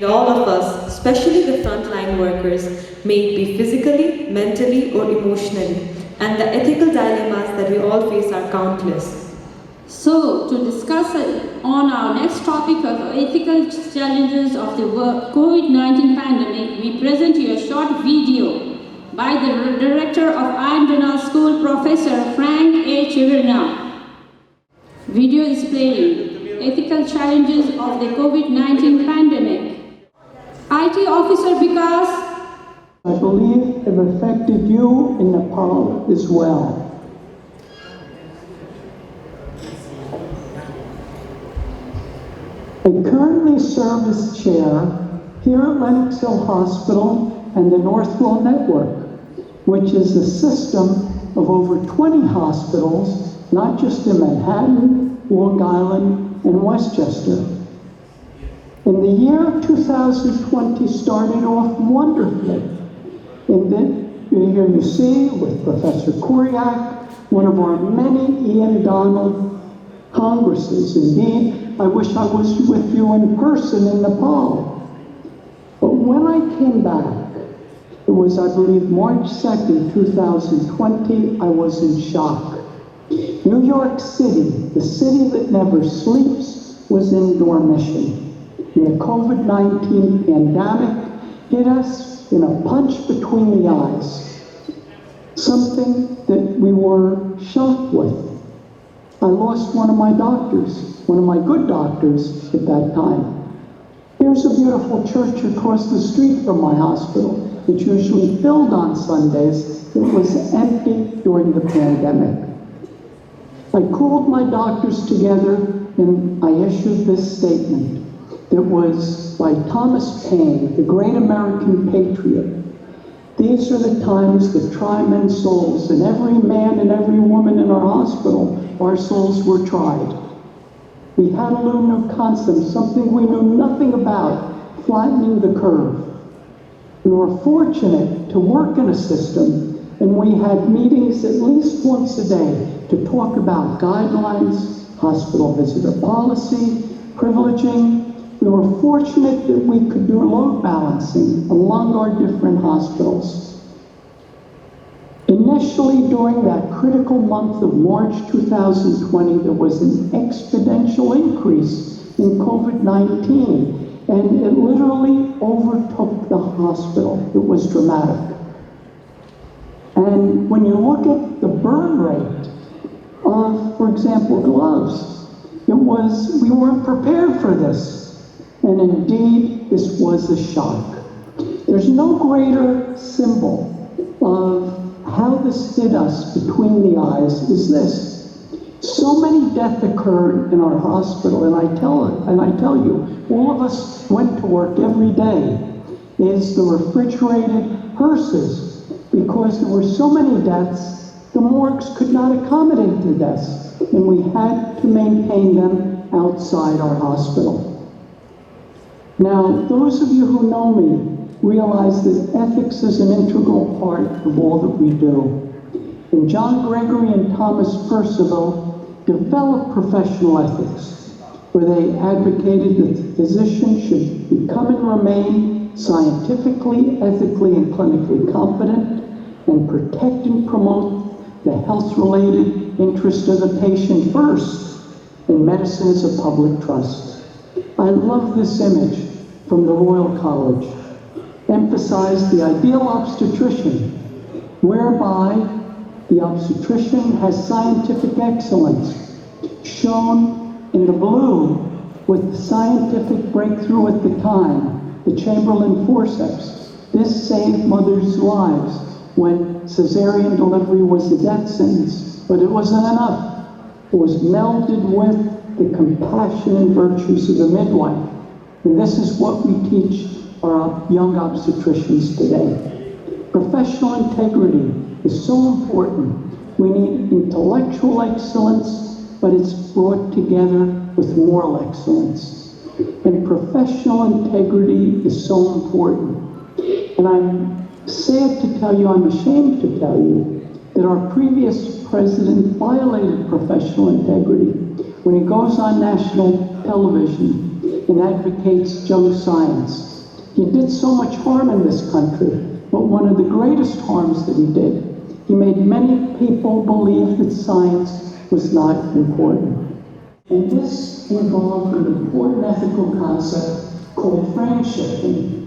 All of us, especially the frontline workers, may it be physically, mentally, or emotionally, and the ethical dilemmas that we all face are countless. So, to discuss on our next topic of ethical challenges of the COVID-19 pandemic, we present you a short video by the director of Donlad School, Professor Frank A. Chiverna. Video is playing. Ethical challenges of the COVID-19 pandemic. IT officer because I believe have affected you in Nepal as well. I currently serve as chair here at Lenox Hill Hospital and the Northwell Network, which is a system of over 20 hospitals, not just in Manhattan, Long Island, and Westchester. And the year 2020 started off wonderfully. And then here you see with Professor Koryak, one of our many Ian Donald congresses. Indeed, I wish I was with you in person in Nepal. But when I came back, it was, I believe, March 2nd, 2020, I was in shock. New York City, the city that never sleeps, was in dormition. And the COVID-19 pandemic hit us in a punch between the eyes, something that we were shocked with. I lost one of my doctors, one of my good doctors at that time. Here's a beautiful church across the street from my hospital. It's usually filled on Sundays. It was empty during the pandemic. I called my doctors together and I issued this statement. It was by Thomas Paine, the great American patriot. These are the times that try men's souls, and every man and every woman in our hospital, our souls were tried. We had a little new concept, something we knew nothing about, flattening the curve. We were fortunate to work in a system, and we had meetings at least once a day to talk about guidelines, hospital visitor policy, privileging. We were fortunate that we could do load balancing along our different hospitals. Initially, during that critical month of March 2020, there was an exponential increase in COVID-19, and it literally overtook the hospital. It was dramatic. And when you look at the burn rate of, for example, gloves, we weren't prepared for this. And indeed, this was a shock. There's no greater symbol of how this hit us between the eyes is this. So many deaths occurred in our hospital, and I tell you, all of us went to work every day is the refrigerated hearses, because there were so many deaths, the morgues could not accommodate the deaths, and we had to maintain them outside our hospital. Now, those of you who know me realize that ethics is an integral part of all that we do. And John Gregory and Thomas Percival developed professional ethics, where they advocated that the physician should become and remain scientifically, ethically, and clinically competent, and protect and promote the health-related interest of the patient first, and medicine is a public trust. I love this image from the Royal College. Emphasized the ideal obstetrician, whereby the obstetrician has scientific excellence, shown in the blue with the scientific breakthrough at the time, the Chamberlain forceps. This saved mothers' lives when cesarean delivery was a death sentence, but it wasn't enough. It was melded with the compassion and virtues of the midwife. And this is what we teach our young obstetricians today. Professional integrity is so important. We need intellectual excellence, but it's brought together with moral excellence. And professional integrity is so important. And I'm sad to tell you, I'm ashamed to tell you, that our previous president violated professional integrity when he goes on national television and advocates junk science. He did so much harm in this country, but one of the greatest harms that he did, he made many people believe that science was not important. And this involved an important ethical concept called frame-shifting.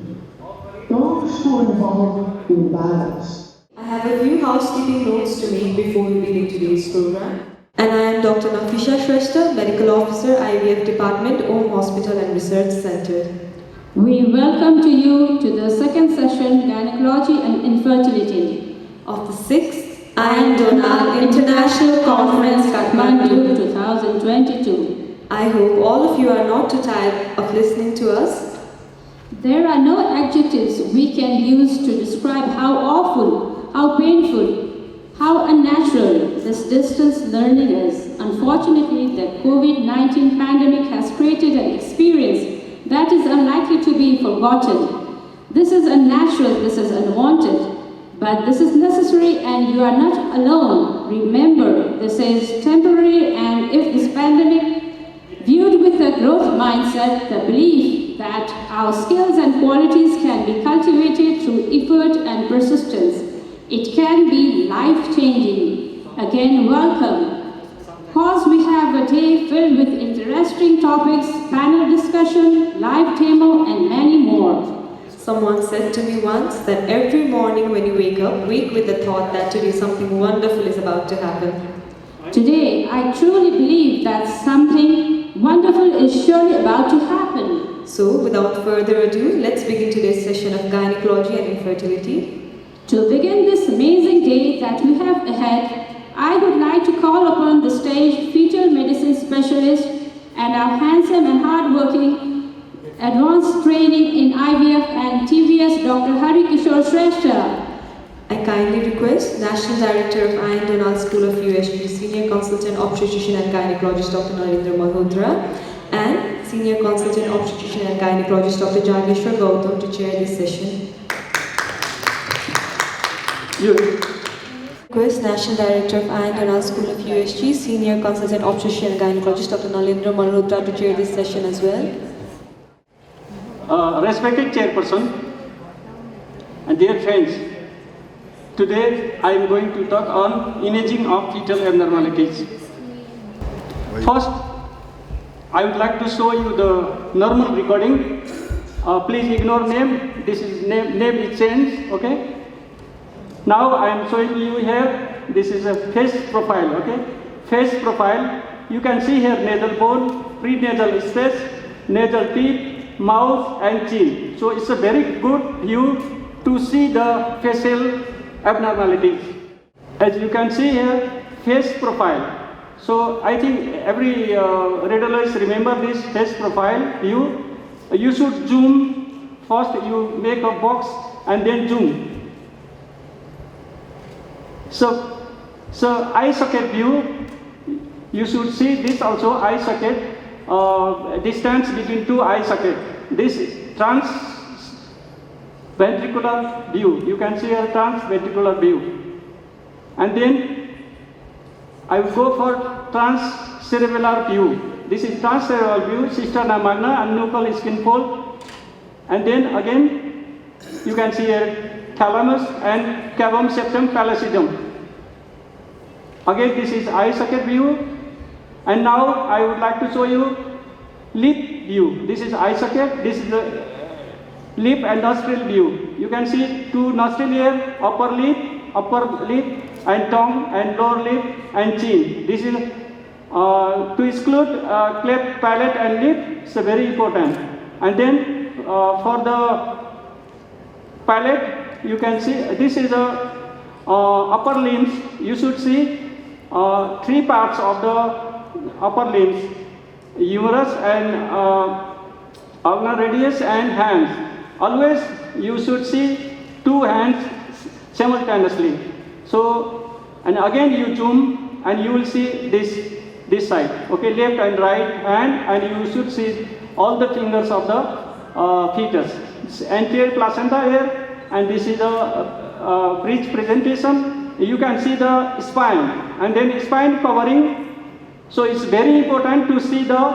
Those who are involved in battles. I have a few housekeeping notes to make before we begin today's program. And I am Dr. Nafisha Shrestha, Medical Officer, IVF Department, Om Hospital and Research Center. We welcome to you to the second session, Gynecology and Infertility, of the 6th Donlad International Conference, Kathmandu 2022. I hope all of you are not too tired of listening to us. There are no adjectives we can use to describe how awful, how painful, how unnatural this distance learning is. Unfortunately, the COVID-19 pandemic has created an experience that is unlikely to be forgotten. This is unnatural, this is unwanted, but this is necessary and you are not alone. Remember, this is temporary, and if this pandemic, viewed with a growth mindset, the belief that our skills and qualities can be cultivated through effort and persistence, it can be life-changing. Again, welcome. Cause we have a day filled with interesting topics, panel discussion, live demo, and many more. Someone said to me once that every morning when you wake up, wake with the thought that today something wonderful is about to happen. Today, I truly believe that something wonderful is surely about to happen. So, without further ado, let's begin today's session of gynecology and infertility. To begin this amazing day that we have ahead, I would like to call upon the stage fetal medicine specialist and our handsome and hardworking advanced training in IVF and TVS, Dr. Hari Kishore Shrestha. I kindly request National Director of Donlad School of USG, Senior Consultant Obstetrician and Gynecologist Dr. Narendra Malhotra, and Senior Consultant Obstetrician and Gynecologist Dr. Jageshwar Gautam to chair this session. Request National Director of Donlad School of USG, Senior Consultant Obstetrician and Gynecologist Dr. Narendra Malhotra to chair this session as well. Respected Chairperson and dear friends, today I am going to talk on imaging of fetal abnormalities. First, I would like to show you the normal recording. Please ignore name. This is name is changed. Okay. Now I am showing you here. This is a face profile. Okay. Face profile. You can see here nasal bone, prenasal space, nasal teeth, mouth, and chin. So it's a very good view to see the facial abnormalities. As you can see here, face profile. So I think every radiologist remember this face profile view. You should zoom. First you make a box and then zoom. So eye socket view, you should see this also eye socket, distance between two eye socket. This transventricular view, you can see a transventricular view. And then I will go for transcerebellar view. This is transcerebral view, cisterna magna and nuchal skin fold. And then again, you can see here thalamus and cavum septum pellucidum. Again, this is eye socket view. And now I would like to show you lip view. This is eye socket, this is the lip and nostril view. You can see two nostril here, upper lip, and tongue, and lower lip and chin. This is to exclude cleft palate and lip. It's very important. And then for the palate, you can see this is the upper limbs. You should see three parts of the upper limbs: humerus and ulnar radius and hands. Always you should see two hands simultaneously. So, and again you zoom and you will see this side. Okay, left and right hand, and you should see all the fingers of the fetus. It's anterior placenta here, and this is the bridge presentation. You can see the spine, and then spine covering. So it's very important to see the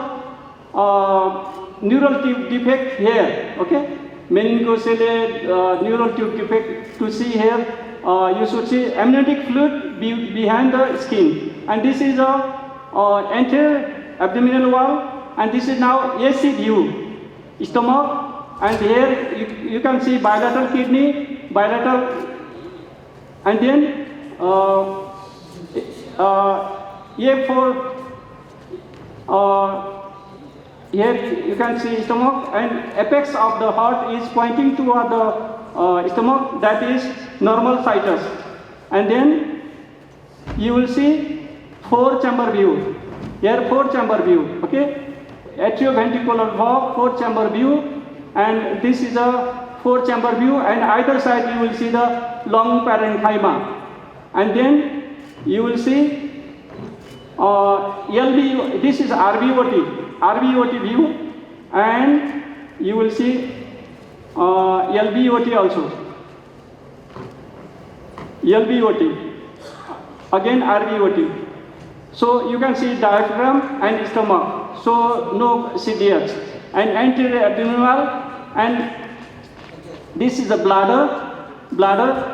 neural tube defect here, okay? Meningocele neural tube defect to see here, you should see amniotic fluid behind the skin. And this is a anterior abdominal wall, and this is now AC view, stomach, and here you can see bilateral kidney, bilateral, and then A4, here you can see stomach, and apex of the heart is pointing toward the stomach, that is normal situs. And then you will see 4-chamber view. Here 4-chamber view, okay? Atrioventricular valve, 4-chamber view, and this is a 4-chamber view, and either side you will see the long parenchyma. And then you will see LV, this is RVOT view, and you will see LVOT also. LVOT, again RVOT. So you can see diaphragm and stomach, so no CDH. And anterior abdominal, and this is the bladder.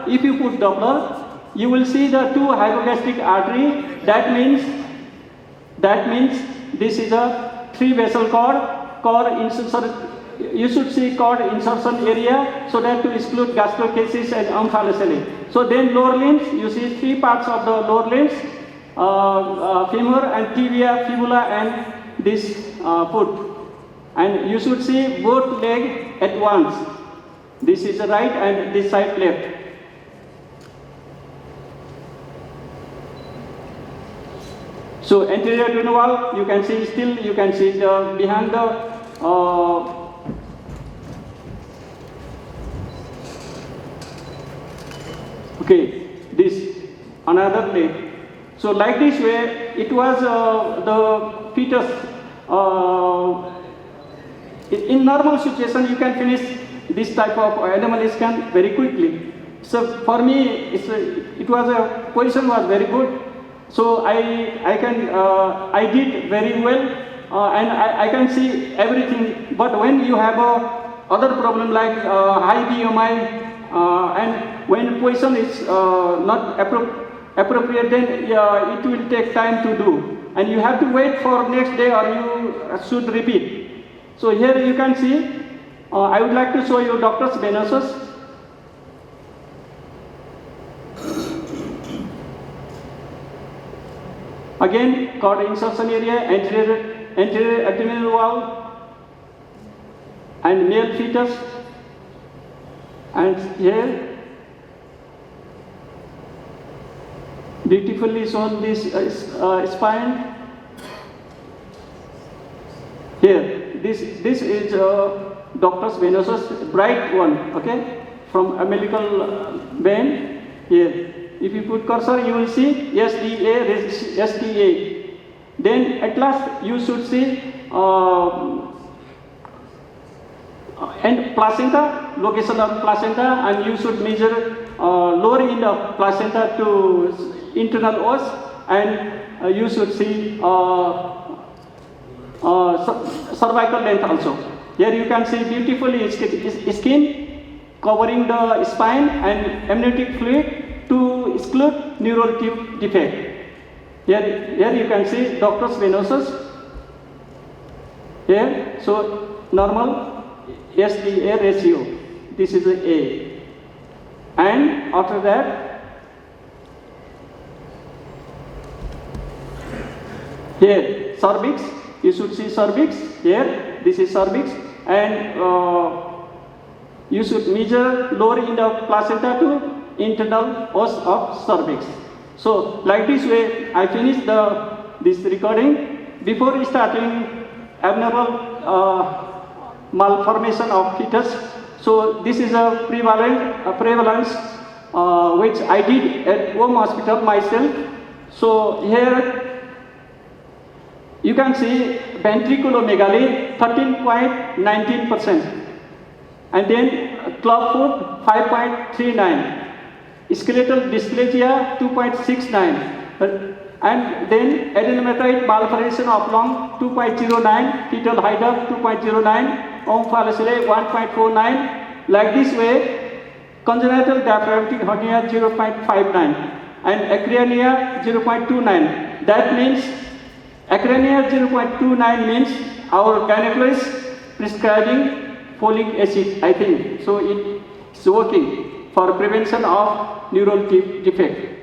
If you put Doppler, you will see the 2 hypogastric artery. That means this is a 3 vessel cord insertion. You should see cord insertion area, so that to exclude gastrocasis and omphalocele. So then lower limbs, you see 3 parts of the lower limbs, femur and tibia, fibula, and this foot. And you should see both leg at once. This is the right and this side left. So anterior abdominal wall, you can see still, you can see the behind the okay, this another leg. So like this way, it was the fetus. In normal situation, you can finish this type of anomaly scan very quickly. So for me, it was a position was very good. So I did very well, and I can see everything. But when you have other problem like high BMI, and when position is not appropriate, then it will take time to do, and you have to wait for next day, or you should repeat. So here you can see, I would like to show you ductus venosus. Again, cord insertion area, anterior abdominal wall, and male fetus, and here beautifully shown this spine. Here, this is ductus venosus, bright one, okay, from umbilical vein. Here, if you put cursor, you will see SDA. Then at last you should see and placenta, location of placenta, and you should measure lower end of placenta to internal os, and you should see cervical length also. Here you can see beautifully skin covering the spine and amniotic fluid to exclude neural tube defect. Here you can see ductus venosus. Here, so normal SDA ratio. This is A. And after that, here cervix. You should see cervix. Here, this is cervix, and you should measure lower end of placenta to internal os of cervix. So like this way, I finished this recording. Before starting abnormal malformation of fetus, so this is a prevalence which I did at home hospital myself. So here you can see ventriculomegaly 13.19%, and then clubfoot 5.39, skeletal dysplasia 2.69, And then adenomatoid malformation of lung 2.09, fetal height of 2.09, omphalocele 1.49. Like this way, congenital diaphragmatic hernia 0.59 and acrania 0.29. That means acrania 0.29 means our gynecologist prescribing folic acid, I think. So it's working for prevention of neural defect.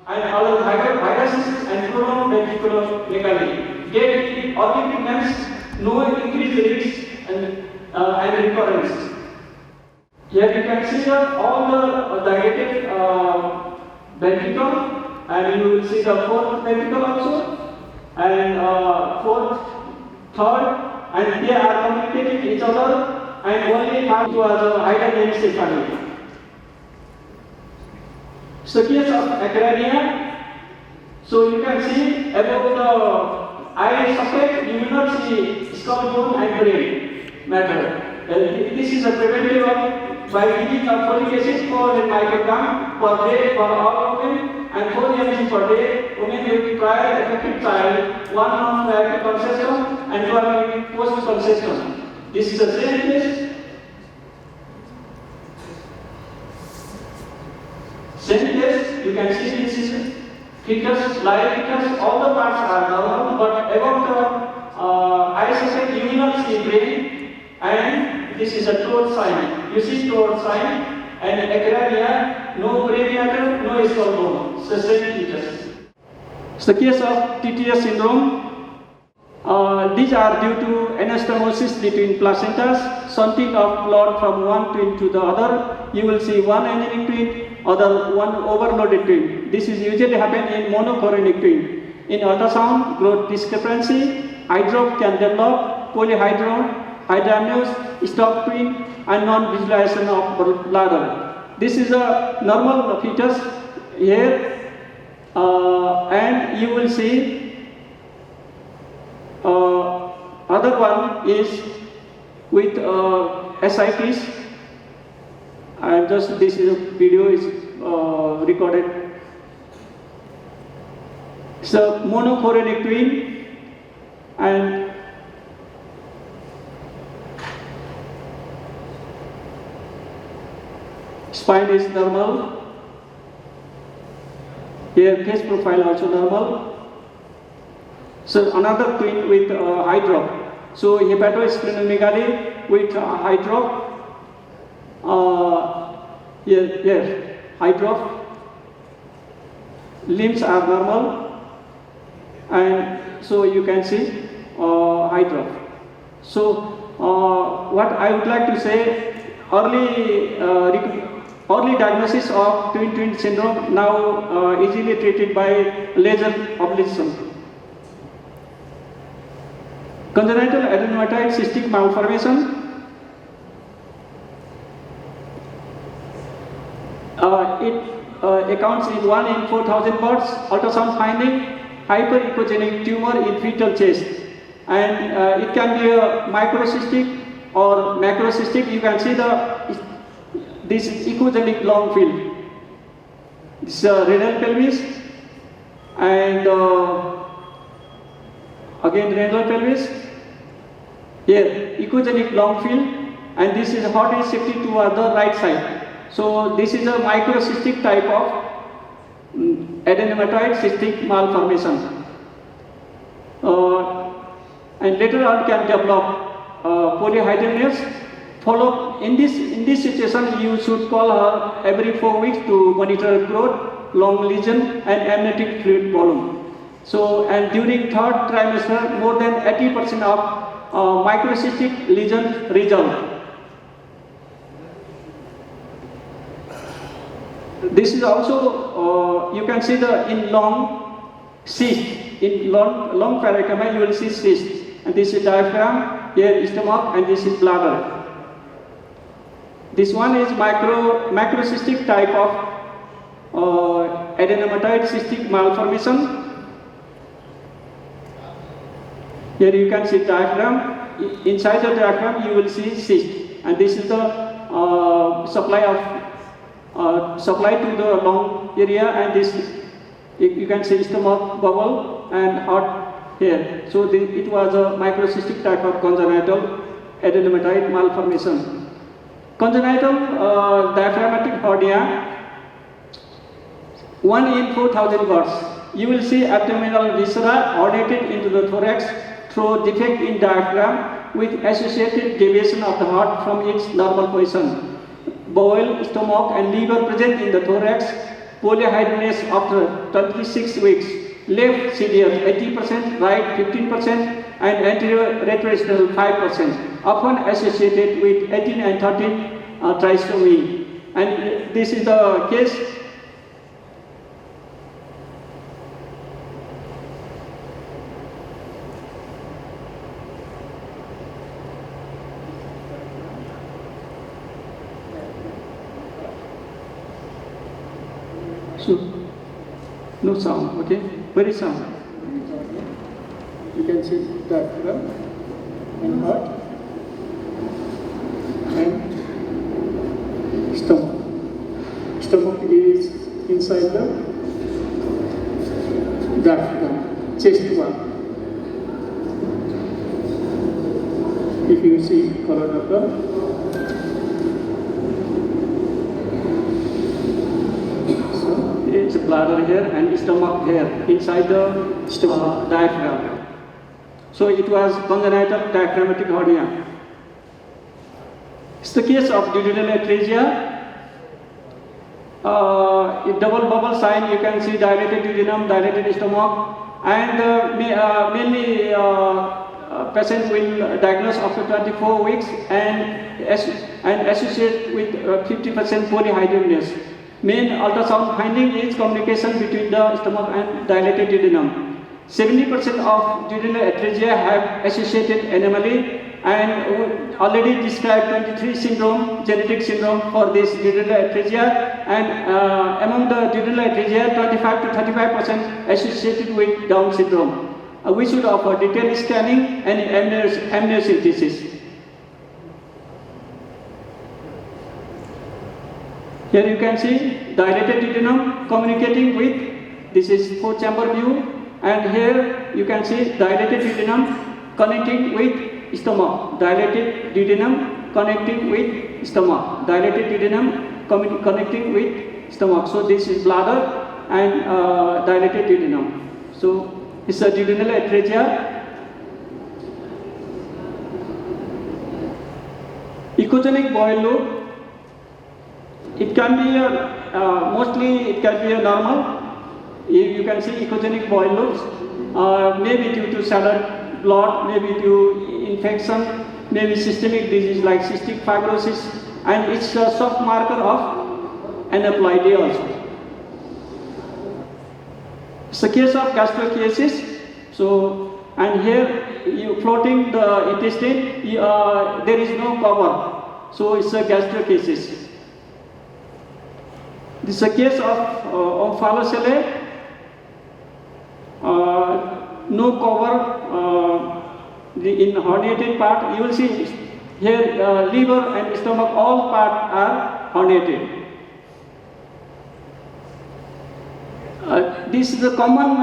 And our viruses and colonovesiculomegaly get early pregnancy, no increased risk and recurrence. Here you can see all the dilated ventricle, and you will see the fourth ventricle also, and fourth, third, and they are communicating each other, and only half to the hydranencephaly. So case of acrania, so you can see above the eye socket, you will not see skull bone and brain matter. This is a preventive by giving a folic acid 400 microgram per day for all women and 4 mg per day. Women will require effective child, 1 month prior to conception and 12 weeks post conception. This is the same case. Same case, you can see this is fetus, live fetus, all the parts are normal, but above the eye socket you will not see brain, and this is a throat sign. You see throat sign, and acrania, no brain matter, no skull bone. It's the same fetus. It's the case of TTS syndrome. These are due to anastomosis between placentas, shunting of blood from one twin to the other. You will see one anemic twin, other one overloaded twin. This is usually happen in monochorionic twin. In ultrasound, growth discrepancy, hydrop can develop, polyhydron, hydramnios, stop twin, and non-visualization of bladder. This is a normal fetus here, and you will see other one is with ascites, and just this is a video is recorded. So monochorionic twin, and spine is normal. Here face profile also normal. So another twin with hydrop. So hepatosplenomegaly with hydrop. Here, hydrop. Limbs are normal, and so you can see hydrop. So what I would like to say, early diagnosis of twin syndrome now easily treated by laser ablation. Congenital adenomatoid cystic malformation. It accounts in 1 in 4,000 births. Ultrasound finding hyperechogenic tumor in fetal chest, and it can be a microcystic or macrocystic. You can see this echogenic long field. This is renal pelvis, and again renal pelvis. Here, echogenic long field, and this is hot is shifted to the right side. So this is a microcystic type of adenomatoid cystic malformation, and later on can develop polyhydramnios. Follow in this situation, you should call her every 4 weeks to monitor growth, long lesion, and amniotic fluid volume. So, and during third trimester, more than 80% of microcystic lesions resolve. This is also, you can see in long cyst, in long parenchyma you will see cyst, and this is diaphragm, here is stomach, and this is bladder. This one is macrocystic type of adenomatoid cystic malformation. Here you can see diaphragm. Inside the diaphragm you will see cyst, and this is the supply to the lung area, and this You can see stomach bubble and heart here. So it was a microcystic type of congenital adenomatide malformation. Congenital diaphragmatic hernia, 1 in 4,000 births. You will see abdominal viscera herniated into the thorax through defect in diaphragm with associated deviation of the heart from its normal position. Bowel, stomach and liver present in the thorax. Polyhydramnios after 26 weeks. Left severe 80%, right 15%, and anterior retrosternal 5%. Often associated with 18 and 13 trisomy. And this is the case. So, no sound, okay? Very sound. You can see diaphragm and heart and stomach. Stomach is inside the diaphragm, chest wall. If you see color of the it's bladder here and stomach here inside the diaphragm. So it was congenital diaphragmatic hernia. It's the case of duodenal atresia. Double bubble sign, you can see dilated duodenum, dilated stomach, and mainly patient will diagnose after 24 weeks and associate with 50% polyhydramnios. Main ultrasound finding is communication between the stomach and dilated duodenum. 70% of duodenal atresia have associated anomaly, and already described 23 syndrome, genetic syndrome for this duodenal atresia, and among the duodenal atresia, 25 to 35% associated with Down syndrome. We should offer detailed scanning and amniocentesis. Here you can see dilated duodenum communicating with, this is 4-chamber view, and here you can see dilated duodenum connecting with stomach, dilated duodenum connecting with stomach, dilated duodenum connecting with stomach. So this is bladder and dilated duodenum. So it's a duodenal atresia. Echogenic bowel loop. It can be mostly it can be a normal. You can see echogenic bowel loops, maybe due to salad blood, maybe due to infection, maybe systemic disease like cystic fibrosis, and it's a soft marker of aneuploidy also. It's a case of gastrochiasis. So, and here you floating the intestine, there is no cover. So it's a gastrochiasis. This is a case of omphalocele, no cover in herniated part. You will see here liver and stomach, all parts are herniated. This is the common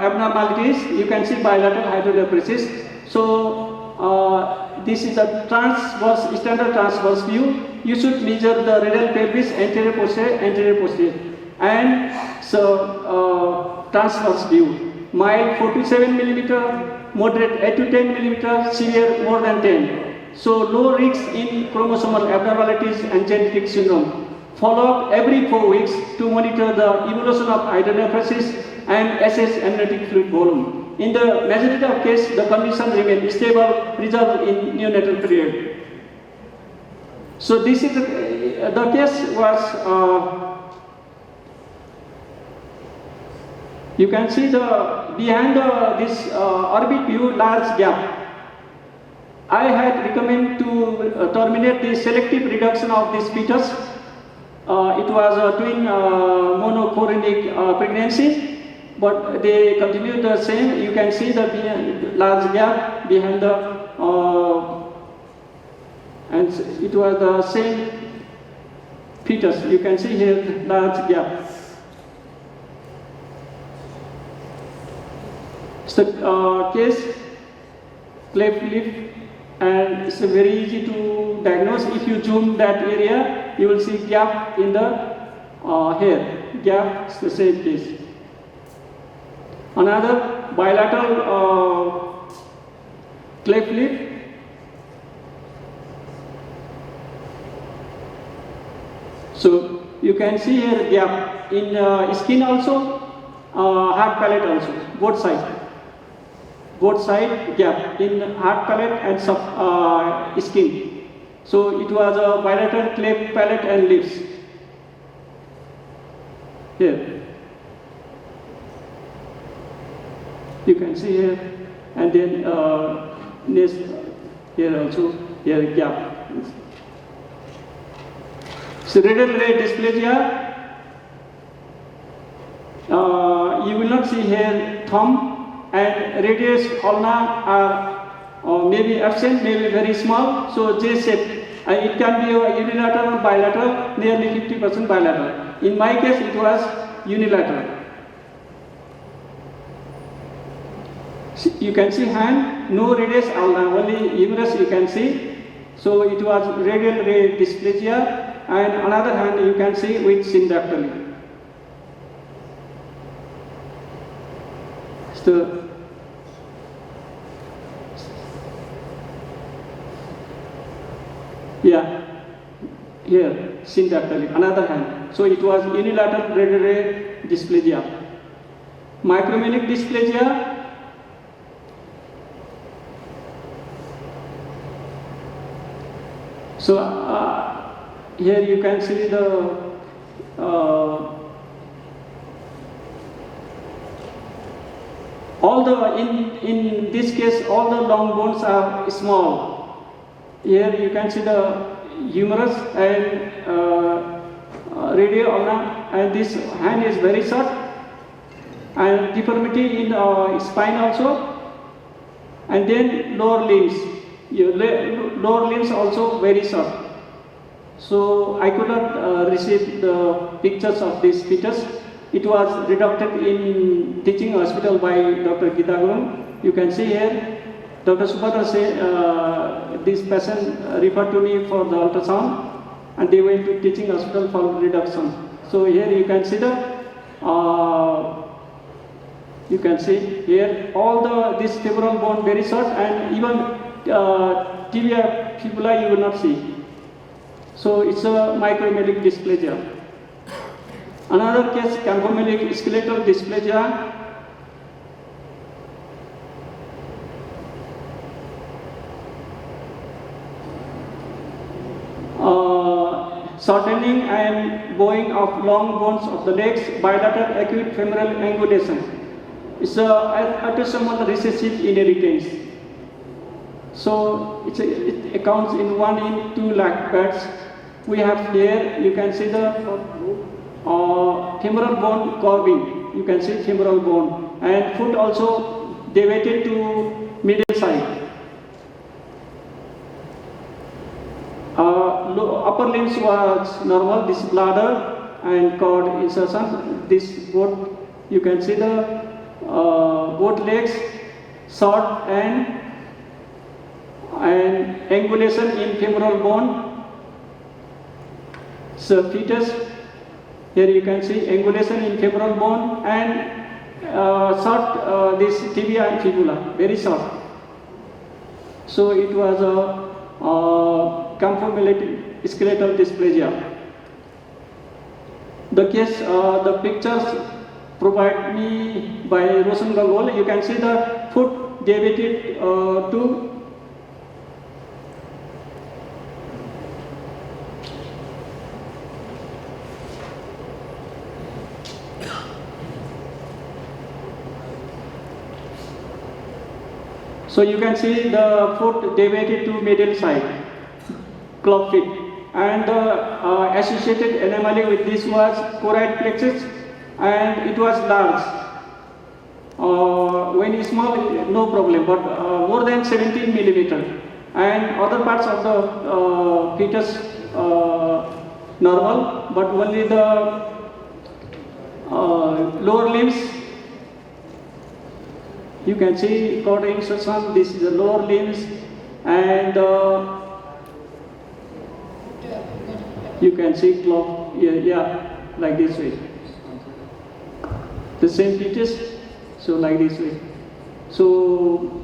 abnormalities. You can see bilateral hydronephrosis. So this is a transverse, standard transverse view. You should measure the renal pelvis anterior posterior, and so transverse view. Mild 4 to 7 millimeter, moderate 8 to 10 millimeter, severe more than 10. So low risk in chromosomal abnormalities and genetic syndrome. Follow up every 4 weeks to monitor the evolution of hydronephrosis and assess amniotic fluid volume. In the majority of cases, the condition remains stable, resolved in neonatal period. So this is the case was, you can see the behind this orbit view large gap. I had recommended to terminate the selective reduction of this fetus. It was a twin monochorionic pregnancy, but they continued the same. You can see the large gap behind the and it was the same fetus. You can see here large gap. So case cleft lip, and it's very easy to diagnose. If you zoom that area, you will see gap in the hair. Gap is the same case. Another bilateral cleft lip. So you can see here gap in skin also, hard palate also, both sides. Both side gap in hard palate and skin. So it was a bilateral cleft palate and lips. Here. You can see here, and then next here also, here gap. So radial ray dysplasia, you will not see here thumb, and radius ulna are maybe absent, maybe very small, so J-shape. It can be a unilateral or bilateral, nearly 50% bilateral. In my case, it was unilateral. You can see hand, no radius ulna, only humerus you can see. So it was radial ray dysplasia, and another hand you can see with syndactyly. So yeah, here syndactyly, another hand. So it was unilateral radial ray dysplasia. Micromanic dysplasia. So here you can see the all the in this case all the long bones are small. Here you can see the humerus and radial ulna, and this hand is very short, and deformity in spine also, and then lower limbs. Lower limbs also very short. So I could not receive the pictures of this fetus. It was reducted in teaching hospital by Dr. Gita Gurung. You can see here, Dr. Subhadra said this patient referred to me for the ultrasound, and they went to teaching hospital for reduction. So here you can see the you can see here all this femoral bone very short, and even tibia fibula you will not see. So it's a micromelic dysplasia. Another case, camphomelic skeletal dysplasia. Shortening and bowing of long bones of the legs, bilateral acute femoral angulation. It's autosomal recessive inheritance. So it accounts in 1 in 2 lakh pets. We have here, you can see the femoral bone curving. You can see femoral bone, and foot also deviated to middle side. Upper limbs was normal. This bladder and cord insertion. This both you can see the both legs short and angulation in femoral bone. So fetus, here you can see angulation in femoral bone and short this tibia and fibula, very short. So it was a camphomelic skeletal dysplasia. The case, the pictures provided me by Roshan Gangol. You can see the foot deviated to so you can see the foot deviated to middle side, club feet, and the associated anomaly with this was choroid plexus, and it was large. When it's small, no problem, but more than 17 millimeter, and other parts of the fetus normal, but only the lower limbs You can see cord insertion. This is the lower limbs, and you can see clock. Yeah, like this way. The same features, so like this way. So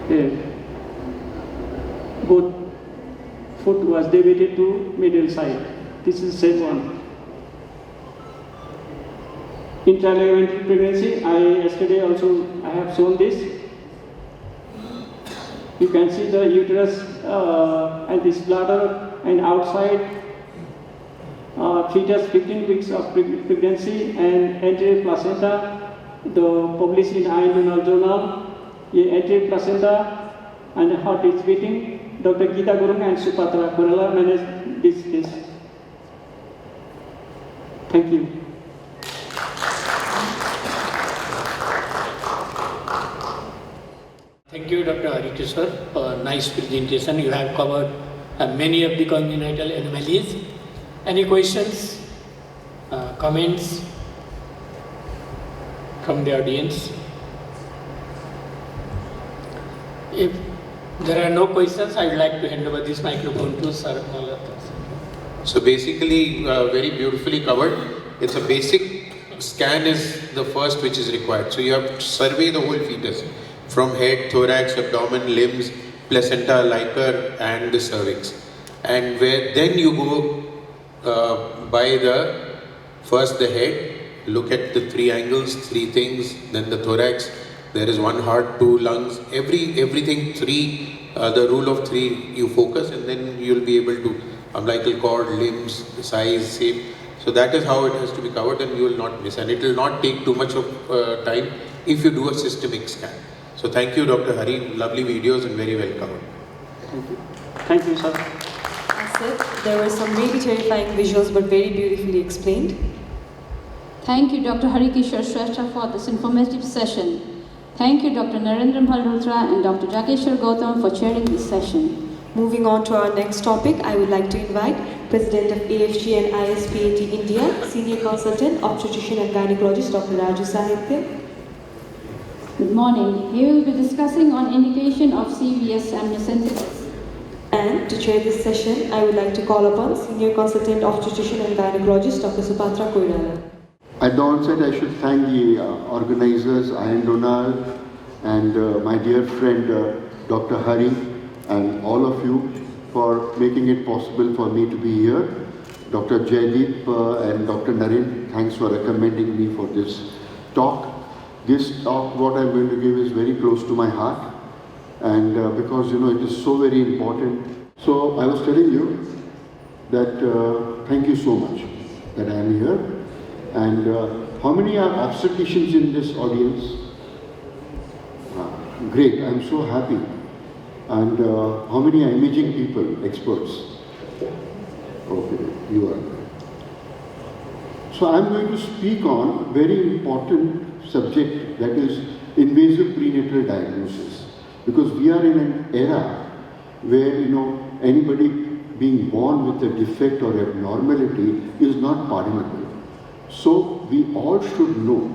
here, both foot was deviated to middle side. This is the same one. Intraligamental pregnancy, yesterday also I have shown this. You can see the uterus and this bladder, and outside fetus 15 weeks of pregnancy and anterior placenta, the published in Iron Journal, anterior placenta and the heart is beating. Dr. Geeta Gurung and Supatra Kurala managed this case. Thank you. Thank you, Dr. Haritu sir, for a nice presentation. You have covered many of the congenital anomalies. Any questions, comments from the audience? If there are no questions, I would like to hand over this microphone to Sir Donlad. So basically, very beautifully covered. It's a basic scan is the first which is required. So you have to survey the whole fetus from head, thorax, abdomen, limbs, placenta, liquor, and the cervix. And where then you go by the first the head, look at the three angles, three things, then the thorax. There is one heart, two lungs, everything three. The rule of three you focus, and then you'll be able to umbilical cord, limbs, size, shape. So that is how it has to be covered, and you will not miss. And it will not take too much of time if you do a systemic scan. So thank you, Dr. Hari. Lovely videos and very well covered. Thank you. Thank you, sir. That's it. There were some really terrifying visuals, but very beautifully explained. Thank you, Dr. Harikishore Shrestha, for this informative session. Thank you, Dr. Narendra Malhotra and Dr. Jageshwar Gautam for chairing this session. Moving on to our next topic, I would like to invite President of AFG and ISPAT India, Senior Consultant, Obstetrician and Gynecologist, Dr. Raju Sahitya. Good morning. He will be discussing on indication of CVS amniocentesis. And to chair this session, I would like to call upon Senior Consultant, Obstetrician and Gynecologist, Dr. Supatra Koirala. At the onset, I should thank the organizers, Donlad, and my dear friend, Dr. Hari, and all of you for making it possible for me to be here. Dr. Jaideep and Dr. Naren, thanks for recommending me for this talk. This talk, what I'm going to give, is very close to my heart, and because it is so very important. So I was telling you that thank you so much that I am here. And how many are obstetricians in this audience? Great, I'm so happy. And how many are imaging people, experts? Okay, you are. So I'm going to speak on a very important subject, that is invasive prenatal diagnosis. Because we are in an era where, anybody being born with a defect or abnormality is not pardonable. So we all should know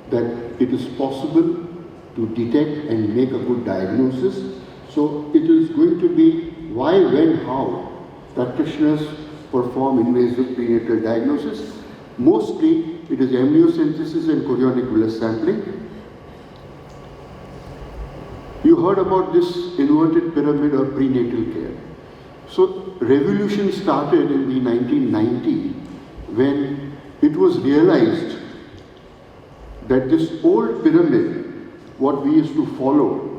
that it is possible to detect and make a good diagnosis. So it is going to be why, when, how practitioners perform invasive prenatal diagnosis. Mostly it is amniocentesis and chorionic villus sampling. You heard about this inverted pyramid of prenatal care. So revolution started in the 1990 when it was realized that this old pyramid, what we used to follow,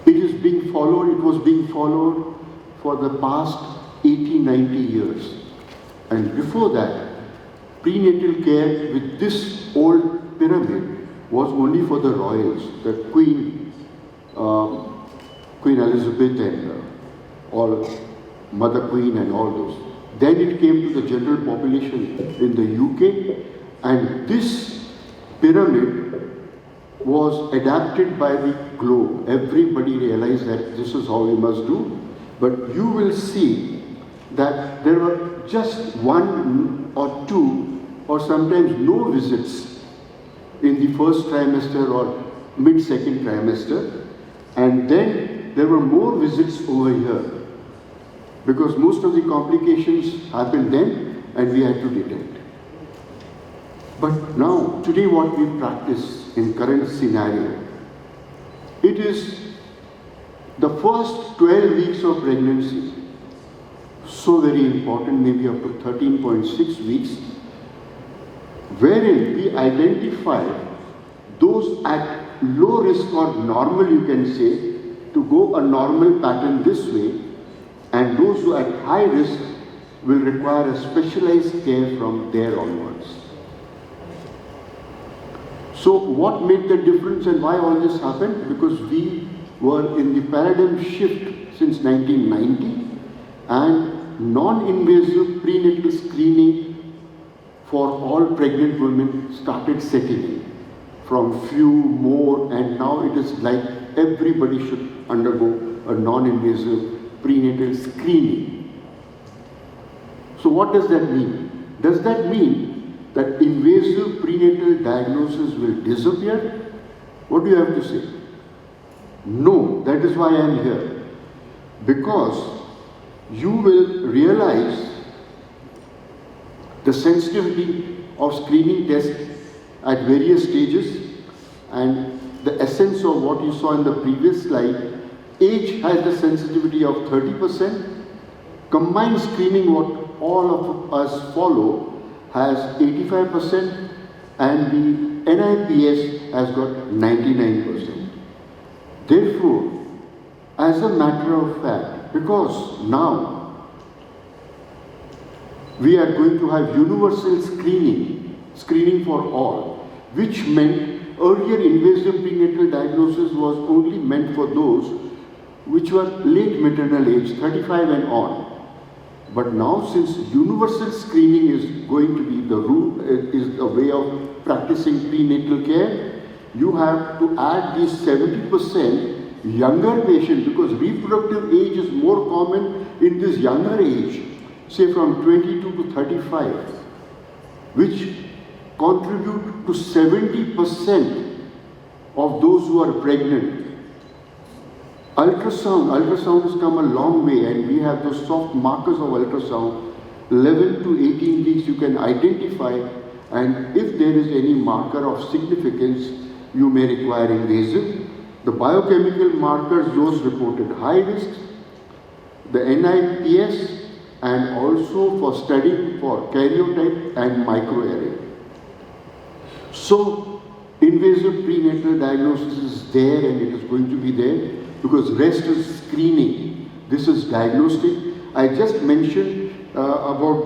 it was being followed for the past 80, 90 years. And before that, prenatal care with this old pyramid was only for the royals, the Queen Elizabeth and all Mother Queen and all those. Then it came to the general population in the UK, and this pyramid was adapted by the globe. Everybody realized that this is how we must do. But you will see that there were just 1 or 2 or sometimes no visits in the first trimester or mid-second trimester, and then there were more visits over here because most of the complications happened then and we had to detect. But now, today what we practice in current scenario, it is the first 12 weeks of pregnancy, so very important, maybe up to 13.6 weeks, wherein we identify those at low risk or normal, you can say, to go a normal pattern this way, and those who are at high risk will require a specialized care from there onwards. So what made the difference and why all this happened? Because we were in the paradigm shift since 1990, and non-invasive prenatal screening for all pregnant women started setting in from few more, and now it is like everybody should undergo a non-invasive prenatal screening. So what does that mean? Does that mean that invasive prenatal diagnosis will disappear? What do you have to say? No, that is why I am here. Because you will realize the sensitivity of screening tests at various stages, and the essence of what you saw in the previous slide, age has the sensitivity of 30%, combined screening what all of us follow has 85%, and the NIPS has got 99%. Therefore, as a matter of fact, because now we are going to have universal screening for all, which meant earlier invasive prenatal diagnosis was only meant for those which were late maternal age, 35 and on. But now, since universal screening is going to be the rule, is a way of practicing prenatal care, you have to add these 70% younger patient, because reproductive age is more common in this younger age, say from 22 to 35, which contribute to 70% of those who are pregnant. Ultrasound has come a long way, and we have those soft markers of ultrasound. 11 to 18 weeks you can identify, and if there is any marker of significance, you may require invasive. The biochemical markers, those reported high risk, the NIPS, and also for studying for karyotype and microarray. So, invasive prenatal diagnosis is there, and it is going to be there, because rest is screening. This is diagnostic. I just mentioned about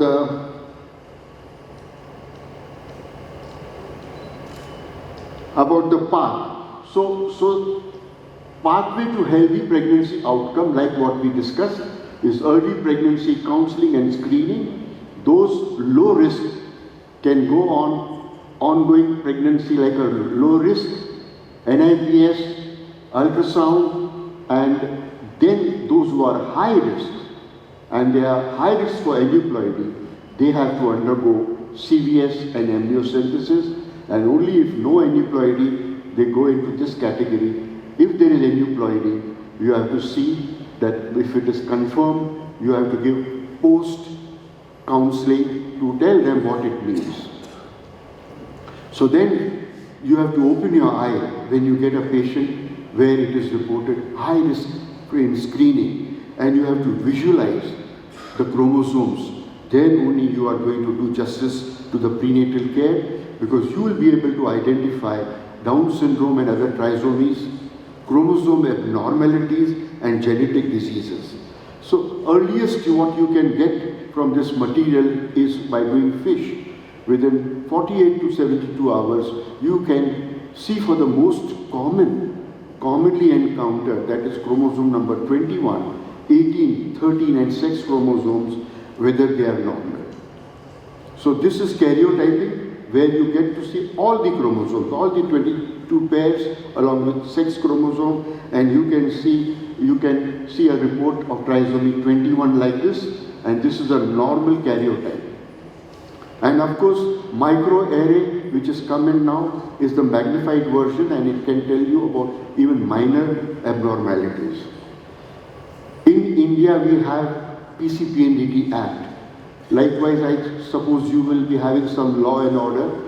the path. So pathway to healthy pregnancy outcome, like what we discussed, is early pregnancy counseling and screening. Those low risk can go on ongoing pregnancy like a low risk, NIPS, ultrasound, and then those who are high risk, and they are high risk for aneuploidy, they have to undergo CVS and amniocentesis, and only if no aneuploidy, they go into this category. If there is aneuploidy, you have to see that if it is confirmed, you have to give post-counseling to tell them what it means. So then you have to open your eye when you get a patient where it is reported high risk in screening, and you have to visualize the chromosomes. Then only you are going to do justice to the prenatal care, because you will be able to identify Down syndrome and other trisomies, chromosome abnormalities, and genetic diseases. So earliest what you can get from this material is by doing FISH. Within 48 to 72 hours, you can see for the most commonly encountered, that is chromosome number 21, 18, 13 and sex chromosomes, whether they are normal. So this is karyotyping, where you get to see all the chromosomes, all the 22 pairs along with sex chromosome, and you can see a report of trisomy 21 like this, and this is a normal karyotype. And of course, microarray, which has come in now, is the magnified version, and it can tell you about even minor abnormalities. In India, we have PCPNDT Act. Likewise, I suppose you will be having some law and order,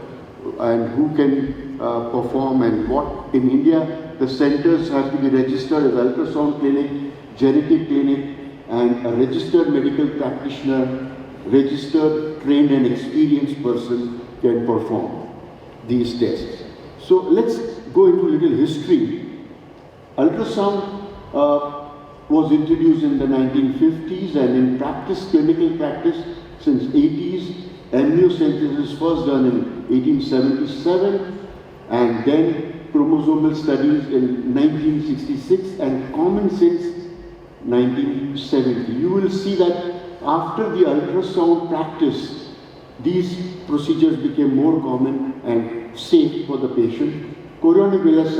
and who can perform and what. In India, the centers have to be registered as ultrasound clinic, genetic clinic, and a registered medical practitioner, registered, trained and experienced person can perform these tests. So let's go into a little history. Ultrasound was introduced in the 1950s, and in practice, clinical practice, since 80s. Amniocentesis first done in 1877, and then chromosomal studies in 1966, and common since 1970. You will see that after the ultrasound practice, these procedures became more common and safe for the patient. Chorionic villus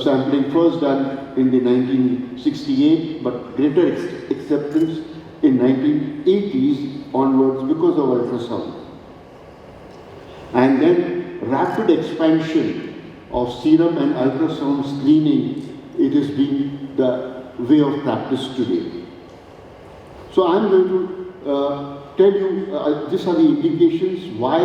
sampling first done in the 1968, but greater acceptance in 1980s onwards because of ultrasound. And then rapid expansion of serum and ultrasound screening, it has been the way of practice today. So I'm going to tell you, these are the indications, why,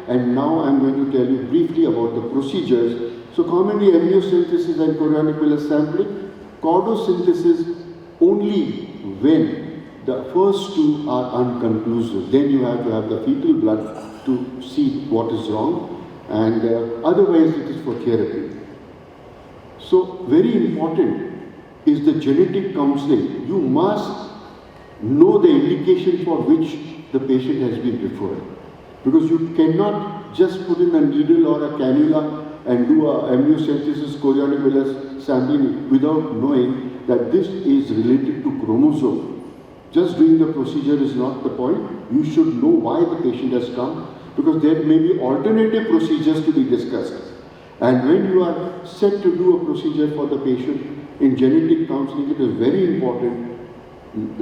and now I'm going to tell you briefly about the procedures. So commonly amniocentesis and chorionic villus sampling, chordosynthesis only when the first two are unconclusive. Then you have to have the fetal blood to see what is wrong, and otherwise it is for therapy. So very important is the genetic counseling. You must know the indication for which the patient has been referred, because you cannot just put in a needle or a cannula and do a amniocentesis chorionic villus sampling without knowing that this is related to chromosome. Just doing the procedure is not the point. You should know why the patient has come, because there may be alternative procedures to be discussed. And when you are set to do a procedure for the patient in genetic counseling, it is very important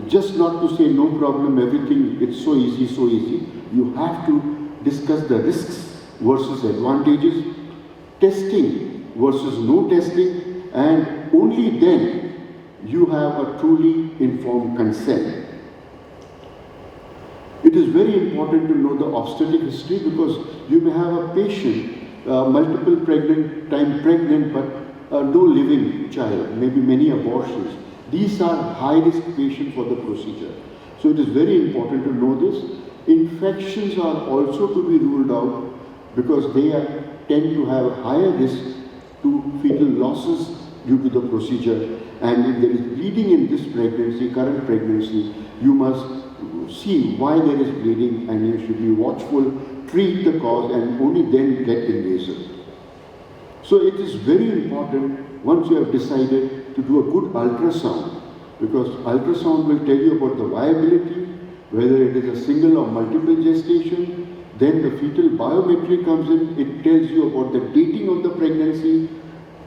just not to say no problem, everything, it's so easy, so easy. You have to discuss the risks versus advantages, testing versus no testing, and only then you have a truly informed consent. It is very important to know the obstetric history, because you may have a patient, multiple time pregnant, but no living child, maybe many abortions. These are high-risk patients for the procedure. So it is very important to know this. Infections are also to be ruled out, because they tend to have higher risk to fetal losses due to the procedure. And if there is bleeding in this pregnancy, current pregnancy, you must see why there is bleeding, and you should be watchful, treat the cause, and only then get invasive. So it is very important, once you have decided, to do a good ultrasound, because ultrasound will tell you about the viability, whether it is a single or multiple gestation. Then the fetal biometry comes in, it tells you about the dating of the pregnancy,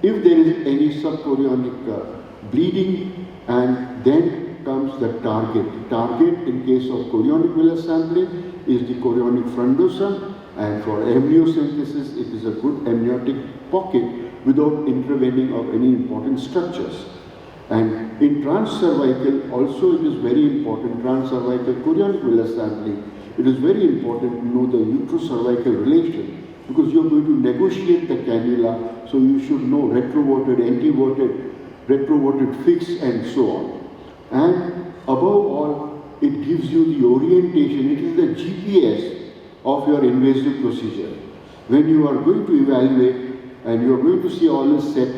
if there is any subchorionic bleeding, and then comes the target. Target in case of chorionic villus sampling is the chorionic frondosum, and for amniocentesis it is a good amniotic pocket without intervening of any important structures. And in transcervical also it is very important, transcervical chorionic villus sampling, it is very important to know the uterocervical relation, because you are going to negotiate the cannula, so you should know retroverted, antiverted, retroverted fixed, and so on. And above all, it gives you the orientation, it is the GPS of your invasive procedure. When you are going to evaluate and you are going to see all is set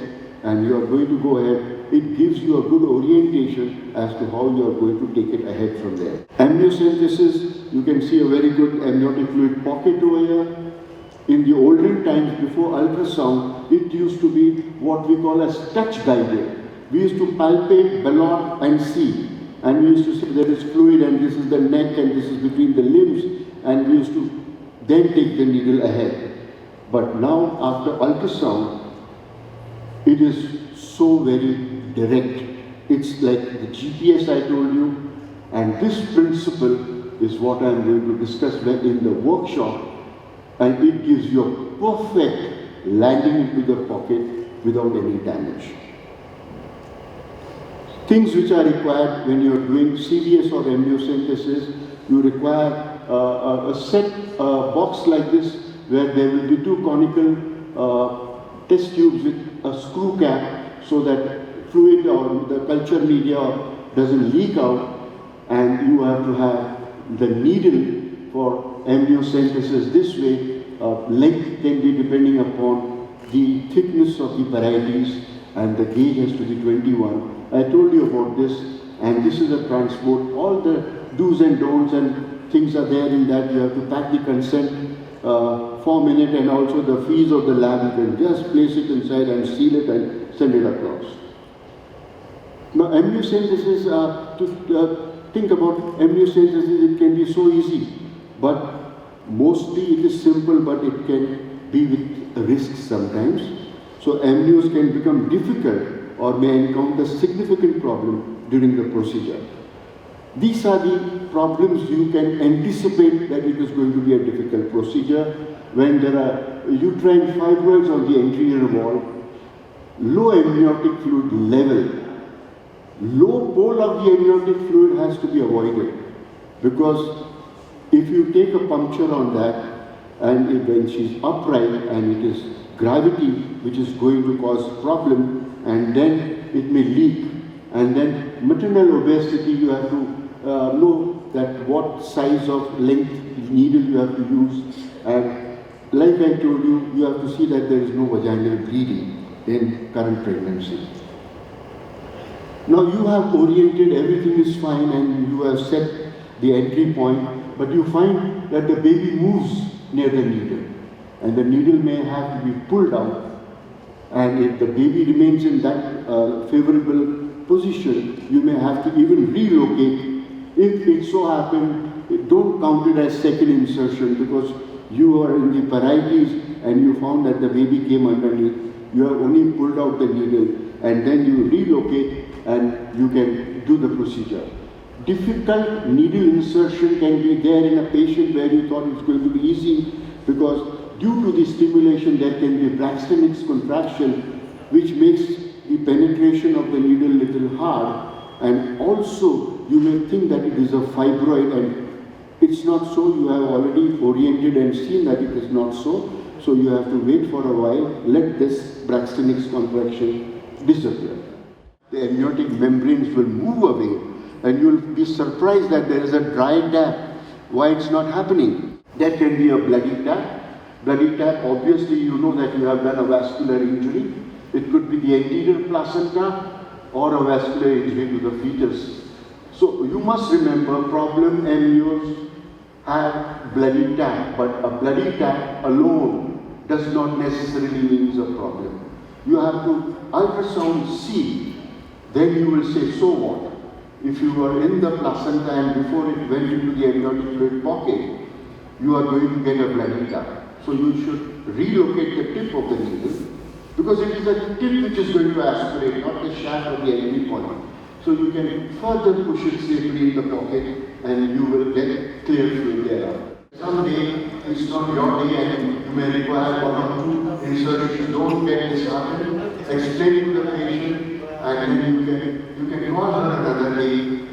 and you are going to go ahead, it gives you a good orientation as to how you are going to take it ahead from there. Amniocentesis, you can see a very good amniotic fluid pocket over here. In the olden times before ultrasound, it used to be what we call as touch guided. We used to palpate, ballot, and see. And we used to say there is fluid and this is the neck and this is between the limbs, and we used to then take the needle ahead. But now after ultrasound, it is so very direct. It's like the GPS I told you, And this principle is what I am going to discuss in the workshop, and it gives you a perfect landing into the pocket without any damage. Things which are required when you are doing CVS or amniocentesis, you require a set box like this, where there will be two conical test tubes with a screw cap, so that fluid or the culture media doesn't leak out, and you have to have the needle for amniocentesis. This way, length can be depending upon the thickness of the parietes, and the gauge has to be 21. I told you about this, and this is a transport. All the do's and don'ts and things are there in that. You have to pack the consent form in it, and also the fees of the lab. You can just place it inside and seal it and send it across. Now, amniocentesis, think about amniocentesis, it can be so easy, but mostly it is simple, but it can be with risks sometimes. So amnios can become difficult or may encounter significant problem during the procedure. These are the problems you can anticipate that it is going to be a difficult procedure when there are uterine fibroids on the anterior wall, low amniotic fluid level. Low pole of the amniotic fluid has to be avoided, because if you take a puncture on that, and when she's upright and it is gravity which is going to cause problem, and then it may leak, and then maternal obesity, you have to know that what size of length needle you have to use, and like I told you, you have to see that there is no vaginal bleeding in current pregnancy. Now you have oriented, everything is fine, and you have set the entry point, but you find that the baby moves near the needle, and the needle may have to be pulled out, and if the baby remains in that favorable position, you may have to even relocate. If it so happens, don't count it as second insertion, because you are in the parietes and you found that the baby came underneath. You have only pulled out the needle, and then you relocate and you can do the procedure. Difficult needle insertion can be there in a patient where you thought it's going to be easy, because due to the stimulation there can be Braxton Hicks contraction, which makes the penetration of the needle little hard, and also you may think that it is a fibroid, and it's not so. You have already oriented and seen that it is not so. So you have to wait for a while, let this Braxton Hicks contraction disappear. The amniotic membranes will move away, and you will be surprised that there is a dry tap. Why it's not happening? There can be a bloody tap. Bloody tap, obviously you know that you have done a vascular injury. It could be the anterior placenta or a vascular injury to the fetus. So you must remember, problem amnios have bloody tap, but a bloody tap alone does not necessarily mean a problem. You have to ultrasound see, then you will say, so what? If you were in the placenta and before it went into the amniotic fluid pocket, you are going to get a bloody tap. So you should relocate the tip of the needle, because it is the tip which is going to aspirate, not the shaft of the entry point. So you can further push it safely in the pocket, and you will get clear fluid there. Someday it's not your day and you may require one or two insertions. Don't get disheartened. Explain to the patient, and then you can call her another day,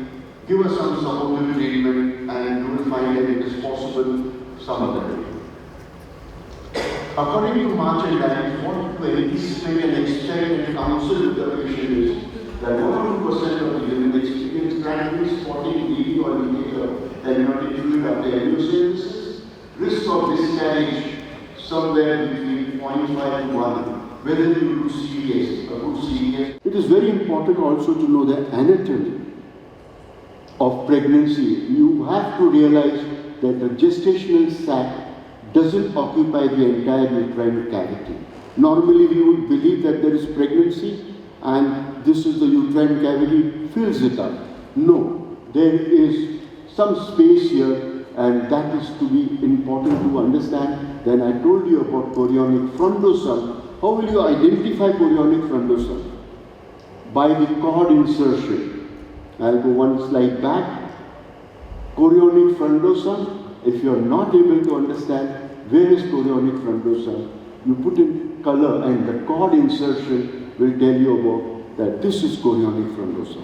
give her some supportive treatment, and you will find that it is possible some other day. According to March and Diaries, what to anticipate and expect and counsel with the patient is that 1% of the women experience gradually spotting, bleeding, or leakage of amniotic fluid after amniocentesis. Risk of miscarriage somewhere between 0.5 to 1. Whether you do CVS, a good CVS. It is very important also to know the anatomy of pregnancy. You have to realize that the gestational sac doesn't occupy the entire uterine cavity. Normally we would believe that there is pregnancy and this is the uterine cavity fills it up. No, there is some space here, and that is to be important to understand. Then I told you about chorionic frondosum. How will you identify chorionic frondosum? By the cord insertion. I'll go one slide back. chorionic frondosa. If you are not able to understand where is chorionic frondosa, you put in color and the cord insertion will tell you about that this is chorionic frondosa.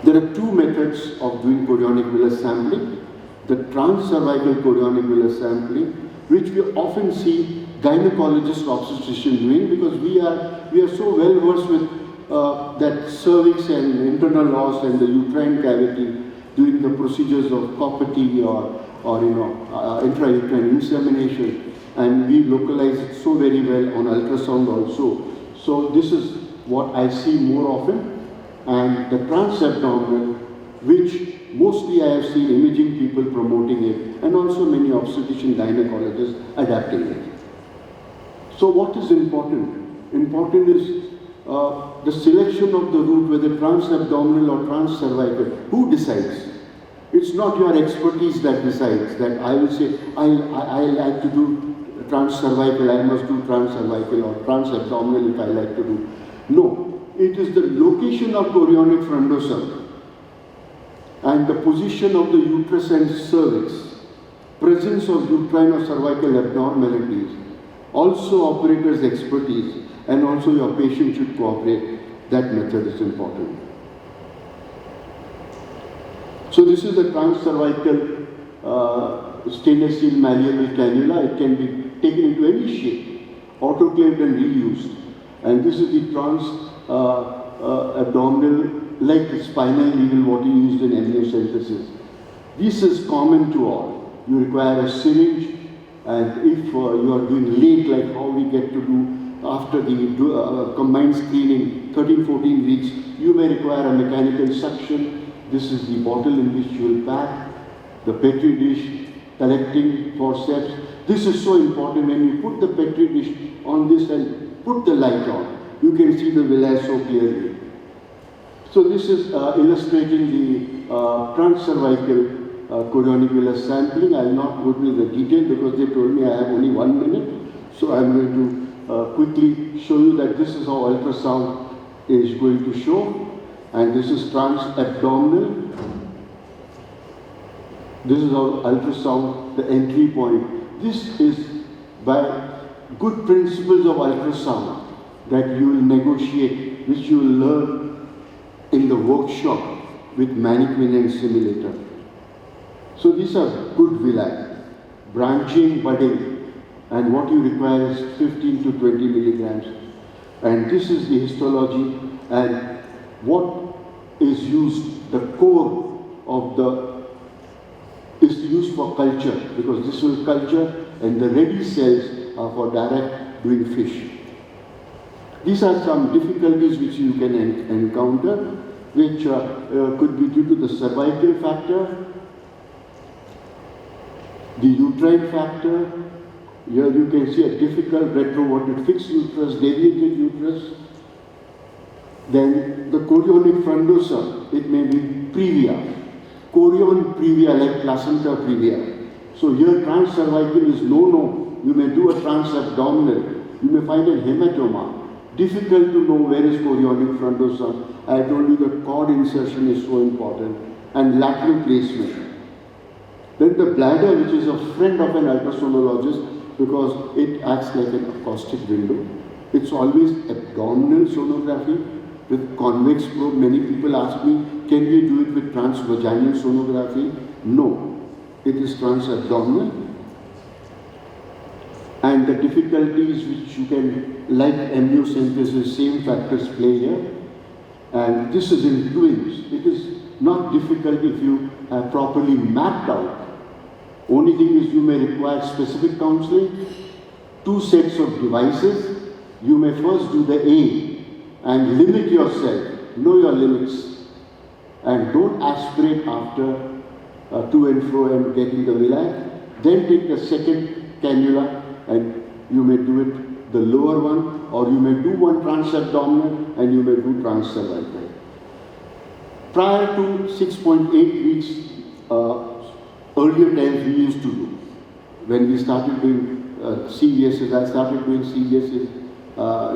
There are two methods of doing chorionic villus sampling. The transcervical chorionic villus sampling, which we often see gynecologists obstetricians doing, because we are so well versed with that cervix and internal loss and the uterine cavity during the procedures of Copati or intrauterine insemination, and we localize it so very well on ultrasound also. So this is what I see more often. And the transabdominal, which mostly I have seen imaging people promoting it, and also many obstetrician gynecologists adapting it. So what is important? Important is the selection of the route, whether transabdominal or transcervical. Who decides? It's not your expertise that decides that I will say, I like to do transcervical, I must do transcervical, or transabdominal if I like to do. No. It is the location of chorionic frondosa and the position of the uterus and cervix, presence of uterine or cervical abnormalities, also operator's expertise, and also your patient should cooperate. That method is important. So this is the transcervical stainless steel malleable cannula. It can be taken into any shape, autoclaved and reused. And this is the abdominal, like the spinal needle, what you used in amniocentesis. This is common to all. You require a syringe, and if you are doing late, like how we get to do after the combined screening, 13-14 weeks, you may require a mechanical suction. This is the bottle in which you will pack, the petri dish, collecting forceps. This is so important. When you put the petri dish on this and put the light on, you can see the villi so clearly. So this is illustrating the transcervical chorionic villus sampling. I will not go into the detail because they told me I have only 1 minute. So I am going to quickly show you that this is how ultrasound is going to show. And this is transabdominal. This is how ultrasound, the entry point. This is by good principles of ultrasound that you will negotiate, which you will learn in the workshop with mannequin and simulator. So these are good villi, branching, budding, and what you require is 15 to 20 milligrams. And this is the histology, and what is used, the core of is used for culture, because this will culture, and the ready cells are for direct doing fish. These are some difficulties which you can encounter, which could be due to the cervical factor, the uterine factor. Here you can see a difficult retroverted fixed uterus, deviated uterus. Then the chorionic frondosa, it may be previa, chorion previa, like placenta previa. So here transcervical is no. You may do a transabdominal. You may find a hematoma. Difficult to know where is chorionic frondosa. I told you the cord insertion is so important, and lateral placement. Then the bladder, which is a friend of an ultrasonologist because it acts like an acoustic window. It's always abdominal sonography with convex probe. Many people ask me, can we do it with transvaginal sonography? No, it is transabdominal. And the difficulties which you can, like amniocentesis, same factors play here. And this is in twins. It is not difficult if you have properly mapped out. Only thing is you may require specific counseling, 2 sets of devices. You may first do the A and limit yourself, know your limits, and don't aspirate after to and fro and getting the villi. Then take the second cannula and you may do it the lower one, or you may do one transabdominal and you may do transcervical. Prior to 6.8 weeks, earlier times we used to do. When we started doing CVSs, I started doing CVSs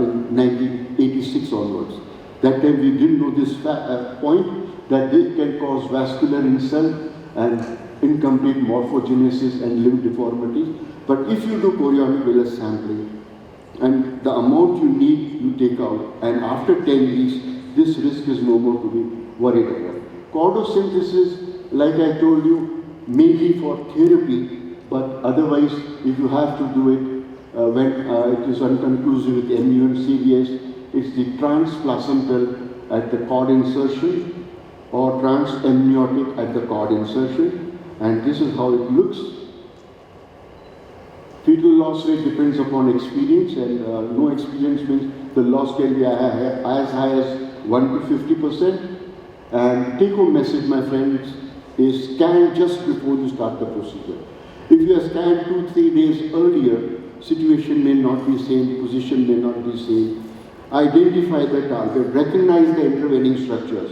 in 1986 onwards. That time we didn't know this point, that this can cause vascular insult and incomplete morphogenesis and limb deformities. But if you do chorionic villus sampling and the amount you need you take out, and after 10 weeks, this risk is no more to be worried about. Chordosynthesis, like I told you, mainly for therapy, but otherwise, if you have to do it when it is unconclusive with MU and CVS, it's the transplacental at the cord insertion or transamniotic at the cord insertion, and this is how it looks. Fetal loss rate depends upon experience, and no experience means the loss can be as high as 1 to 50%. And take-home message, my friends, is scan just before you start the procedure. If you are scanned 2-3 days earlier, situation may not be same, position may not be same. Identify the target, recognize the intervening structures,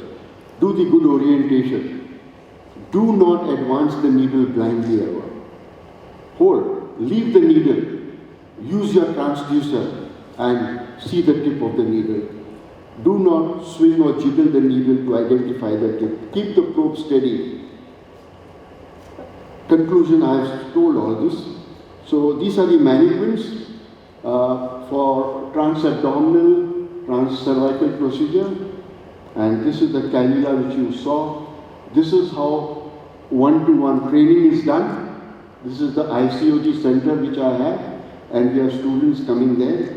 do the good orientation. Do not advance the needle blindly ever. Hold, leave the needle, use your transducer and see the tip of the needle. Do not swing or jiggle the needle to identify the tip. Keep the probe steady. Conclusion, I have told all this. So these are the mannequins for transabdominal, transcervical procedure. And this is the cannula which you saw. This is how one-to-one training is done. This is the ICOG center which I have, and we have students coming there.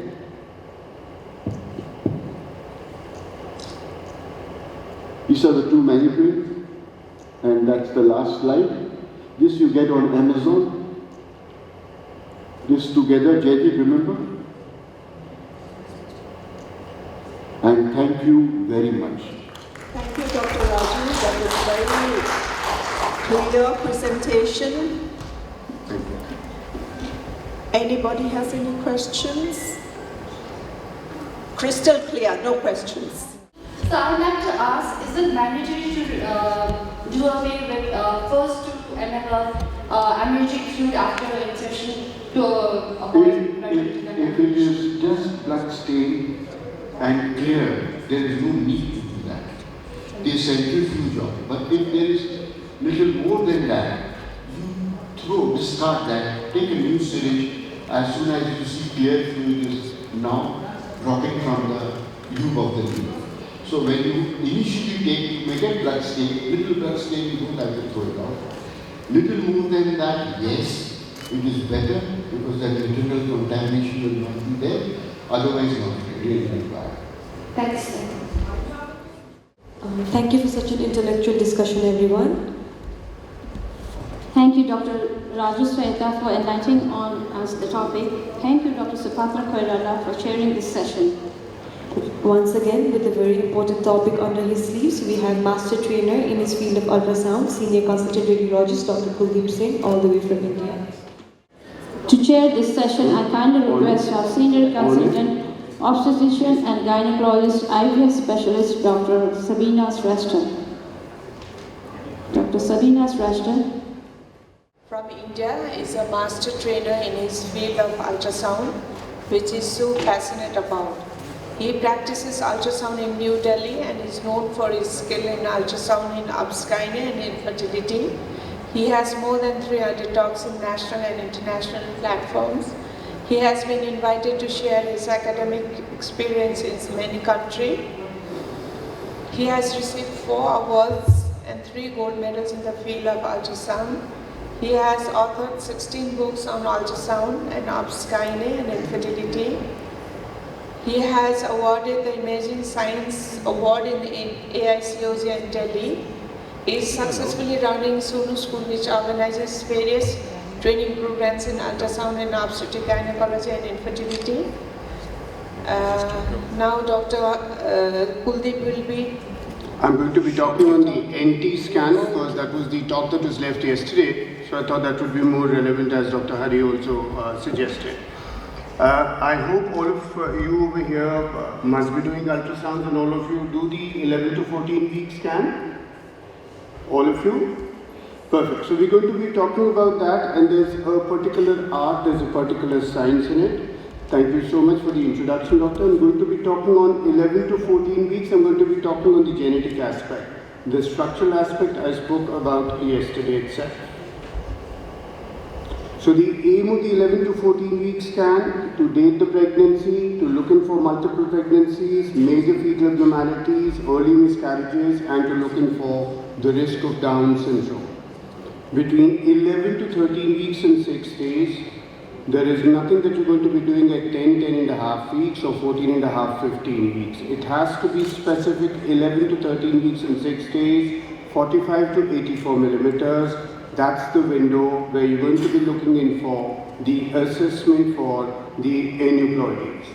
These are the two mannequins, and that's the last slide. This you get on Amazon. This together, Jaideep, remember? And thank you very much. Thank you, Dr. Raju. That was very clear presentation. Thank you. Anybody has any questions? Crystal clear, no questions. So I would like to ask, is it mandatory to do away with first to enable amniotic fluid after insertion to avoid blood If it is just blood stain and clear, there is no need to do that. They centrifuge off. But if there is little more than that, you discard that, take a new syringe. As soon as you see clear fluid is now dropping from the tube of the needle. So when you initially take, you may get blood stain, little blood stain, you don't have to throw it out. Little more than that, yes, it is better because that internal contamination will not be there, otherwise not really required. Thanks. Thank you for such an intellectual discussion, everyone. Thank you, Dr. Raju Sweta, for enlightening on us the topic. Thank you, Dr. Supatra Koirala, for chairing this session. Once again, with a very important topic under his sleeves, we have Master Trainer in his field of ultrasound, Senior Consultant Radiologist Dr. Kuldeep Singh, all the way from India. To chair this session, I kindly request our Senior Consultant, Obstetrician and Gynecologist, IVF Specialist, Dr. Sabina Sreshta. Dr. Sabina Sreshta. From India is a master trainer in his field of ultrasound, which is so passionate about. He practices ultrasound in New Delhi and is known for his skill in ultrasound in obsgyne and infertility. He has more than 300 talks in national and international platforms. He has been invited to share his academic experience in many countries. He has received 4 awards and 3 gold medals in the field of ultrasound. He has authored 16 books on ultrasound and obsgyne and infertility. He has awarded the Imaging Science Award in AICOG in Delhi. He is successfully running Sonu School, which organizes various training programs in ultrasound and obstetric gynecology and infertility. Now Dr. Kuldeep will be... I'm going to be talking on the NT scan because that was the talk that was left yesterday. So I thought that would be more relevant as Dr. Hari also suggested. I hope all of you over here must be doing ultrasounds and all of you do the 11 to 14 week scan. All of you? Perfect. So we're going to be talking about that, and there's a particular art, there's a particular science in it. Thank you so much for the introduction, Doctor. I'm going to be talking on 11 to 14 weeks. I'm going to be talking on the genetic aspect. The structural aspect I spoke about yesterday itself. So the aim of the 11 to 14 week scan to date the pregnancy, to look in for multiple pregnancies, major fetal abnormalities, early miscarriages, and to look in for the risk of Down syndrome. Between 11 to 13 weeks and 6 days, there is nothing that you're going to be doing at 10 and a half weeks or 14 and a half, 15 weeks. It has to be specific 11 to 13 weeks and 6 days, 45 to 84 millimeters. That's the window where you're going to be looking in for the assessment for the aneuploidies.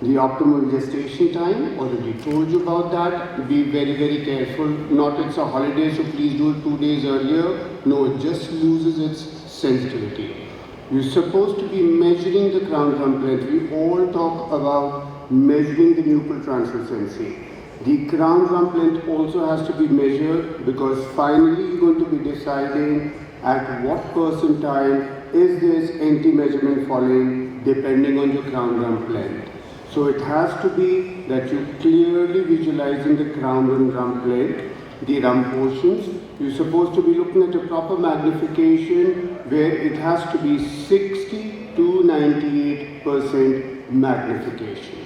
The optimal gestation time, already told you about that. Be very, very careful. Not it's a holiday, so please do it 2 days earlier. No, it just loses its sensitivity. You're supposed to be measuring the crown rump length. We all talk about measuring the nuchal translucency. The crown rump length also has to be measured because finally you're going to be deciding at what percentile is this NT measurement falling depending on your crown rump length. So it has to be that you're clearly visualizing the crown and rump length, the rump portions. You're supposed to be looking at a proper magnification where it has to be 60 to 98% magnification.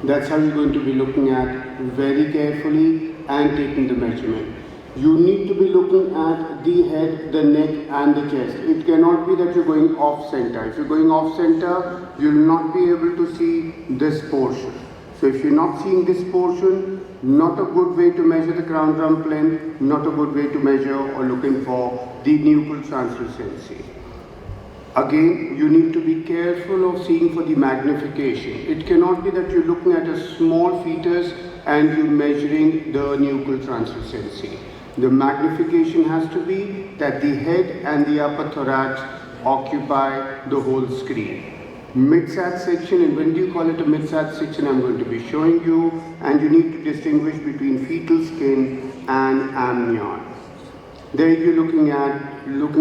That's how you're going to be looking at very carefully and taking the measurement. You need to be looking at the head, the neck and the chest. It cannot be that you're going off center. If you're going off center, you'll not be able to see this portion. So if you're not seeing this portion, not a good way to measure the crown rump length, not a good way to measure or looking for the nuchal translucency. Again, you need to be careful of seeing for the magnification. It cannot be that you're looking at a small fetus and you're measuring the nuchal translucency. The magnification has to be that the head and the upper thorax occupy the whole screen. Mid-sat section, and when do you call it a mid-sat section, I'm going to be showing you, and you need to distinguish between fetal skin and amnion. There you're looking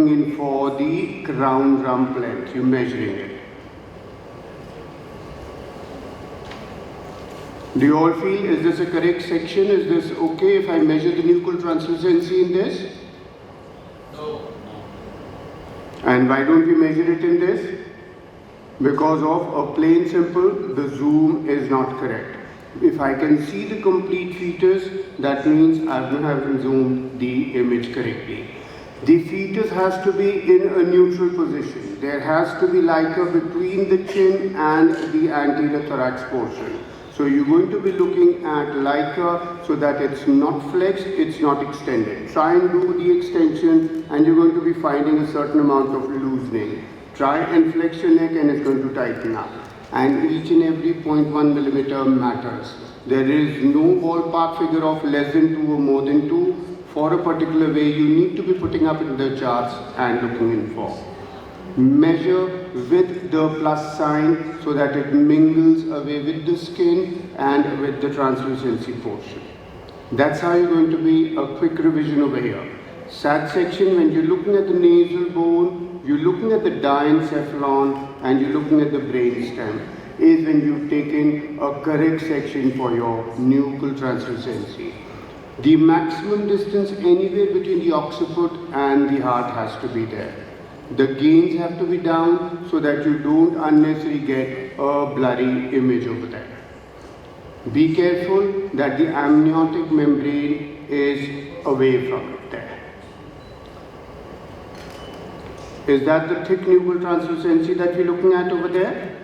in for the crown rump length, you're measuring it. Do you all feel, is this a correct section? Is this okay if I measure the nuchal translucency in this? No. And why don't we measure it in this? Because of a plain simple, the zoom is not correct. If I can see the complete fetus, that means I haven't zoomed the image correctly. The fetus has to be in a neutral position. There has to be lica between the chin and the anterior thorax portion. So you're going to be looking at lica so that it's not flexed, it's not extended. Try and do the extension and you're going to be finding a certain amount of loosening. Try and flex your neck and it's going to tighten up. And each and every 0.1 millimeter matters. There is no ballpark figure of less than 2 or more than 2. For a particular way, you need to be putting up in the charts and looking in for. Measure with the plus sign so that it mingles away with the skin and with the translucency portion. That's how you're going to be a quick revision over here. Sat section, when you're looking at the nasal bone, you're looking at the diencephalon and you're looking at the brain stem, is when you've taken a correct section for your nuchal translucency. The maximum distance anywhere between the occiput and the heart has to be there. The gains have to be down so that you don't unnecessarily get a blurry image over there. Be careful that the amniotic membrane is away from it there. Is that the thick nuchal translucency that we're looking at over there?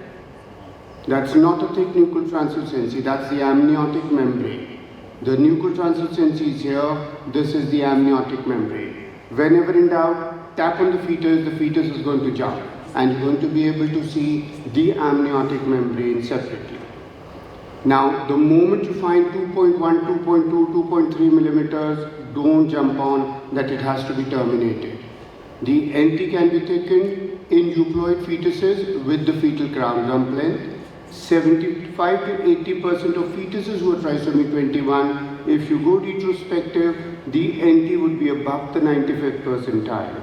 That's not a thick nuchal translucency, that's the amniotic membrane. The nuchal translucency is here, this is the amniotic membrane. Whenever in doubt, tap on the fetus is going to jump and you're going to be able to see the amniotic membrane separately. Now, the moment you find 2.1, 2.2, 2.3 millimeters, don't jump on that it has to be terminated. The NT can be taken in euploid fetuses with the fetal crown rump length. 75 to 80% of fetuses who are trisomy 21, if you go retrospective, the NT would be above the 95th percentile.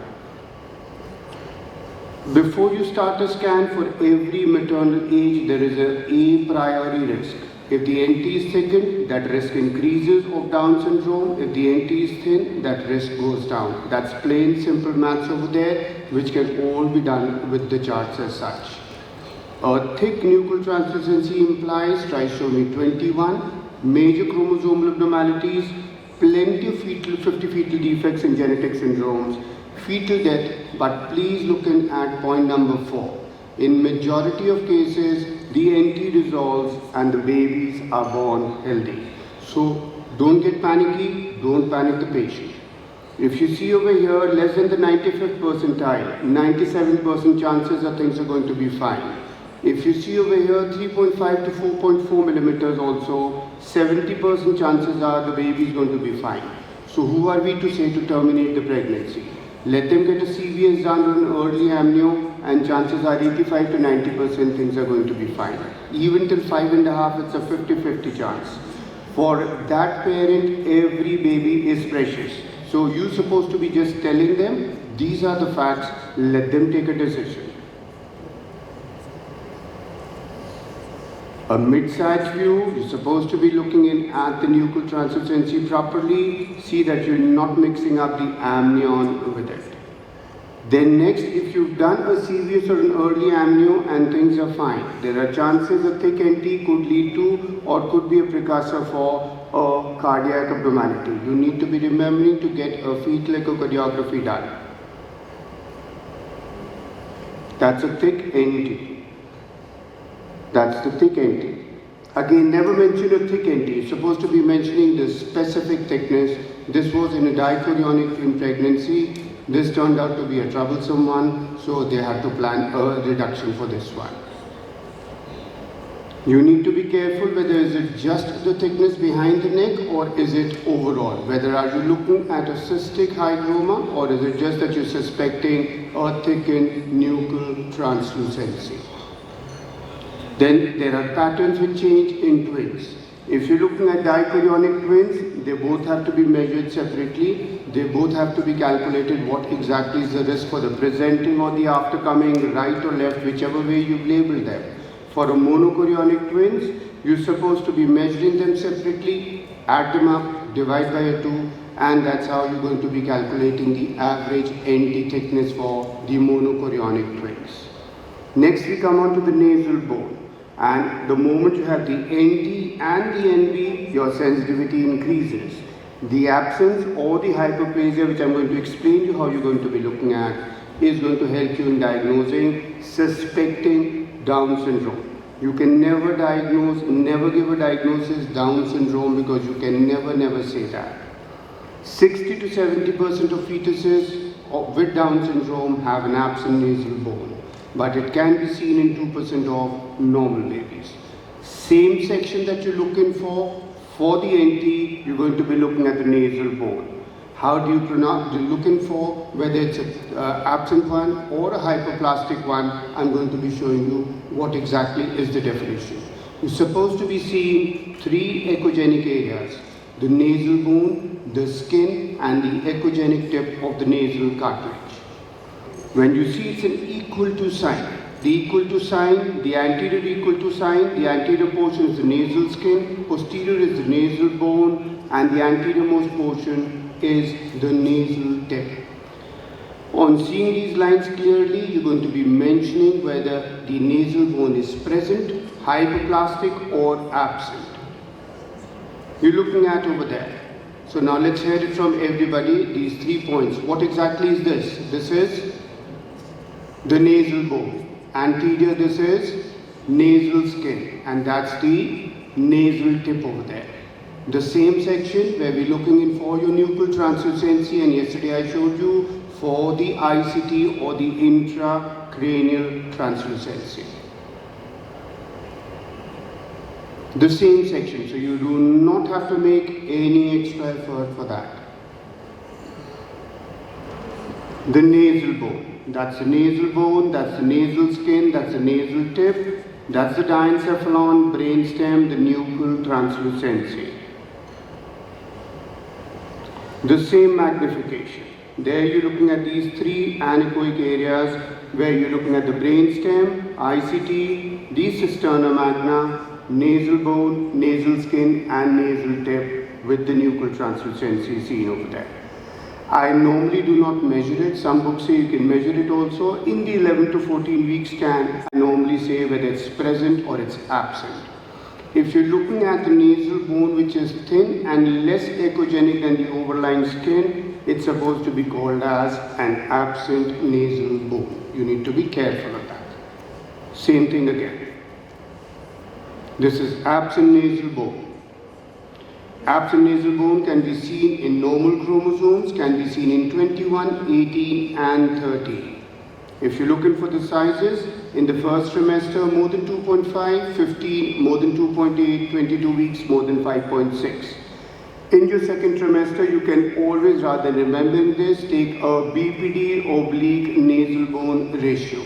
Before you start a scan for every maternal age, there is a priori risk. If the NT is thickened, that risk increases of Down syndrome. If the NT is thin, that risk goes down. That's plain simple maths over there, which can all be done with the charts as such. A thick nuchal translucency implies trisomy 21, major chromosomal abnormalities, plenty of 50 fetal defects in genetic syndromes, fetal death, but please look at point number 4. In majority of cases, the NT resolves and the babies are born healthy. So don't get panicky, don't panic the patient. If you see over here, less than the 95th percentile, 97% chances that things are going to be fine. If you see over here, 3.5 to 4.4 millimeters also, 70% chances are the baby is going to be fine. So who are we to say to terminate the pregnancy? Let them get a CVS done on early amnio, and chances are 85 to 90% things are going to be fine. Even till 5.5, it's a 50-50 chance. For that parent, every baby is precious. So you're supposed to be just telling them, these are the facts, let them take a decision. A mid-sized view, you're supposed to be looking in at the nuchal translucency properly, see that you're not mixing up the amnion with it. Then next, if you've done a CVS or an early amnio and things are fine, there are chances a thick NT could lead to or could be a precursor for a cardiac abnormality. You need to be remembering to get a fetal echocardiography done. That's a thick NT. That's the thick NT. Again, never mention a thick NT. You're supposed to be mentioning the specific thickness. This was in a dichorionic twin pregnancy. This turned out to be a troublesome one, so they had to plan a reduction for this one. You need to be careful whether is it just the thickness behind the neck or is it overall. Whether are you looking at a cystic hygroma or is it just that you're suspecting a thickened nuchal translucency. Then there are patterns which change in twins. If you're looking at dichorionic twins, they both have to be measured separately. They both have to be calculated what exactly is the risk for the presenting or the after coming, right or left, whichever way you've labeled them. For a monochorionic twins, you're supposed to be measuring them separately, add them up, divide by a 2, and that's how you're going to be calculating the average NT thickness for the monochorionic twins. Next we come on to the nasal bone. And the moment you have the NT and the NB, your sensitivity increases. The absence or the hyperplasia, which I'm going to explain to you how you're going to be looking at, is going to help you in diagnosing, suspecting Down syndrome. You can never diagnose, never give a diagnosis Down syndrome because you can never say that. 60 to 70% of fetuses with Down syndrome have an absent nasal bone, but it can be seen in 2% of normal babies. Same section that you're looking for the NT, you're going to be looking at the nasal bone. How do you pronounce, you're looking for whether it's an absent one or a hyperplastic one. I'm going to be showing you what exactly is the definition. You're supposed to be seeing 3 echogenic areas: the nasal bone, the skin, and the echogenic tip of the nasal cartilage. When you see it's an equal to sign, the equal to sign, the anterior equal to sign, the anterior portion is the nasal skin, posterior is the nasal bone, and the anterior most portion is the nasal tip. On seeing these lines clearly, you're going to be mentioning whether the nasal bone is present, hyperplastic, or absent. You're looking at over there. So now let's hear it from everybody, these 3 points. What exactly is this? This is the nasal bone. Anterior, this is nasal skin, and that's the nasal tip over there. The same section where we're looking in for your nuchal translucency, and yesterday I showed you for the ICT or the intracranial translucency. The same section, so you do not have to make any extra effort for that. The nasal bone. That's the nasal bone, that's the nasal skin, that's the nasal tip, that's the diencephalon, brainstem, the nuchal translucency. The same magnification. There you're looking at these 3 anechoic areas where you're looking at the brainstem, ICT, the cisterna magna, nasal bone, nasal skin and nasal tip with the nuchal translucency seen over there. I normally do not measure it. Some books say you can measure it also. In the 11 to 14 week scan, I normally say whether it's present or it's absent. If you're looking at the nasal bone which is thin and less echogenic than the overlying skin, it's supposed to be called as an absent nasal bone. You need to be careful of that. Same thing again. This is absent nasal bone. Absent nasal bone can be seen in normal chromosomes, can be seen in 21, 18 and 30. If you're looking for the sizes, in the first trimester more than 2.5, 15 more than 2.8, 22 weeks more than 5.6. In your second trimester, you can always, rather than remembering this, take a BPD oblique nasal bone ratio.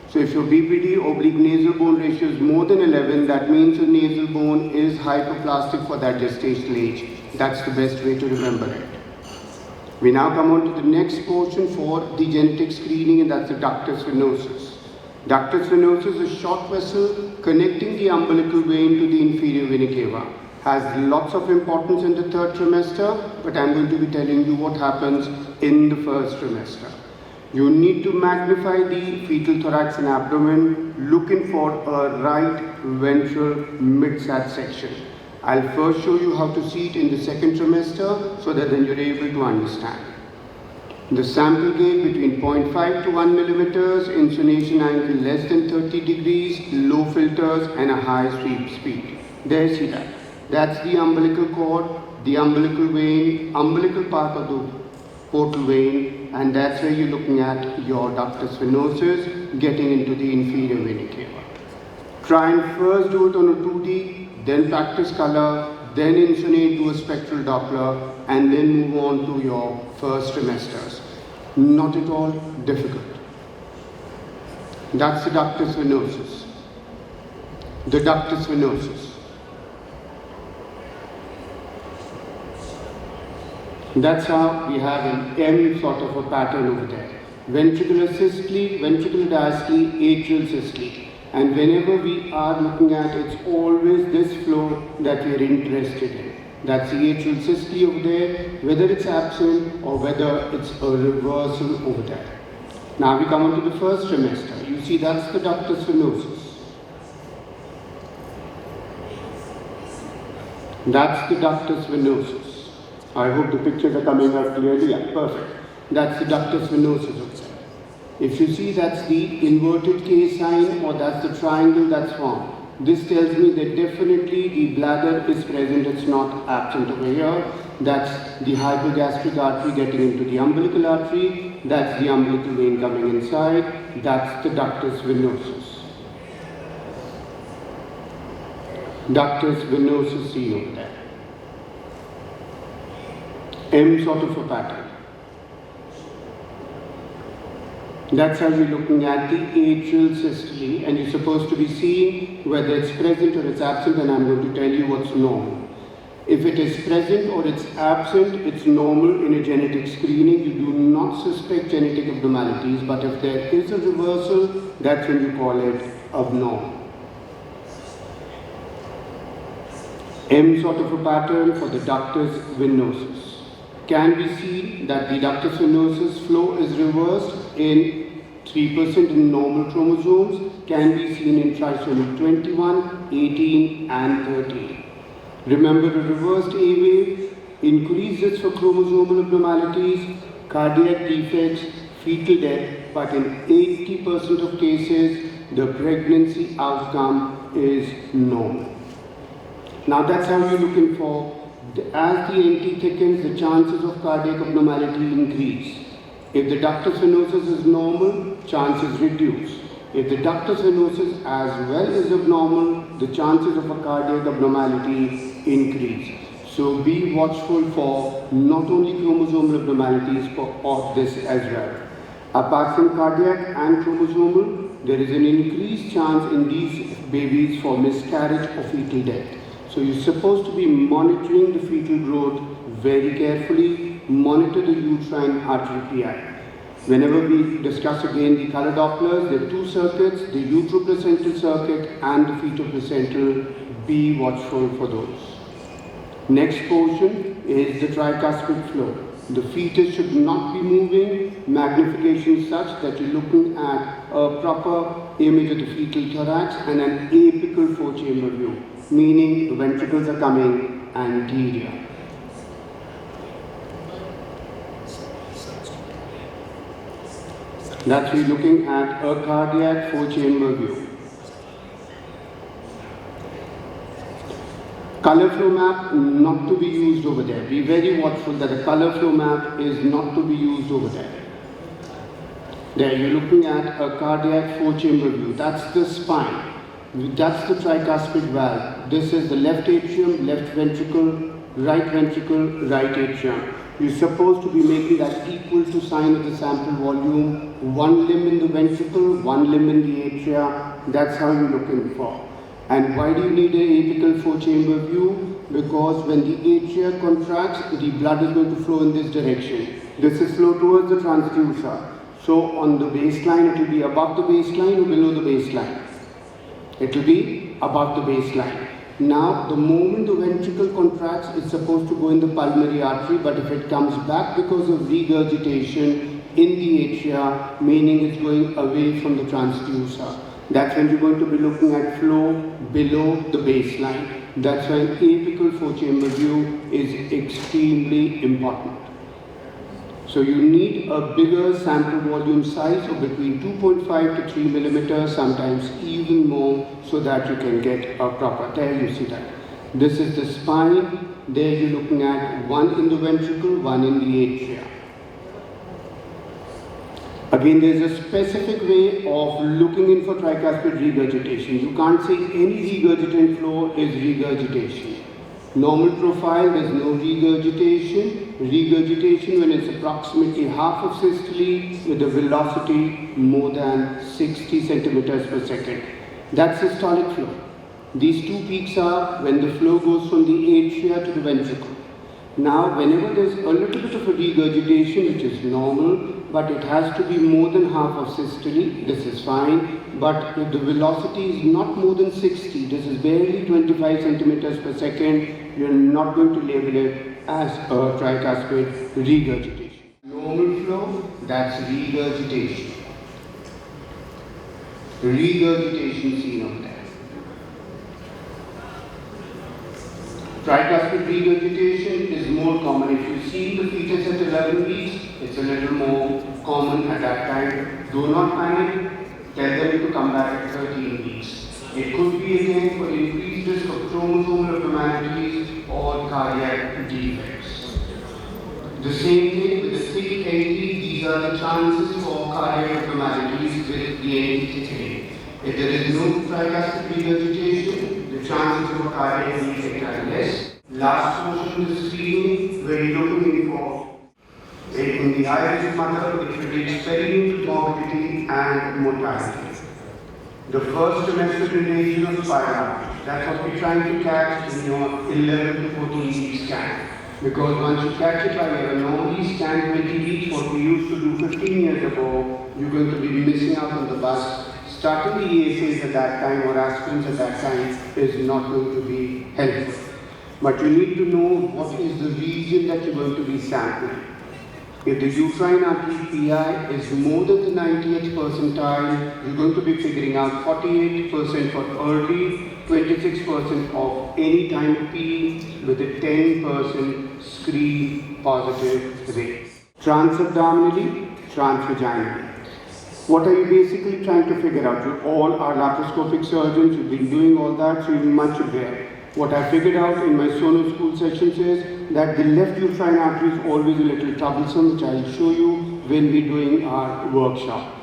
So if your BPD oblique nasal bone ratio is more than 11, that means your nasal bone is hyperplastic for that gestational age. That's the best way to remember it. We now come on to the next portion for the genetic screening, and that's the ductus venosus. Ductus venosus is a short vessel connecting the umbilical vein to the inferior vena cava. Has lots of importance in the third trimester, but I'm going to be telling you what happens in the first trimester. You need to magnify the fetal thorax and abdomen, looking for a right ventral mid-sat section. I'll first show you how to see it in the second trimester so that then you're able to understand. The sample gain between 0.5 to 1 millimeters, insonation angle less than 30 degrees, low filters and a high sweep speed. There, see that. That's the umbilical cord, the umbilical vein, umbilical part of the portal vein, and that's where you're looking at your ductus venosus getting into the inferior vena cava. Try and first do it on a 2D, then practice color, then insonate, do a spectral Doppler, and then move on to your first trimesters. Not at all difficult. That's the ductus venosus. The ductus venosus. That's how we have an M sort of a pattern over there. Ventricular systole, ventricular diastole, atrial systole. And whenever we are looking at it, it's always this flow that we are interested in. That's the atrial systole over there, whether it's absent or whether it's a reversal over there. Now we come on to the first trimester. You see that's the ductus venosus. That's the ductus venosus. I hope the pictures are coming out clearly. Yeah, perfect. That's the ductus venosus over there. If you see that's the inverted K sign or that's the triangle that's formed. This tells me that definitely the bladder is present, it's not absent over here. That's the hypogastric artery getting into the umbilical artery. That's the umbilical vein coming inside. That's the ductus venosus. Ductus venosus C over there. M sort of a pattern. That's how we're looking at the atrial systole, and you're supposed to be seeing whether it's present or it's absent, and I'm going to tell you what's normal. If it is present or it's absent, it's normal in a genetic screening. You do not suspect genetic abnormalities, but if there is a reversal, that's when you call it abnormal. M sort of a pattern for the ductus venosus. Can be seen that the ductus venosus flow is reversed in 3% in normal chromosomes, can be seen in trisomy 21, 18 and 13. Remember, a reversed A wave increases for chromosomal abnormalities, cardiac defects, fetal death, but in 80% of cases, the pregnancy outcome is normal. Now that's how you're looking for. As the NT thickens, the chances of cardiac abnormality increase. If the ductus venosus is normal, chances reduce. If the ductus venosus as well is abnormal, the chances of a cardiac abnormality increase. So be watchful for not only chromosomal abnormalities but this as well. Apart from cardiac and chromosomal, there is an increased chance in these babies for miscarriage or fetal death. So you're supposed to be monitoring the fetal growth very carefully, monitor the uterine artery PI. Whenever we discuss again the color Dopplers, there are two circuits, the uteroplacental circuit and the fetoplacental. Be watchful for those. Next portion is the tricuspid flow. The fetus should not be moving, magnification such that you're looking at a proper image of the fetal thorax and an apical four-chamber view, meaning the ventricles are coming anterior. That's we're looking at a cardiac four-chamber view. Color flow map not to be used over there. Be very watchful that a color flow map is not to be used over there. There you're looking at a cardiac four-chamber view. That's the spine. That's the tricuspid valve. This is the left atrium, left ventricle, right atrium. You're supposed to be making that equal to sign of the sample volume. One limb in the ventricle, one limb in the atria. That's how you're looking for. And why do you need an apical four-chamber view? Because when the atria contracts, the blood is going to flow in this direction. This is flow towards the transducer. So on the baseline, it will be above the baseline or below the baseline? It will be above the baseline. Now, the moment the ventricle contracts, it's supposed to go in the pulmonary artery, but if it comes back because of regurgitation in the atria, meaning it's going away from the transducer. That's when you're going to be looking at flow below the baseline. That's why an apical four-chamber view is extremely important. So you need a bigger sample volume size of between 2.5 to 3 millimeters, sometimes even more, so that you can get a proper. There you see that. This is the spine. There you're looking at one in the ventricle, one in the atria. Again, there's a specific way of looking in for tricuspid regurgitation. You can't say any regurgitant flow is regurgitation. Normal profile, there's no regurgitation. Regurgitation when it's approximately half of systole with a velocity more than 60 centimeters per second. That's systolic flow. These two peaks are when the flow goes from the atria to the ventricle. Now, whenever there's a little bit of a regurgitation, which is normal, but it has to be more than half of systole, this is fine. But if the velocity is not more than 60, this is barely 25 centimeters per second, you're not going to label it as a tricuspid regurgitation. Normal flow, that's regurgitation. Regurgitation seen over there. Tricuspid regurgitation is more common. If you see the fetus at 11 weeks, it's a little more common at that time. Do not panic. Tell them to come back at 13 weeks. It could be again for increased risk of chromosomal abnormalities or cardiac defects. The same thing with the thick NT, these are the chances for cardiac abnormalities with the NT. If there is no tricuspid regurgitation, the chances of cardiac defect are less. Last portion of the screening, where you're looking for in the Irish mother, it predicts perineal morbidity and mortality. The first trimester relation of spiral, that's what we're trying to catch in your 11 to 14 week scan. Because once you catch it by your anomaly scan 20 weeks, what we used to do 15 years ago, you're going to be missing out on the bus. Starting the ESAs at that time or aspirins at that time is not going to be helpful. But you need to know what is the region that you're going to be sampling. If the uterine artery PI is more than the 90th percentile, you're going to be figuring out 48% for early, 26% of any time P with a 10% screen positive rate. Transabdominally, transvaginally. What are you basically trying to figure out? You all are laparoscopic surgeons, you've been doing all that, so you're much aware. What I figured out in my Sono school sessions is that the left uterine artery is always a little troublesome, which I'll show you when we're doing our workshop.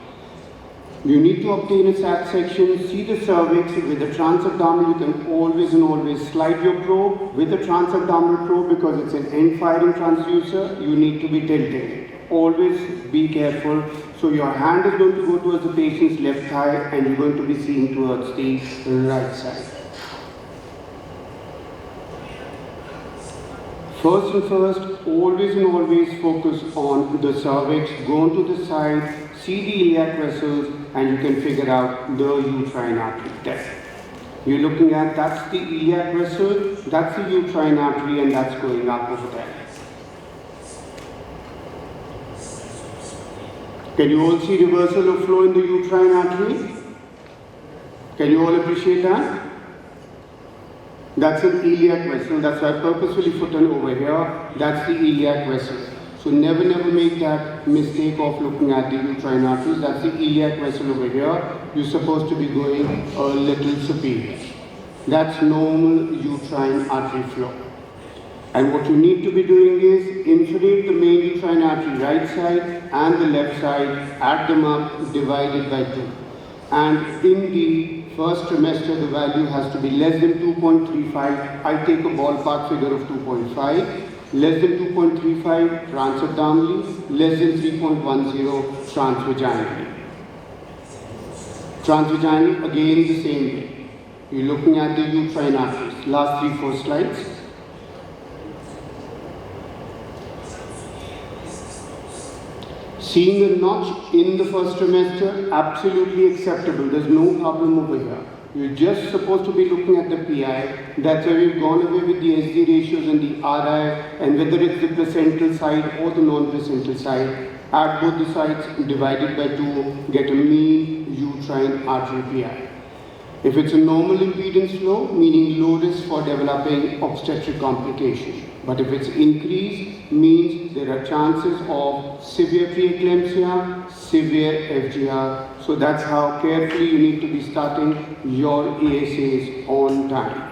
You need to obtain a SAT section, see the cervix. With the transabdominal, you can always and always slide your probe. With the transabdominal probe, because it's an end-firing transducer, you need to be tilting it. Always be careful. So your hand is going to go towards the patient's left thigh and you're going to be seeing towards the right side. First and first, always and always focus on the cervix, go onto the side, see the iliac vessels, and you can figure out the uterine artery depth. You're looking at, that's the iliac vessel, that's the uterine artery, and that's going up over there. Can you all see reversal of flow in the uterine artery? Can you all appreciate that? That's an iliac vessel. That's why I purposefully put it over here. That's the iliac vessel. So never make that mistake of looking at the uterine arteries. That's the iliac vessel over here. You're supposed to be going a little superior. That's normal uterine artery flow. And what you need to be doing is infiltrate the main uterine artery right side and the left side, add them up, divided by 2. And in the first trimester, the value has to be less than 2.35. I take a ballpark figure of 2.5. Less than 2.35 transabdominally, less than 3.10 transvaginally. Transvaginally, again the same way. You're looking at the uterine arteries. Last 3-4 slides. Seeing a notch in the first trimester, absolutely acceptable. There's no problem over here. You're just supposed to be looking at the PI. That's why we've gone away with the SD ratios and the RI, and whether it's the placental side or the non-placental side, add both the sides, divided by 2, get a mean uterine artery PI. If it's a normal impedance flow, meaning low risk for developing obstetric complication. But if it's increased, means there are chances of severe preeclampsia, severe FGR. So that's how carefully you need to be starting your ASAs on time.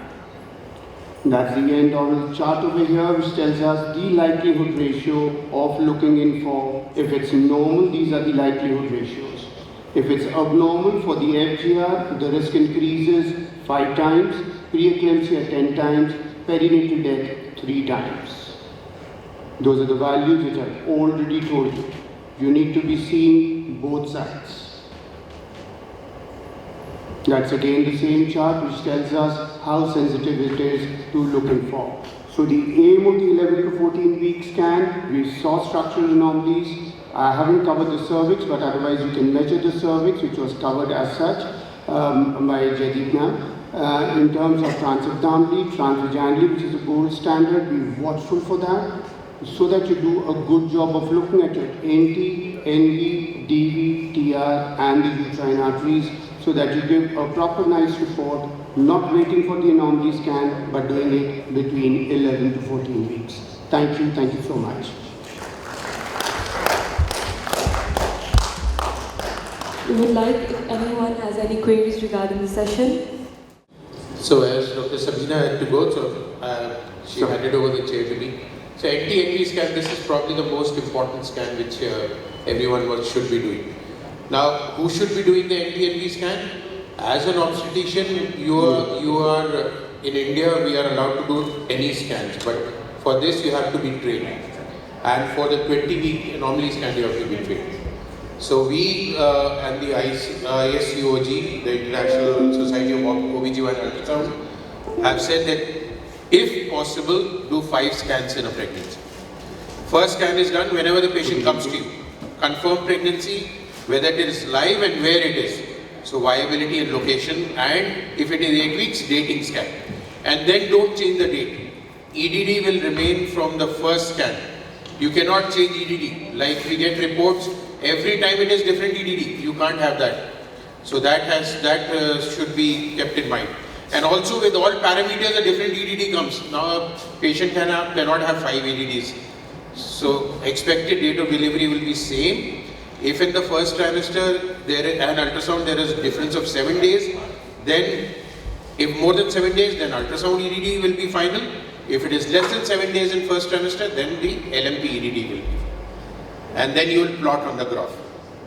That's the end of the chart over here, which tells us the likelihood ratio of looking in for. If it's normal, these are the likelihood ratios. If it's abnormal for the FGR, the risk increases 5 times, preeclampsia 10 times, perinatal death 3 times. Those are the values which I've already told you. You need to be seeing both sides. That's again the same chart which tells us how sensitive it is to looking for. So the aim of the 11 to 14 week scan, we saw structural anomalies. I haven't covered the cervix, but otherwise you can measure the cervix, which was covered as such by Jaideep ma'am. In terms of transabdominally, transvaginally, which is a gold standard, be watchful for that, so that you do a good job of looking at your NT, NV, DV, TR, and the uterine arteries, so that you give a proper nice report, not waiting for the anomaly scan, but doing it between 11 to 14 weeks. Thank you so much. We would like, if anyone has any queries regarding the session. So as Dr. Sabina had to go, so she handed over the chair to me. So NT-NV scan, this is probably the most important scan which everyone should be doing. Now, who should be doing the NT-NV scan? As an obstetrician, you are in India, we are allowed to do any scans, but for this you have to be trained. And for the 20-week anomaly scan, you have to be trained. So we and the ISUOG, the International Society of OBGYN Ultrasound, have said that if possible, do 5 scans in a pregnancy. First scan is done whenever the patient comes to you. Confirm pregnancy, whether it is live and where it is. So viability and location, and if it is 8 weeks, dating scan. And then don't change the date. EDD will remain from the first scan. You cannot change EDD. Like we get reports, every time it is different EDD. You can't have that. So that should be kept in mind. And also with all parameters, a different EDD comes. Now a patient cannot have 5 EDDs. So expected date of delivery will be same. If in the first trimester an ultrasound there is a difference of 7 days, then if more than 7 days, then ultrasound EDD will be final. If it is less than 7 days in first trimester, then the LMP EDD will be. And then you will plot on the graph.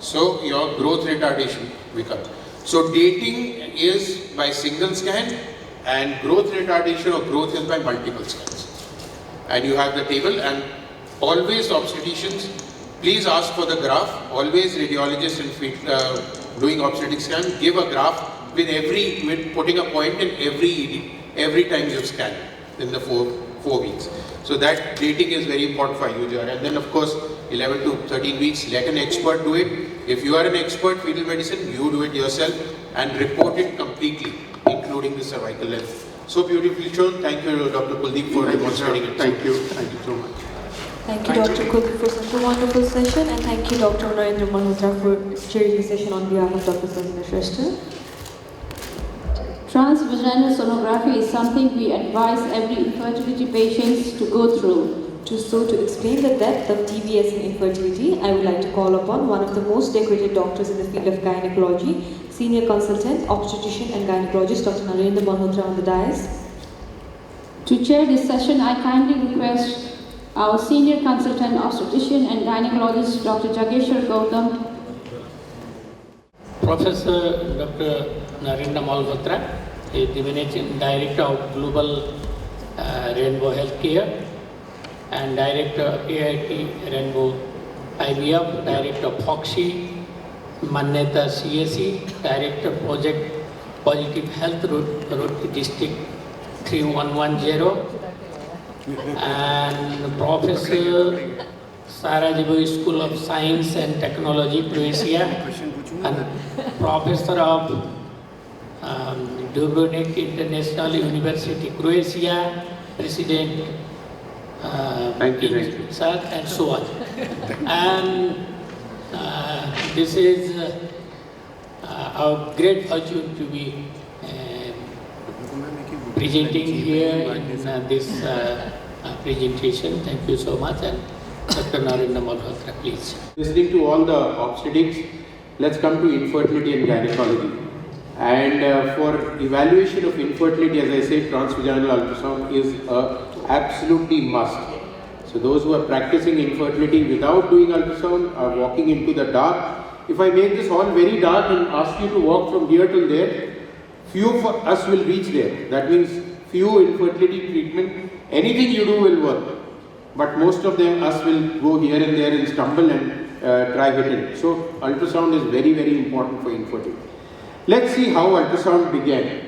So your growth retardation becomes. So dating is by single scan and growth retardation or growth is by multiple scans. And you have the table, and always obstetricians, please ask for the graph. Always radiologists and doing obstetric scan, give a graph with putting a point in every time you scan in the 4 4 weeks. So that dating is very important for you, Jar. And then of course 11 to 13 weeks, let an expert do it. If you are an expert fetal medicine, you do it yourself and report it completely, including the cervical length. So beautifully shown. Thank you, Dr. Kuldeep, for demonstrating it. Thank you so much. Thank you, Dr. Kuldeep, for such a wonderful session, and thank you, Dr. Narendra Malhotra, for chairing the session on behalf of Dr. Sazina Shrestha. Transvaginal sonography is something we advise every infertility patients to go through. To explain the depth of TBS in infertility, I would like to call upon one of the most decorated doctors in the field of gynecology, Senior Consultant, Obstetrician and Gynecologist, Dr. Narendra Malhotra, on the dais. To chair this session, I kindly request our Senior Consultant, Obstetrician and Gynecologist, Dr. Jageshwar Gautam. Professor Dr. Narendra Malhotra is the Managing Director of Global Rainbow Healthcare and Director of AIT Rainbow IVF, Director of Foxy, Manyata CSE, Director Project Positive Health Road District 3110, and Professor Sarajevo School of Science and Technology, Croatia, and Professor of Dubrovnik International University, Croatia, President Thank you. Sir, and so on. And this is our great fortune to be presenting here in this presentation. Thank you so much. And Dr. Narendra Malhotra, please. Listening to all the obstetrics, let's come to infertility and gynecology. And for evaluation of infertility, as I said, transvaginal ultrasound is absolutely must. So those who are practicing infertility without doing ultrasound are walking into the dark. If I make this all very dark and ask you to walk from here till there, few of us will reach there. That means few infertility treatment, anything you do will work. But most of them, us will go here and there and stumble and try hitting. So ultrasound is very, very important for infertility. Let's see how ultrasound began.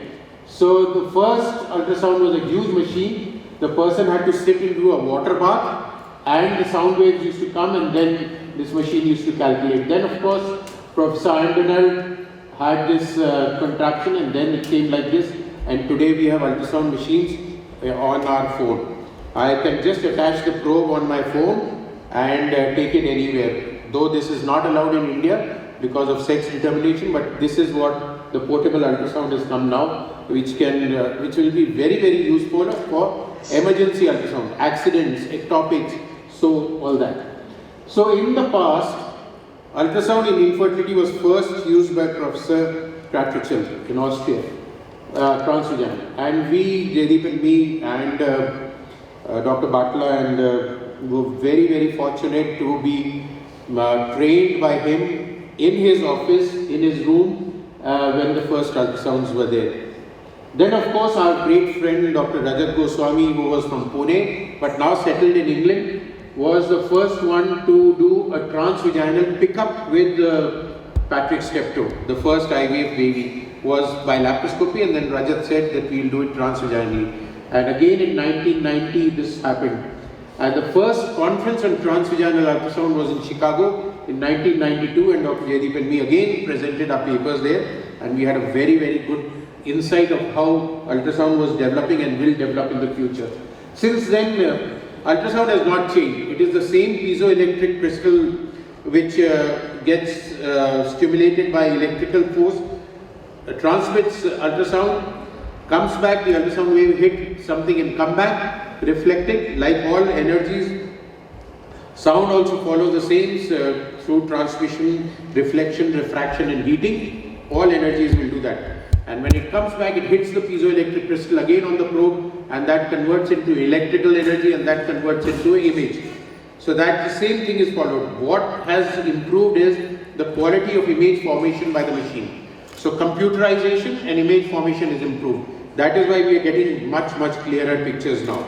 So the first ultrasound was a huge machine. The person had to sit into a water bath and the sound waves used to come, and then this machine used to calculate. Then of course Professor Donlad had this contraption, and then it came like this, and today we have ultrasound machines on our phone. I can just attach the probe on my phone and take it anywhere. Though this is not allowed in India because of sex determination, but this is what the portable ultrasound has come now, which will be very, very useful for emergency ultrasound, accidents, ectopics, so all that. So in the past, ultrasound in infertility was first used by Professor Kratzichel in Austria, transvaginal, and we, Jaideep and me, and Dr. Batla, and were very, very fortunate to be trained by him in his office, in his room, when the first ultrasounds were there. Then of course our great friend Dr. Rajat Goswami, who was from Pune but now settled in England, was the first one to do a transvaginal pickup with Patrick Steptoe. The first IVF baby was by laparoscopy, and then Rajat said that we'll do it transvaginally. And again in 1990 this happened. And the first conference on transvaginal ultrasound was in Chicago in 1992, and Dr. Jaideep and me again presented our papers there, and we had a very, very good insight of how ultrasound was developing and will develop in the future. Since then, ultrasound has not changed. It is the same piezoelectric crystal which gets stimulated by electrical force, transmits ultrasound, comes back, the ultrasound wave hit something and come back, reflected. Like all energies, sound also follows the same through transmission, reflection, refraction and heating. All energies will do that. And when it comes back, it hits the piezoelectric crystal again on the probe, and that converts into electrical energy, and that converts into an image. So that the same thing is followed. What has improved is the quality of image formation by the machine. So computerization and image formation is improved. That is why we are getting much, much clearer pictures now.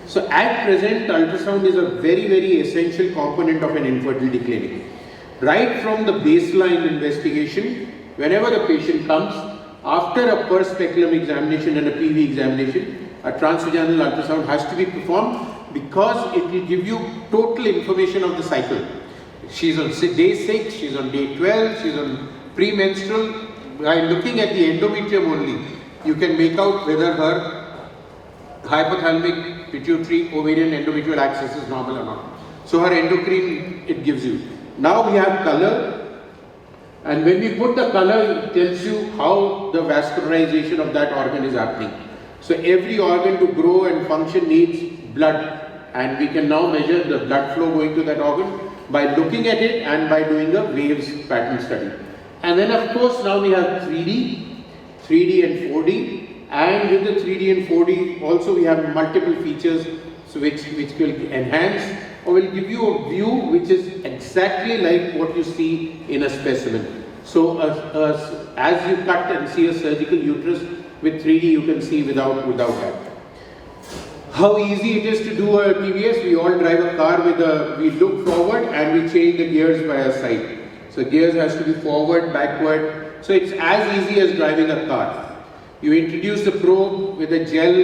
So at present, ultrasound is a very, very essential component of an infertility clinic. Right from the baseline investigation, whenever the patient comes, after a per speculum examination and a PV examination, a transvaginal ultrasound has to be performed because it will give you total information of the cycle. She's on day 6, she's on day 12, she's on premenstrual. By looking at the endometrium only, you can make out whether her hypothalamic, pituitary, ovarian, endometrial axis is normal or not. So her endocrine, it gives you. Now we have color, and when we put the color, it tells you how the vascularization of that organ is happening. So every organ to grow and function needs blood, and we can now measure the blood flow going to that organ by looking at it and by doing a waves pattern study. And then of course now we have 3D and 4D, and with the 3D and 4D also we have multiple features which will enhance or will give you a view which is exactly like what you see in a specimen. So as you cut and see a surgical uterus with 3D, you can see without that. How easy it is to do a TVS. We all drive a car we look forward and we change the gears by our side. So gears has to be forward, backward. So it's as easy as driving a car. You introduce the probe with a gel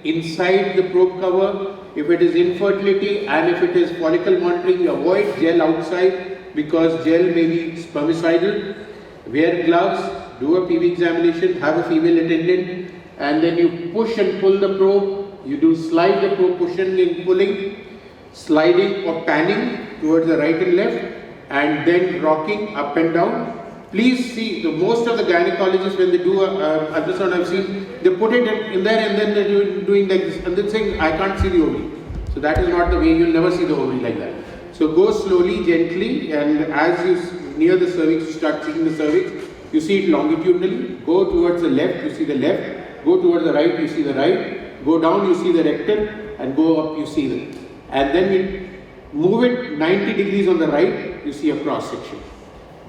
inside the probe cover. If it is infertility and if it is follicle monitoring, you avoid gel outside because gel may be spermicidal. Wear gloves, do a PV examination, have a female attendant, and then you push and pull the probe. You do slide the probe, pushing and pulling, sliding or panning towards the right and left, and then rocking up and down. Please see, most of the gynecologists, when they do ultrasound, I've seen, they put it in there and then they're doing like this and then saying, I can't see the ovary. So that is not the way, you'll never see the ovary like that. So go slowly, gently, and as you near the cervix, you start seeing the cervix, you see it longitudinally. Go towards the left, you see the left. Go towards the right, you see the right. Go down, you see the rectum, and go up, you see the. And then we move it 90 degrees on the right, you see a cross section.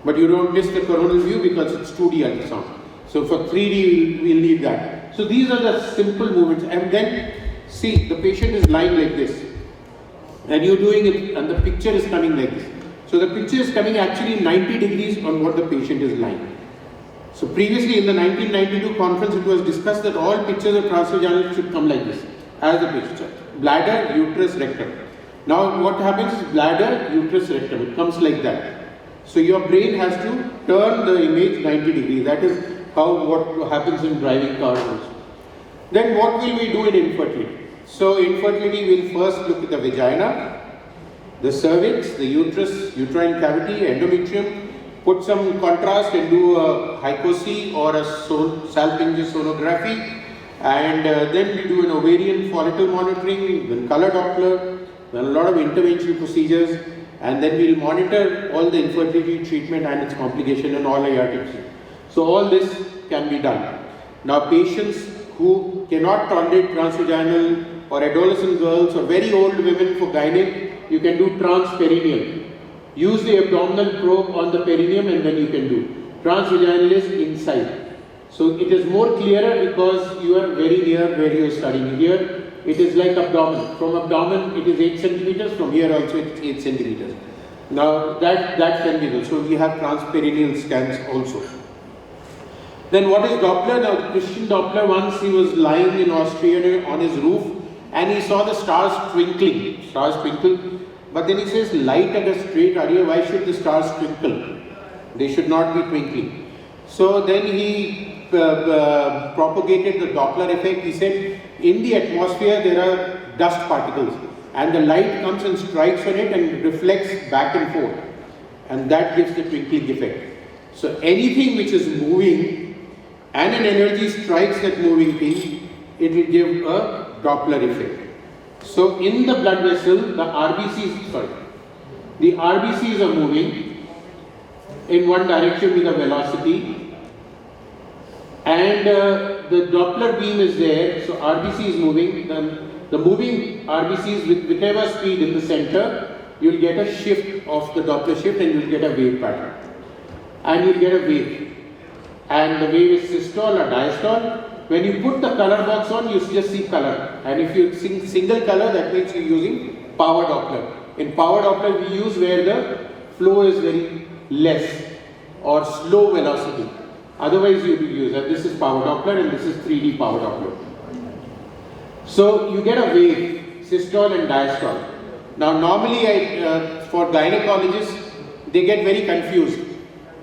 But you don't miss the coronal view because it's 2D ultrasound. So for 3D, we'll need that. So these are the simple movements. And then see, the patient is lying like this. And you're doing it, and the picture is coming like this. So the picture is coming actually 90 degrees on what the patient is lying. So previously in the 1992 conference, it was discussed that all pictures of transvaginal should come like this, as the picture. Bladder, uterus, rectum. Now what happens is bladder, uterus, rectum. It comes like that. So your brain has to turn the image 90 degrees. That is what happens in driving cars also. Then what will we do in infertility? So infertility, we'll first look at the vagina, the cervix, the uterus, uterine cavity, endometrium, put some contrast and do a hypoxia or a salpinge sonography, and then we do an ovarian follicle monitoring, then color Doppler, then a lot of intervention procedures, and then we'll monitor all the infertility treatment and its complication and all aortic. So all this can be done. Now patients who cannot tolerate transvaginal or adolescent girls or very old women for gynec, you can do transperineal. Use the abdominal probe on the perineum and then you can do. Transvaginal is inside. So it is more clearer because you are very near where you are studying. Here it is like abdomen. From abdomen it is 8 centimeters, from here also it is 8 centimeters. Now that can be done. So we have transperineal scans also. Then what is Doppler? Now Christian Doppler, once he was lying in Austria on his roof and he saw the stars twinkling. Stars twinkle. But then he says, light at a straight area, why should the stars twinkle? They should not be twinkling. So then he propagated the Doppler effect. He said, in the atmosphere there are dust particles and the light comes and strikes on it and reflects back and forth. And that gives the twinkling effect. So anything which is moving and an energy strikes that moving thing, it will give a Doppler effect. So in the blood vessel, the RBCs are moving in one direction with a velocity, and the Doppler beam is there, so RBC is moving. The moving RBCs with whichever speed in the center, you will get a shift of the Doppler shift and you will get a wave pattern. And you will get a wave. And the wave is systole or diastole. When you put the color box on, you just see color. And if you see single color, that means you're using power Doppler. In power Doppler, we use where the flow is very less or slow velocity. Otherwise, you will use, and this is power Doppler and this is 3D power Doppler. So you get a wave, systole and diastole. Now normally for gynecologists, they get very confused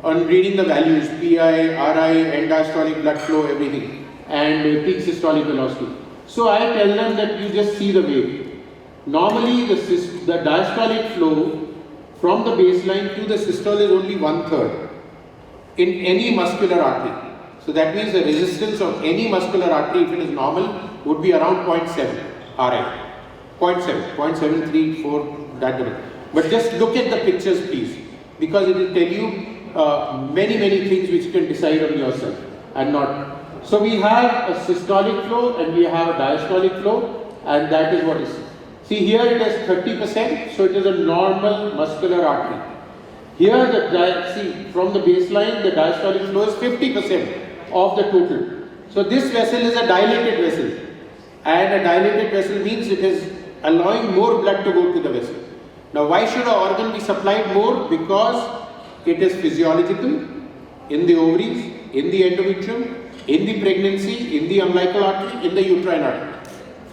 on reading the values, PI, RI, end diastolic blood flow, everything, and peak systolic velocity. So I tell them that you just see the wave. Normally the diastolic flow from the baseline to the systole is only 1/3 in any muscular artery. So that means the resistance of any muscular artery, if it is normal, would be around 0.7 RI. 0.734, that direction. But just look at the pictures please, because it will tell you many things which you can decide on yourself and not. So we have a systolic flow and we have a diastolic flow, and that is what is. See here it is 30%, so it is a normal muscular artery. Here see from the baseline the diastolic flow is 50% of the total. So this vessel is a dilated vessel, and a dilated vessel means it is allowing more blood to go to the vessel. Now why should an organ be supplied more? Because it is physiological in the ovaries, in the endometrium, in the pregnancy, in the umbilical artery, in the uterine artery.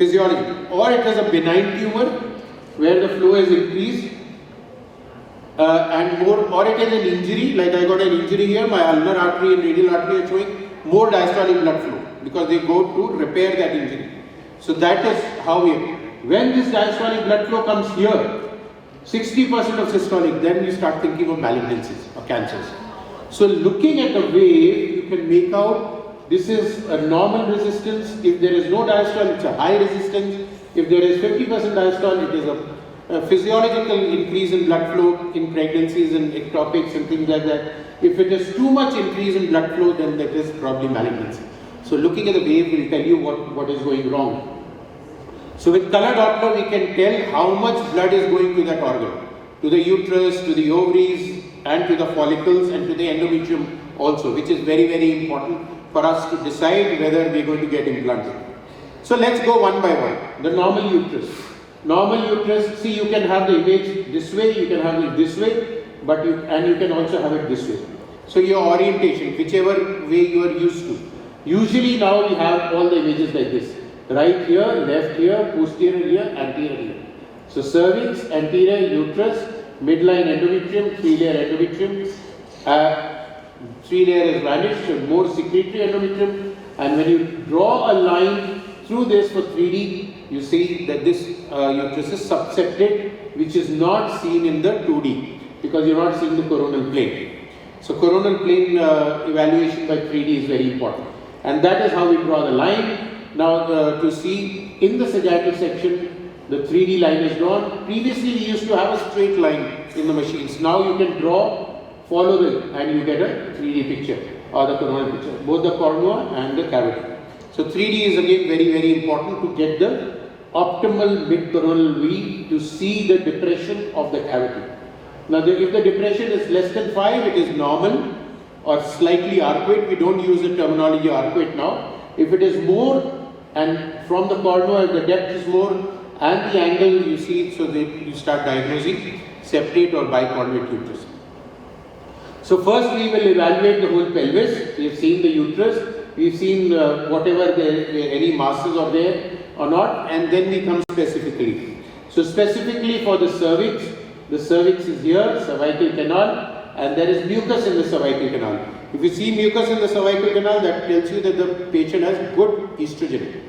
Physiological. Or it is a benign tumor where the flow is increased and more, or it is an injury, like I got an injury here, my ulnar artery and radial artery are showing more diastolic blood flow because they go to repair that injury. So that is how we, when this diastolic blood flow comes here, 60% of systolic, then you start thinking of malignancies or cancers. So looking at the wave, you can make out this is a normal resistance. If there is no diastole, it's a high resistance. If there is 50% diastole, it is a physiological increase in blood flow in pregnancies and ectopics and things like that. If it is too much increase in blood flow, then that is probably malignancy. So looking at the wave will tell you what is going wrong. So with color Doppler, we can tell how much blood is going to that organ, to the uterus, to the ovaries, and to the follicles, and to the endometrium also, which is very important for us to decide whether we are going to get implanted. So let's go one by one. The normal uterus. Normal uterus, see, you can have the image this way, you can have it this way, but you can also have it this way. So your orientation, whichever way you are used to. Usually now we have all the images like this. Right here, left here, posterior here, anterior here. So cervix, anterior, uterus, midline endometrium, 3-layer endometrium. 3-layer is vanished, so more secretory endometrium. And when you draw a line through this for 3D, you see that this uterus is subsected, which is not seen in the 2D because you're not seeing the coronal plane. So coronal plane evaluation by 3D is very important. And that is how we draw the line. Now to see in the sagittal section, the 3D line is drawn. Previously we used to have a straight line in the machines. Now you can draw, follow it, and you get a 3D picture or the coronal picture, both the cornua and the cavity. So 3D is again very important to get the optimal mid-coronal V to see the depression of the cavity. Now if the depression is less than 5, it is normal or slightly arcuate. We don't use the terminology arcuate now. If it is more, and from the cornua, if the depth is more and the angle you see, so that you start diagnosing separate or bicornuate uterus. So first we will evaluate the whole pelvis. We have seen the uterus, we have seen whatever any masses are there or not, and then we come specifically. So specifically for the cervix is here, cervical canal, and there is mucus in the cervical canal. If you see mucus in the cervical canal, that tells you that the patient has good estrogen.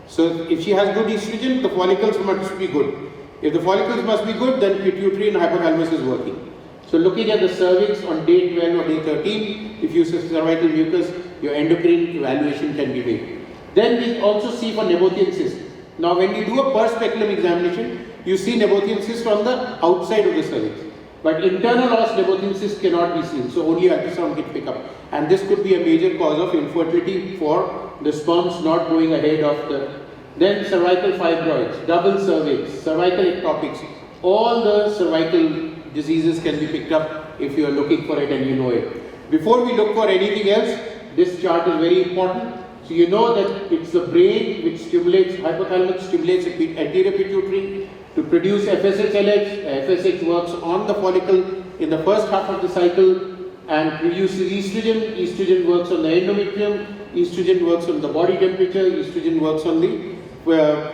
So if she has good estrogen, the follicles must be good. If the follicles must be good, then pituitary and hypothalamus is working. So looking at the cervix on day 12 or day 13, if you see cervical mucus, your endocrine evaluation can be made. Then we also see for Nabothian cyst. Now when you do a per speculum examination, you see Nabothian cyst on the outside of the cervix. But internal os Nabothian cyst cannot be seen, so only ultrasound can pick up. And this could be a major cause of infertility for the sperms not going ahead of the. Then cervical fibroids, double cervix, cervical ectopics, all the cervical diseases can be picked up if you are looking for it and you know it. Before we look for anything else, this chart is very important. So you know that it's the brain which stimulates, hypothalamus stimulates anterior pituitary to produce FSH-LH. FSH works on the follicle in the first half of the cycle and produces estrogen. Estrogen works on the endometrium. Estrogen works on the body temperature. Estrogen works on the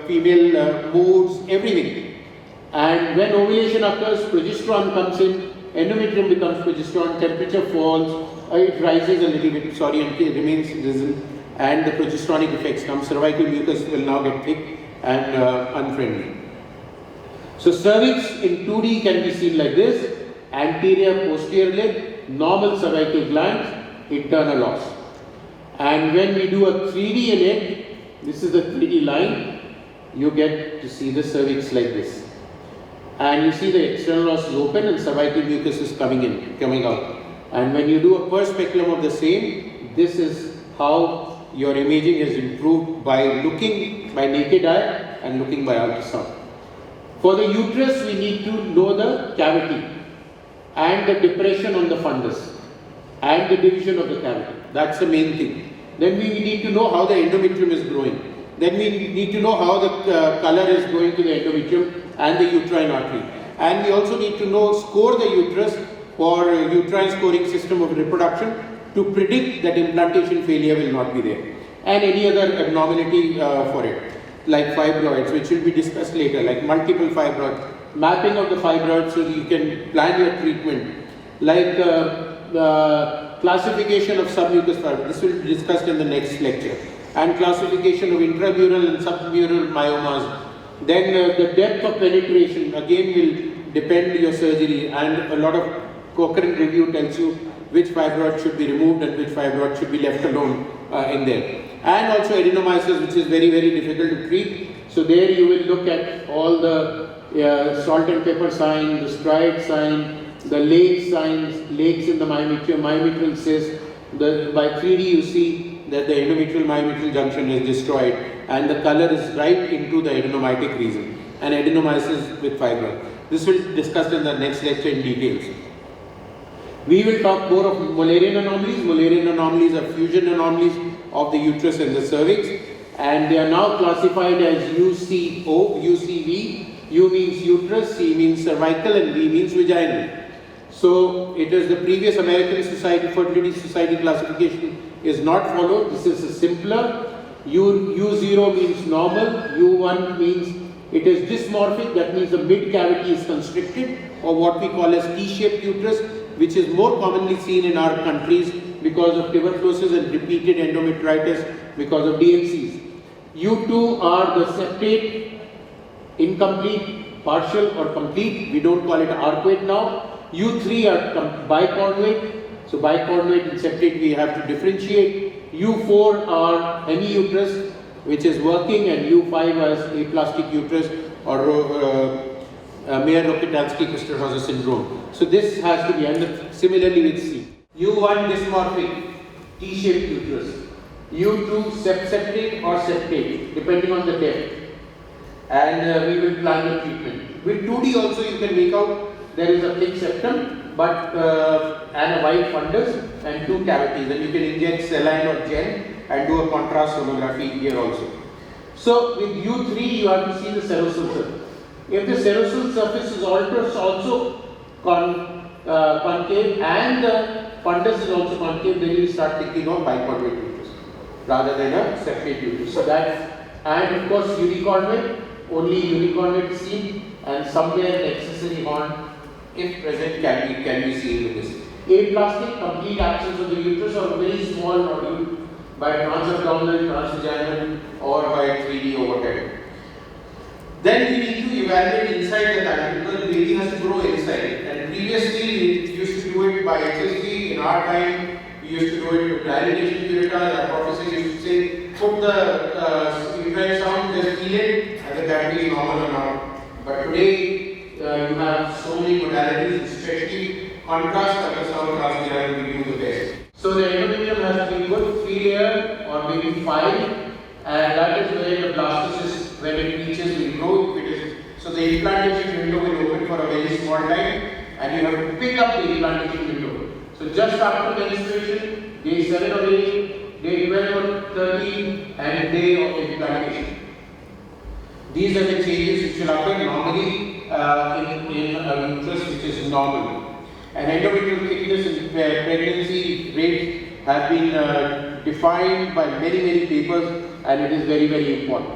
female moods, everything. And when ovulation occurs, progesterone comes in, endometrium becomes progesterone, temperature falls, it rises a little bit, and it remains risen, and the progesteronic effects come. Cervical mucus will now get thick and unfriendly. So cervix in 2D can be seen like this: anterior, posterior lid, normal cervical glands, internal os. And when we do a 3D in it, this is the 3D line, you get to see the cervix like this. And you see the external os is open and cervical mucus is coming out. And when you do a perspeculum of the same, this is how your imaging is improved by looking by naked eye and looking by ultrasound. For the uterus, we need to know the cavity and the depression on the fundus and the division of the cavity. That's the main thing. Then we need to know how the endometrium is growing. Then we need to know how the color is going to the endometrium and the uterine artery. And we also need to score the uterus for uterine scoring system of reproduction to predict that implantation failure will not be there. And any other abnormality for it, like fibroids, which will be discussed later, like multiple fibroids, mapping of the fibroids so that you can plan your treatment, like classification of submucous fibroids. This will be discussed in the next lecture. And classification of intramural and submural myomas. Then the depth of penetration again will depend your surgery, and a lot of Cochrane review tells you which fibroid should be removed and which fibroid should be left alone in there. And also adenomyosis, which is very, very difficult to treat. So there you will look at all the salt and pepper sign, the stride sign, the lake signs, lakes in the myometrium, myometrial cyst. By 3D you see that the endometrial myometrial junction is destroyed and the color is right into the adenomyotic region, and adenomyosis with fibroid. This will be discussed in the next lecture in details. We will talk more of Mullerian anomalies. Mullerian anomalies are fusion anomalies of the uterus and the cervix, and they are now classified as UCO, UCV. U means uterus, C means cervical, and V means vaginal. So it is the previous American Fertility Society classification is not followed. This is a simpler. U0 means normal, U1 means it is dysmorphic, that means the mid cavity is constricted, or what we call as T-shaped uterus, which is more commonly seen in our countries because of tuberculosis and repeated endometritis because of DNCs. U2 are the septate, incomplete, partial or complete. We don't call it arcuate now. U3 are bicornuate. So bicornuate and septate we have to differentiate. U4 are hemiuterus, which is working, and U5 as aplastic uterus or Mayer-Rokitansky-Kusterhauser syndrome. So this has to be, and similarly with C. U1 dysmorphic, T-shaped uterus. U2 septate or septate, depending on the depth. And we will plan the treatment. With 2D also you can make out there is a thick septum, but and a wide fundus and two cavities, and you can inject saline or gel and do a contrast sonography here also. So with U3 you have to see the serosal surface. If the serosal surface is also concave and the fundus is also concave, then you start thinking of bicornuate uterus rather than a septate uterus. So that, and of course unicornuate, only unicornuate is seen, and somewhere the accessory horn, if present, can be seen with this. Aplastic, complete absence of the uterus or very small nodule by transabdominal, transvaginal, or by 3D or whatever. Then we need to evaluate inside the cavity because the baby has to grow inside. And previously we used to do it by HSG. In our time, we used to do it with dilatation curettage. Our professor used to say, put the uterine sound, just feel it, and the cavity is normal or not. But today, you have so many modalities, especially contrast ultrasound, transvaginal will give you the best. So the endometrium has to be good, 3 layer or maybe 5, and that is where the blastocyst, when it reaches, will grow. If it is, so the implantation window will open for a very small time, and you have to pick up the implantation window. So just after menstruation, day 7 or 8, day 12 or 13, and day of implantation. These are the changes which will happen normally in a uterus which is normal. And endometrial thickness and pregnancy rates have been defined by many papers, and it is very, very important.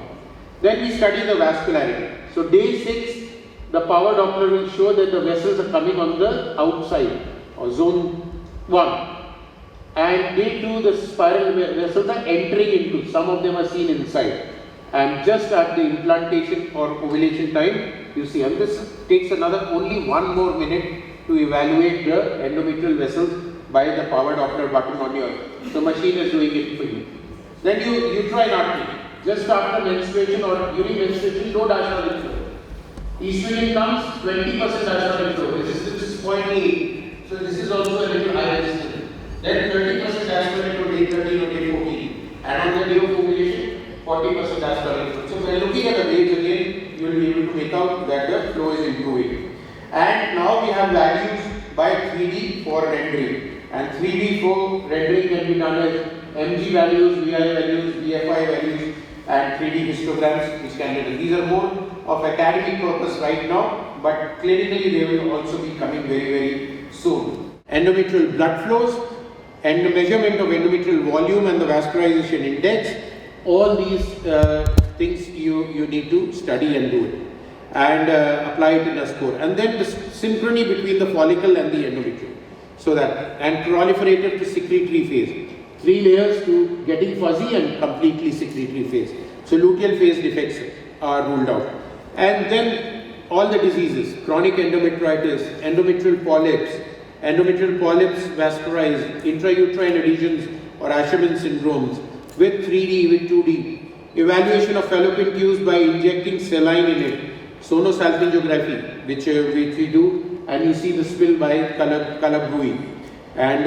Then we study the vascularity. So day 6, the power Doppler will show that the vessels are coming on the outside, or zone 1. And day 2, the spiral vessels are entering into, some of them are seen inside. And just at the implantation or ovulation time, you see, and this takes only 1 more minute to evaluate the endometrial vessels by the power Doppler button on your, the machine is doing it for you. Then you try artery. Just after menstruation or during menstruation, no diastolic flow. Estrogen comes, 20% diastolic flow. Resistance is 0.8. So this is also a little high resistance. Then 30% diastolic flow day 13 or day 14. And on the day of ovulation, 40% diastolic flow. So when looking at the waves again, you will be able to make out that the flow is improving. And now we have values by 3D for rendering. And 3D for rendering can be done as mg values, VI values, VFI values, and 3D histograms which can be done. These are more of academic purpose right now, but clinically they will also be coming very, very soon. Endometrial blood flows and the measurement of endometrial volume and the vascularization index, all these things you need to study and do it and apply it in a score. And then the synchrony between the follicle and the endometrium. So that, and proliferative to secretory phase. 3 layers to getting fuzzy and completely secretory phase. So luteal phase defects are ruled out. And then all the diseases, chronic endometritis, endometrial polyps vascularized, intrauterine adhesions or Asherman syndromes with 3D, with 2D. Evaluation of fallopian tubes by injecting saline in it. Sonosalpingography, which we do, and you see the spill by color buoy. And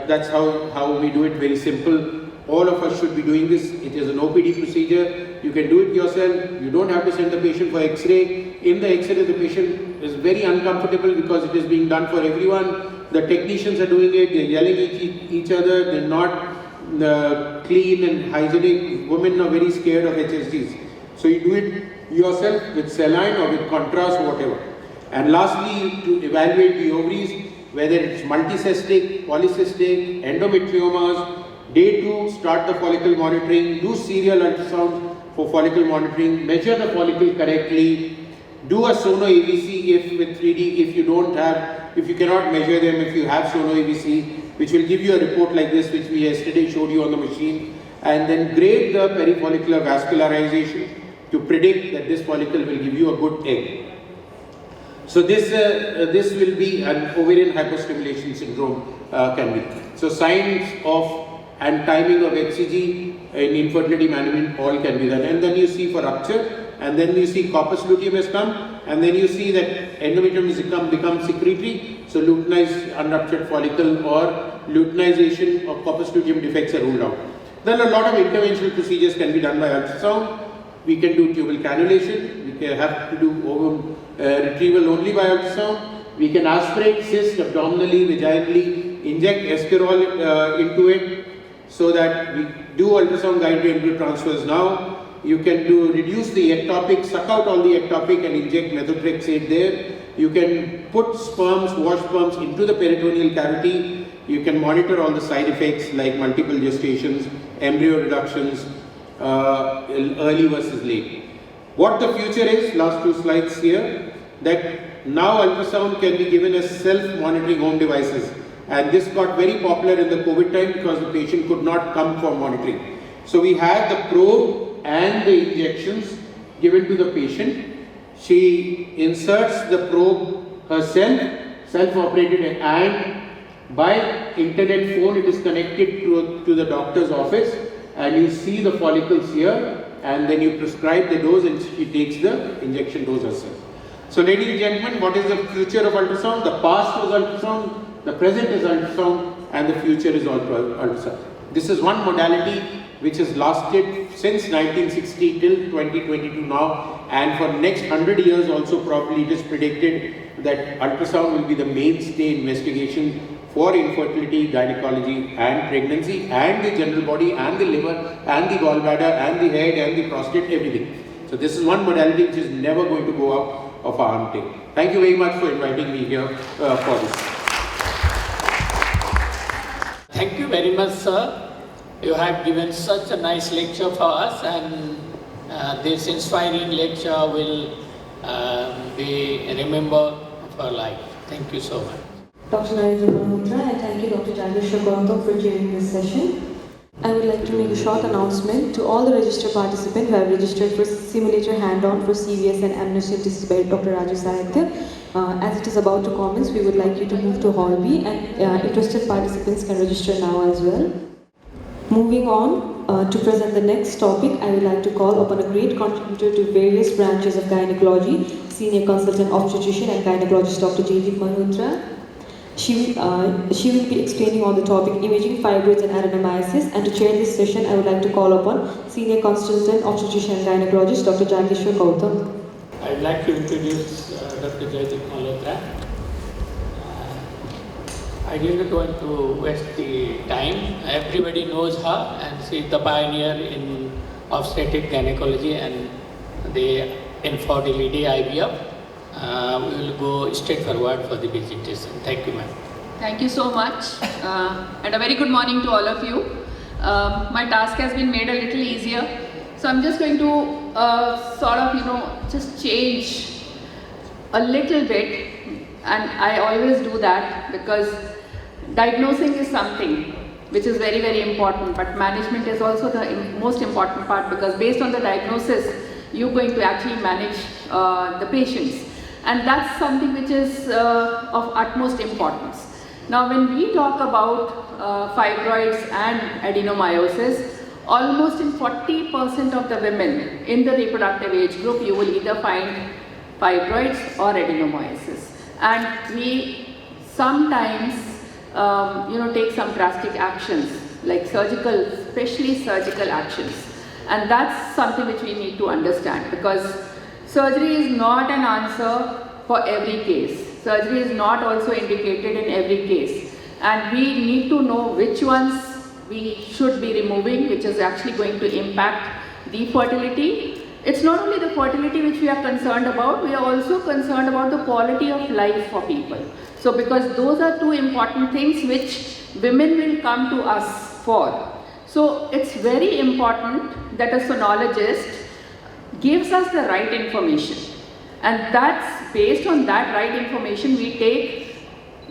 that's how we do it, very simple. All of us should be doing this. It is an OPD procedure. You can do it yourself. You don't have to send the patient for X-ray. In the X-ray, the patient is very uncomfortable because it is being done for everyone. The technicians are doing it. They're yelling at each other. They're not clean and hygienic. Women are very scared of HSGs. So you do it yourself with saline or with contrast or whatever. And lastly, to evaluate the ovaries, whether it's multicystic, polycystic, endometriomas. Day 2, start the follicle monitoring, do serial ultrasound for follicle monitoring, measure the follicle correctly, do a sono AVC if with 3D, if you cannot measure them, if you have sono AVC, which will give you a report like this, which we yesterday showed you on the machine, and then grade the perifollicular vascularization to predict that this follicle will give you a good egg. So this will be an ovarian hyperstimulation syndrome can be. So signs of and timing of HCG in infertility management all can be done. And then you see for rupture, and then you see corpus luteum has come, and then you see that endometrium has become secretory. So luteinized unruptured follicle or luteinization of corpus luteum defects are ruled out. Then a lot of interventional procedures can be done by ultrasound. We can do tubal cannulation. We can have to do ovum retrieval only by ultrasound. We can aspirate cyst abdominally, vaginally, inject escarole into it so that we do ultrasound guided embryo transfers now. You can reduce the ectopic, suck out all the ectopic and inject methotrexate there. You can put sperms, wash sperms into the peritoneal cavity. You can monitor all the side effects like multiple gestations, embryo reductions, early versus late. What the future is, last 2 slides here, that now ultrasound can be given as self-monitoring home devices. And this got very popular in the COVID time because the patient could not come for monitoring. So we had the probe and the injections given to the patient. She inserts the probe herself, self-operated, and by internet phone it is connected to the doctor's office, and you see the follicles here, and then you prescribe the dose and she takes the injection dose herself. So ladies and gentlemen, what is the future of ultrasound? The past was ultrasound, the present is ultrasound, and the future is ultrasound. This is one modality which has lasted since 1960 till 2022 now, and for next 100 years also probably it is predicted that ultrasound will be the mainstay investigation for infertility, gynecology and pregnancy and the general body and the liver and the gallbladder and the head and the prostate, everything. So this is one modality which is never going to go out of our arm tail. Thank you very much for inviting me here for this. Thank you very much, sir. You have given such a nice lecture for us, and This inspiring lecture will be remembered for life. Thank you so much. Dr. Narendra Malhotra, and thank you Dr. Jageshwar Gautam for chairing this session. I would like to make a short announcement to all the registered participants who have registered for simulator hand-on for CVS and amniocentesis by Dr. Raju Sahitya. As it is about to commence, we would like you to move to Hall B, and interested participants can register now as well. Moving on to present the next topic, I would like to call upon a great contributor to various branches of gynecology, Senior Consultant Obstetrician and Gynecologist Dr. J.D. Malhotra. She will be explaining on the topic imaging fibroids and adenomyosis, and to chair this session I would like to call upon Senior Consultant Obstetrician and Gynecologist Dr. Jageshwar Gautam. I would like to introduce Dr. J.D. Malhotra. I didn't want to waste the time. Everybody knows her, and she is the pioneer in obstetric gynecology and the infertility IVF. We will go straight forward for the presentation. Thank you, ma'am. Thank you so much, and a very good morning to all of you. My task has been made a little easier, so I'm just going to sort of, just change a little bit, and I always do that because diagnosing is something which is very, very important, but management is also the most important part, because based on the diagnosis, you're going to actually manage the patients. And that's something which is of utmost importance. Now, when we talk about fibroids and adenomyosis, almost in 40% of the women in the reproductive age group, you will either find fibroids or adenomyosis. And we sometimes, take some drastic actions, like surgical, especially surgical actions. And that's something which we need to understand, because surgery is not an answer for every case. Surgery is not also indicated in every case. And we need to know which ones we should be removing, which is actually going to impact the fertility. It's not only the fertility which we are concerned about, we are also concerned about the quality of life for people. So because those are two important things which women will come to us for. So it's very important that a sonologist gives us the right information, and that's based on that right information we take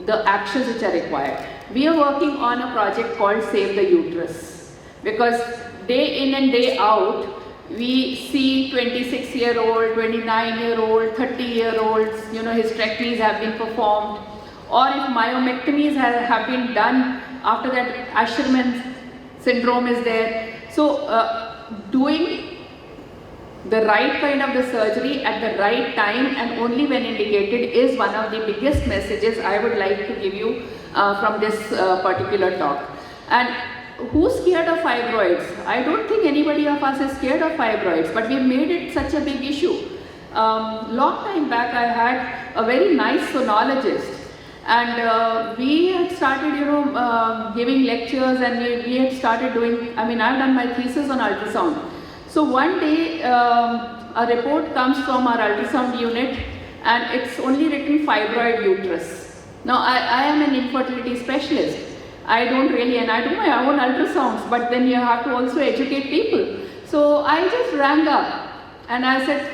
the actions which are required. We are working on a project called Save the Uterus, because day in and day out we see 26-year-old, 29-year-old, 30-year-olds, hysterectomies have been performed, or if myomectomies have been done, after that Asherman syndrome is there. So doing the right kind of the surgery at the right time and only when indicated is one of the biggest messages I would like to give you from this particular talk. And who's scared of fibroids? I don't think anybody of us is scared of fibroids, but we've made it such a big issue. Long time back I had a very nice sonologist, and we had started giving lectures, and we had started doing, I've done my thesis on ultrasound. So one day a report comes from our ultrasound unit, and it's only written fibroid uterus. Now I am an infertility specialist. I don't really, and I do my own ultrasounds, but then you have to also educate people. So I just rang up and I said,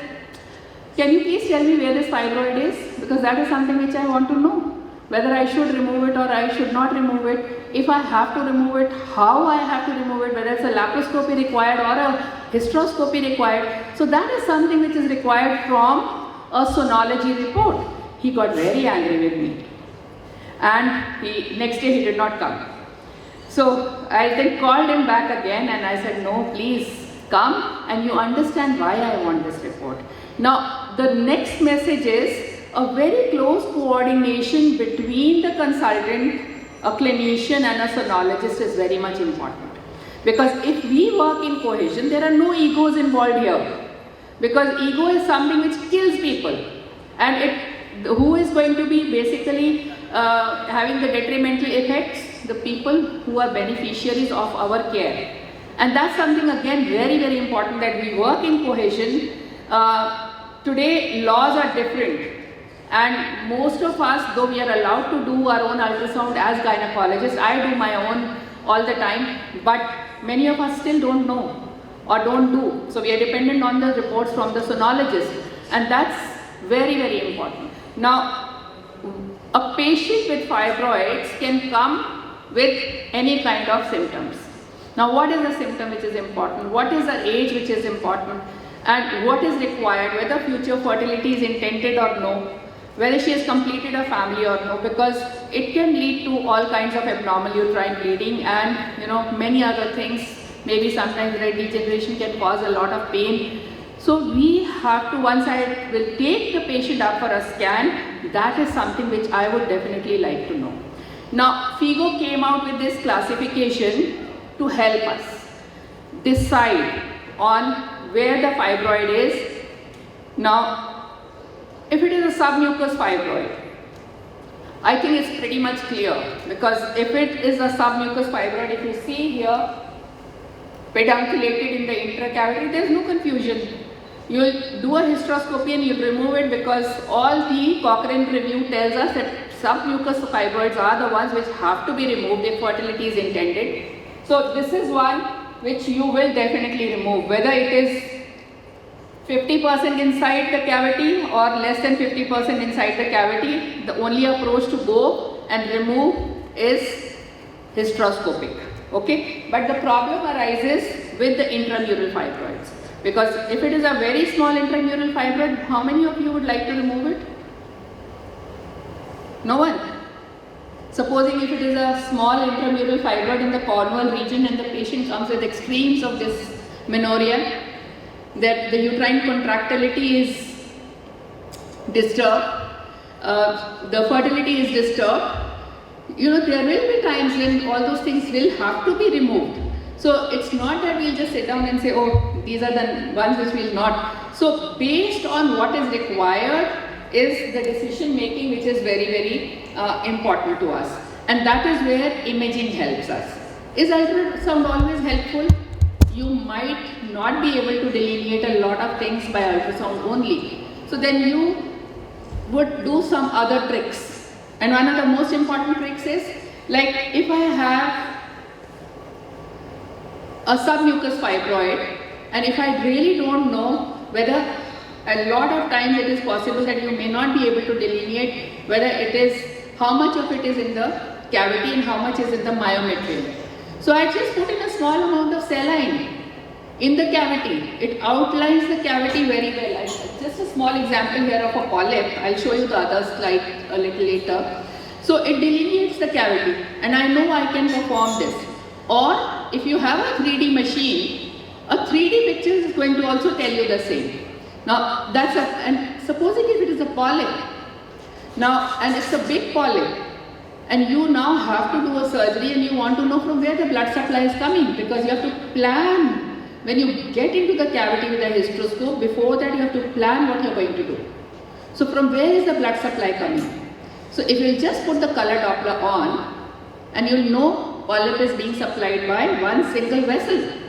can you please tell me where this fibroid is? Because that is something which I want to know. Whether I should remove it or I should not remove it. If I have to remove it, how I have to remove it, whether it's a laparoscopy required or a hysteroscopy required. So that is something which is required from a sonology report. He got very angry with me. And next day he did not come. So I then called him back again and I said, no, please come and you understand why I want this report. Now the next message is a very close coordination between the consultant, a clinician and a sonologist is very much important. Because if we work in cohesion, there are no egos involved here. Because ego is something which kills people. And who is going to be basically having the detrimental effects? The people who are beneficiaries of our care. And that's something again very, very important, that we work in cohesion. Today laws are different. And most of us, though we are allowed to do our own ultrasound as gynecologists, I do my own all the time, but many of us still don't know or don't do. So we are dependent on the reports from the sonologist, and that's very, very important. Now, a patient with fibroids can come with any kind of symptoms. Now, what is the symptom which is important? What is the age which is important? And what is required, whether future fertility is intended or no, whether she has completed a family or no, because it can lead to all kinds of abnormal uterine bleeding and many other things. Maybe sometimes red degeneration can cause a lot of pain. So we have to, once I will take the patient up for a scan, that is something which I would definitely like to know. Now, FIGO came out with this classification to help us decide on where the fibroid is. Now, if it is a submucous fibroid, I think it's pretty much clear, because if it is a submucous fibroid, if you see here, pedunculated in the intracavity, there is no confusion. You'll do a hysteroscopy and you'll remove it, because all the Cochrane review tells us that submucous fibroids are the ones which have to be removed if fertility is intended. So this is one which you will definitely remove, whether it is 50% inside the cavity or less than 50% inside the cavity. The only approach to go and remove is hysteroscopic. Okay, but the problem arises with the intramural fibroids, because if it is a very small intramural fibroid, how many of you would like to remove it? No one. Supposing if it is a small intramural fibroid in the cornual region and the patient comes with extremes of this menorrhea, that the uterine contractility is disturbed, the fertility is disturbed, there will be times when all those things will have to be removed. So it's not that we'll just sit down and say, oh, these are the ones which will not. So based on what is required is the decision making, which is very, very important to us. And that is where imaging helps us. Is ultrasound always helpful? You might not be able to delineate a lot of things by ultrasound only. So then you would do some other tricks. And one of the most important tricks is, like if I have a submucous fibroid, and if I really don't know whether, a lot of times it is possible that you may not be able to delineate whether it is, how much of it is in the cavity and how much is in the myometrium. So I just put in a small amount of saline in the cavity. It outlines the cavity very well. Just a small example here of a polyp. I'll show you the other slide a little later. So it delineates the cavity, and I know I can perform this. Or if you have a 3D machine, a 3D picture is going to also tell you the same. Now that's and supposing if it is a polyp, now, and it's a big polyp, and you now have to do a surgery and you want to know from where the blood supply is coming, because you have to plan. When you get into the cavity with a hysteroscope, before that you have to plan what you are going to do. So from where is the blood supply coming? So if you just put the color Doppler on, and you'll know polyp is being supplied by one single vessel.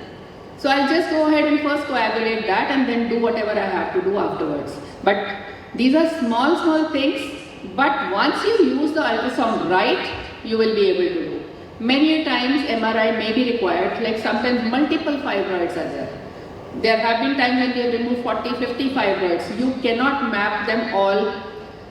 So I'll just go ahead and first coagulate that and then do whatever I have to do afterwards. But these are small things, but once you use the ultrasound right, you will be able to do. Many times MRI may be required, like sometimes multiple fibroids are there. There have been times when they remove 40, 50 fibroids. You cannot map them all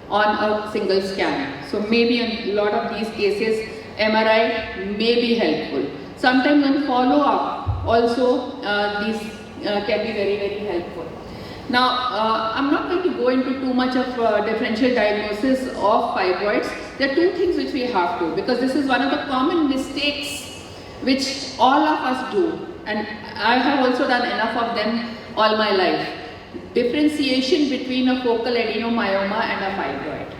on a single scan. So maybe in a lot of these cases, MRI may be helpful. Sometimes on follow-up, also these can be very, very helpful. Now, I'm not going to go into too much of differential diagnosis of fibroids. There are two things which we have to, because this is one of the common mistakes which all of us do, and I have also done enough of them all my life. Differentiation between a focal adenomyoma and a fibroid.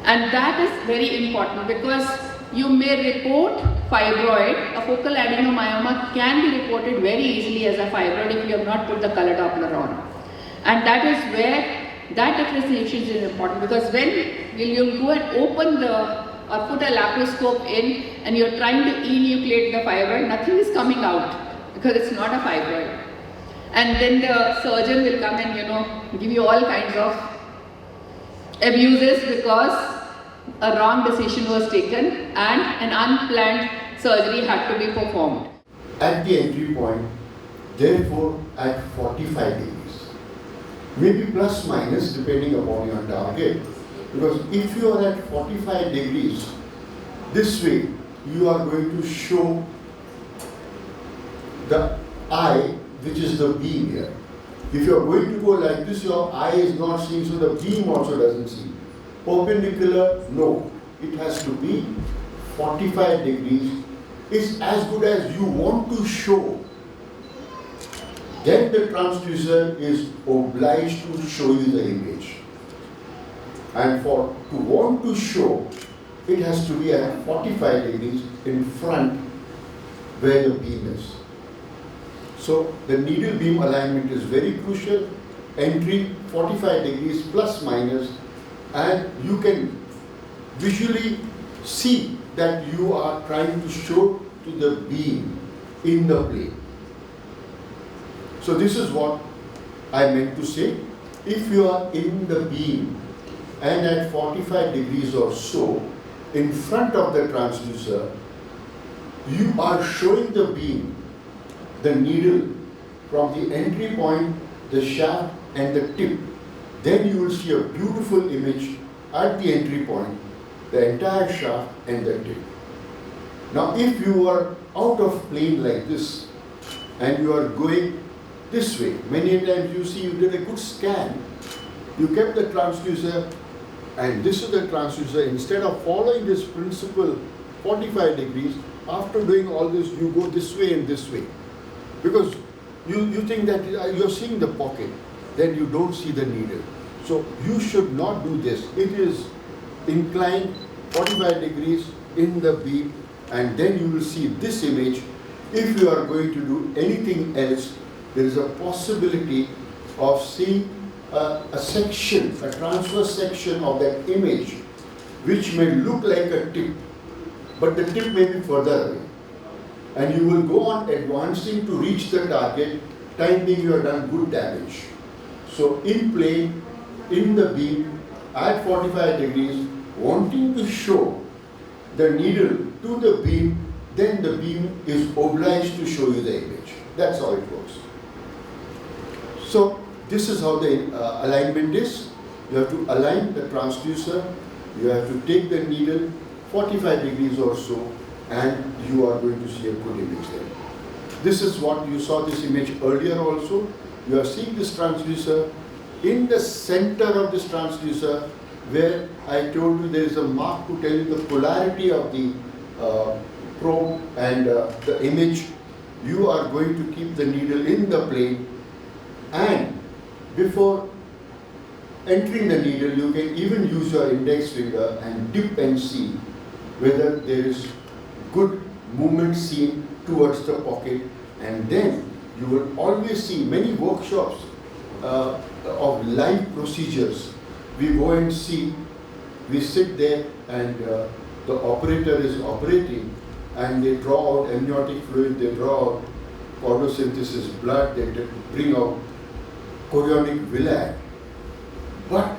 And that is very important, because you may report fibroid, a focal adenomyoma can be reported very easily as a fibroid if you have not put the color Doppler on. And that is where that differentiation is important, because when you go and open or put a laparoscope in and you're trying to enucleate the fibroid, nothing is coming out because it's not a fibroid. And then the surgeon will come and give you all kinds of abuses because a wrong decision was taken and an unplanned surgery had to be performed. At the entry point, therefore at 45 degrees. Maybe plus minus depending upon your target. Because if you are at 45 degrees, this way you are going to show the eye, which is the beam here. If you are going to go like this, your eye is not seeing, so the beam also doesn't see. Perpendicular, no. It has to be 45 degrees. It's as good as you want to show. Then the transducer is obliged to show you the image. And to want to show, it has to be at 45 degrees in front where the beam is. So the needle beam alignment is very crucial. Entry 45 degrees plus minus, and you can visually see that you are trying to show to the beam in the plane. So this is what I meant to say. If you are in the beam and at 45 degrees or so in front of the transducer, you are showing the beam, the needle from the entry point, the shaft and the tip. Then you will see a beautiful image at the entry point, the entire shaft and the tip. Now if you are out of plane like this and you are going this way, many times you see you did a good scan, you kept the transducer, and this is the transducer. Instead of following this principle 45 degrees, after doing all this you go this way and this way, because you think that you're seeing the pocket, then you don't see the needle. So you should not do this. It is inclined 45 degrees in the beam, and then you will see this image. If you are going to do anything else, there is a possibility of seeing a section, a transverse section of that image, which may look like a tip, but the tip may be further away. And you will go on advancing to reach the target, time being you have done good damage. So in plane, in the beam, at 45 degrees, wanting to show the needle to the beam, then the beam is obliged to show you the image. That's how it works. So this is how the alignment is. You have to align the transducer, you have to take the needle 45 degrees or so, and you are going to see a good image there. This is what you saw this image earlier also. You are seeing this transducer. In the center of this transducer, where I told you there is a mark to tell you the polarity of the probe and the image, you are going to keep the needle in the plane, and before entering the needle, you can even use your index finger and dip and see whether there is good movement seen towards the pocket, and then you will always see many workshops of live procedures. We go and see, we sit there and the operator is operating, and they draw out amniotic fluid, they draw out photosynthesis blood, they bring out chorionic villi, but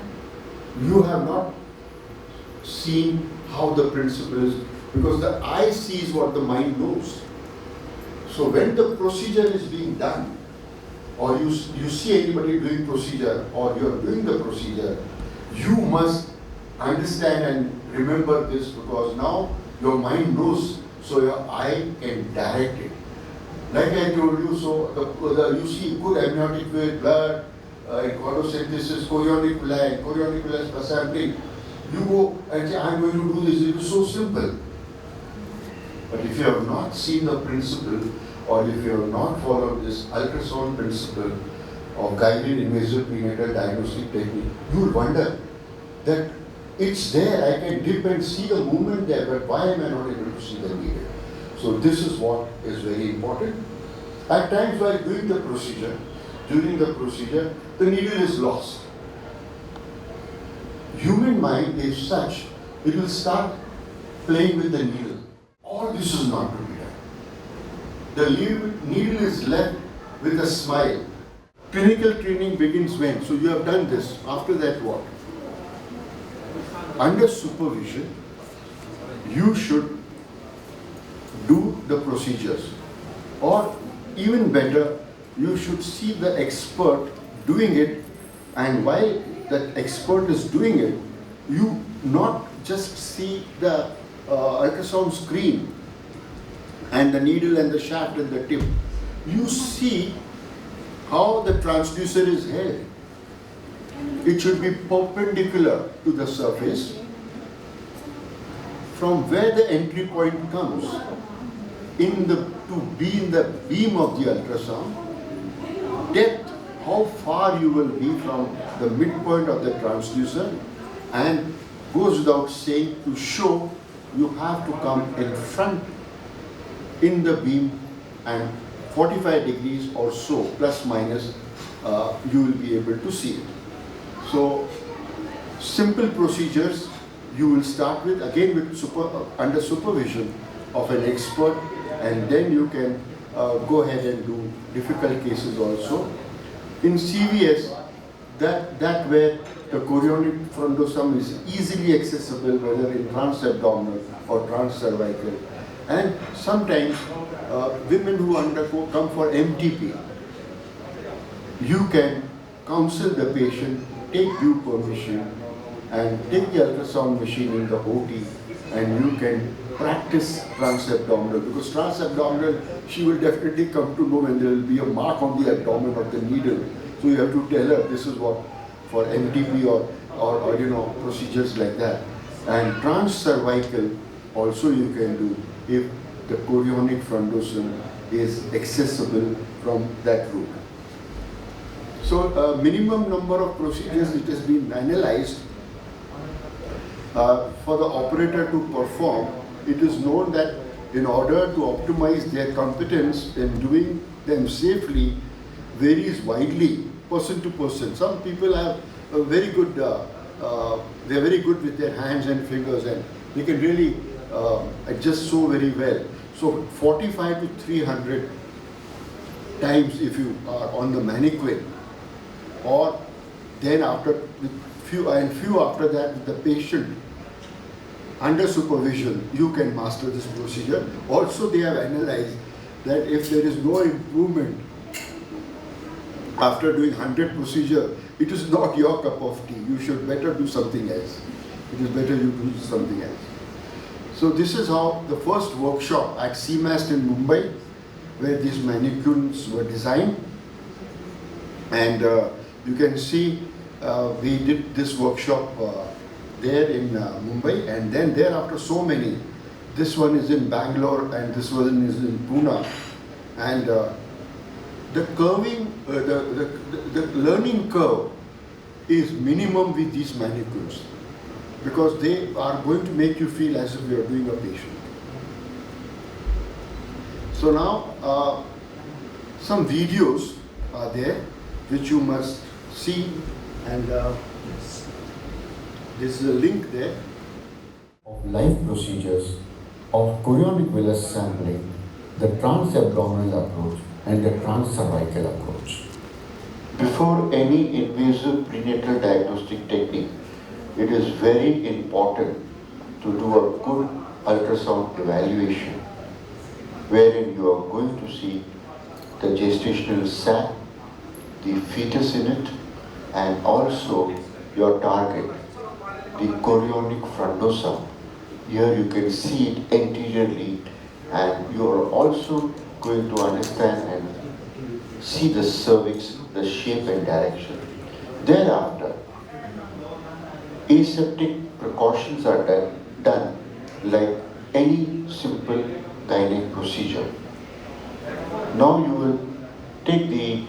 you have not seen how the principle is, because the eye sees what the mind knows. So when the procedure is being done, or you see anybody doing procedure, or you are doing the procedure, you must understand and remember this, because now your mind knows, so your eye can direct it. Like I told you, so you see good amniotic fluid, blood, photosynthesis, chorionic villi sampling. You go and say, I'm going to do this. It is so simple. But if you have not seen the principle, or if you have not followed this ultrasound principle of guided invasive prenatal diagnostic technique, you will wonder that it's there, I can dip and see the movement there, but why am I not able to see the needle? So this is what is very important. At times while doing the procedure, during the procedure, the needle is lost. Human mind is such, it will start playing with the needle. All this is not to be done. The needle is left with a smile. Clinical training begins when? So you have done this. After that what? Under supervision, you should do the procedures. Or even better, you should see the expert doing it, and while that expert is doing it, you not just see the ultrasound screen and the needle and the shaft and the tip. You see how the transducer is held. It should be perpendicular to the surface from where the entry point comes to be in the beam of the ultrasound. Depth, how far you will be from the midpoint of the transducer, and goes without saying, to show you have to come in front in the beam, and 45 degrees or so, plus minus, you will be able to see it. So, simple procedures you will start with, again with under supervision of an expert, and then you can go ahead and do difficult cases also. In CVS, that where the chorionic frondosum is easily accessible, whether in transabdominal or transcervical. And sometimes women who come for MTP, you can counsel the patient, take due permission, and take the ultrasound machine in the OT, and you can practice transabdominal, because transabdominal, she will definitely come to know when there will be a mark on the abdomen of the needle. So you have to tell her this is what for MTP or you know, procedures like that. And transcervical also you can do if the chorionic frondosum is accessible from that route. So minimum number of procedures it has been analyzed for the operator to perform. It is known that in order to optimize their competence in doing them safely varies widely, person to person. Some people have a very good, they're very good with their hands and fingers, and they can really adjust so very well. So 45 to 300 times if you are on the mannequin, or then after few after that with the patient under supervision, you can master this procedure. Also, they have analyzed that if there is no improvement after doing 100 procedure, it is not your cup of tea. You should better do something else. It is better you do something else. So this is how the first workshop at CMAST in Mumbai, where these mannequins were designed. And you can see we did this workshop there in Mumbai, and then thereafter so many. This one is in Bangalore and this one is in Pune. And the curving, the learning curve is minimum with these mannequins, because they are going to make you feel as if you are doing a patient. So now some videos are there which you must see, and this is a link there. Of live procedures of chorionic villus sampling, the transabdominal approach and the transcervical approach. Before any invasive prenatal diagnostic technique, it is very important to do a good ultrasound evaluation, wherein you are going to see the gestational sac, the fetus in it, and also your target, the chorionic frondosum. Here you can see it anteriorly, and you are also going to understand and see the cervix, the shape and direction. Thereafter, aseptic precautions are done like any simple gynec procedure. Now you will take the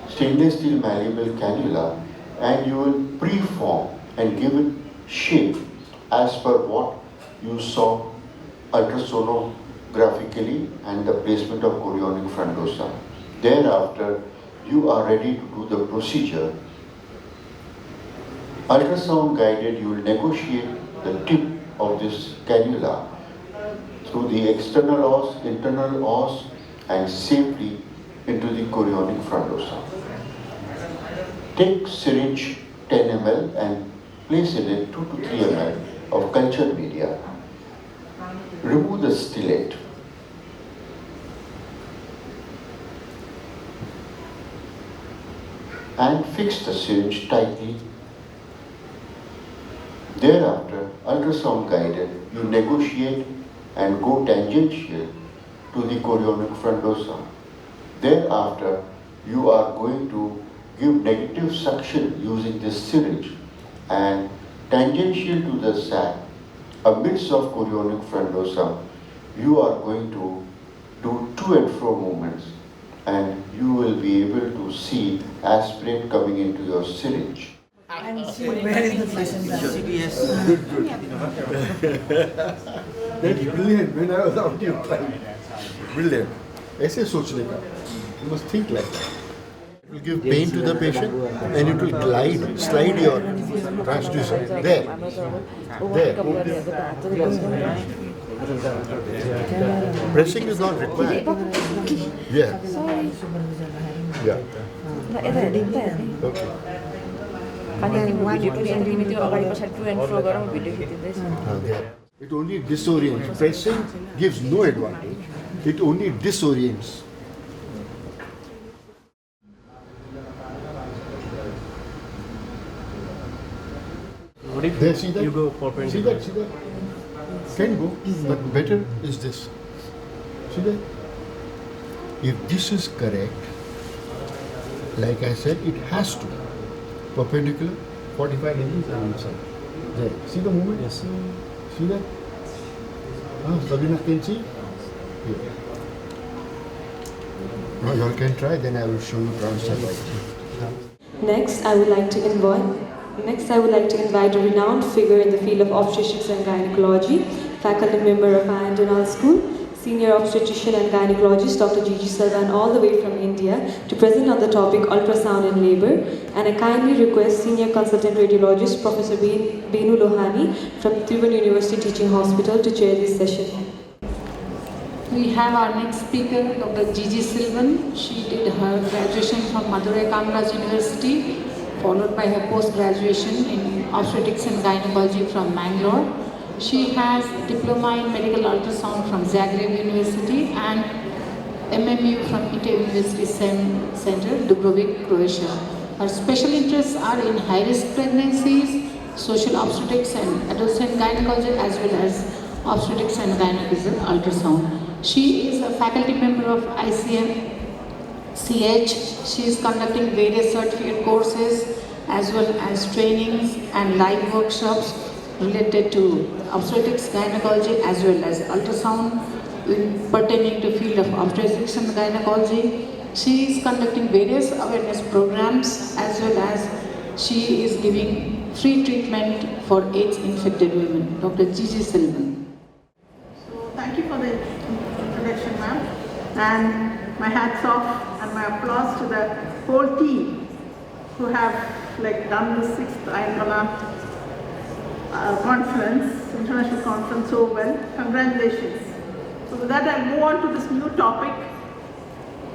stainless steel malleable cannula and you will preform and give it shape as per what you saw ultrasonographically and the placement of chorionic frondosum. Thereafter, you are ready to do the procedure. Ultrasound guided, you will negotiate the tip of this cannula through the external os, internal os, and safely into the chorionic frondosum. Take syringe 10 ml and place in it 2 to 3 ml of culture media. Remove the stillet. and fix the syringe tightly. Thereafter, ultrasound guided, you negotiate and go tangential to the chorionic frondosa. Thereafter, you are going to give negative suction using this syringe and tangential to the sac, amidst of chorionic frondosa, you are going to do to and fro movements, and you will be able to see aspirate coming into your syringe. Where is the patient? That's brilliant. When I was out here trying. Brilliant. ऐसे सोचने का. You must think like that. It will give pain to the patient and it will slide your transducer. There. Pressing is not required. Yeah. Yeah. Okay. It only disorients. Pressing gives no advantage. It only disorients. What if There, see that? you go perpendicular? See that? Can go, but better is this. See that? If this is correct, like I said, it has to. Perpendicular, 45 degrees and inside. There. See the movement? Yes. See that? Sabina can see? Here. Now you all can try, then I will show you transfer. Next, I would like to invite a renowned figure in the field of obstetrics and gynecology, faculty member of Donlad School, senior obstetrician and gynecologist Dr. Gigi Salvan, all the way from India, to present on the topic ultrasound in labor, and I kindly request senior consultant radiologist Professor Benu Lohani from Tribhuvan University Teaching Hospital to chair this session. We have our next speaker, Dr. Gigi Salvan. She did her graduation from Madurai Kamaraj University, followed by her post-graduation in obstetrics and gynecology from Mangalore. She has diploma in medical ultrasound from Zagreb University and MMU from ITE University Center, Dubrovnik, Croatia. Her special interests are in high-risk pregnancies, social obstetrics and adolescent gynecology, as well as obstetrics and gynecological ultrasound. She is a faculty member of ICM CH. She is conducting various certificate courses as well as trainings and live workshops related to obstetrics, gynecology as well as ultrasound pertaining to field of obstetrics and gynecology. She is conducting various awareness programs as well as she is giving free treatment for AIDS-infected women. Dr. Gigi Salvan. So thank you for the introduction, ma'am. And my hats off and my applause to the whole team who have done the 6th INDOLA conference, international conference so well. Congratulations. So with that, I'll move on to this new topic.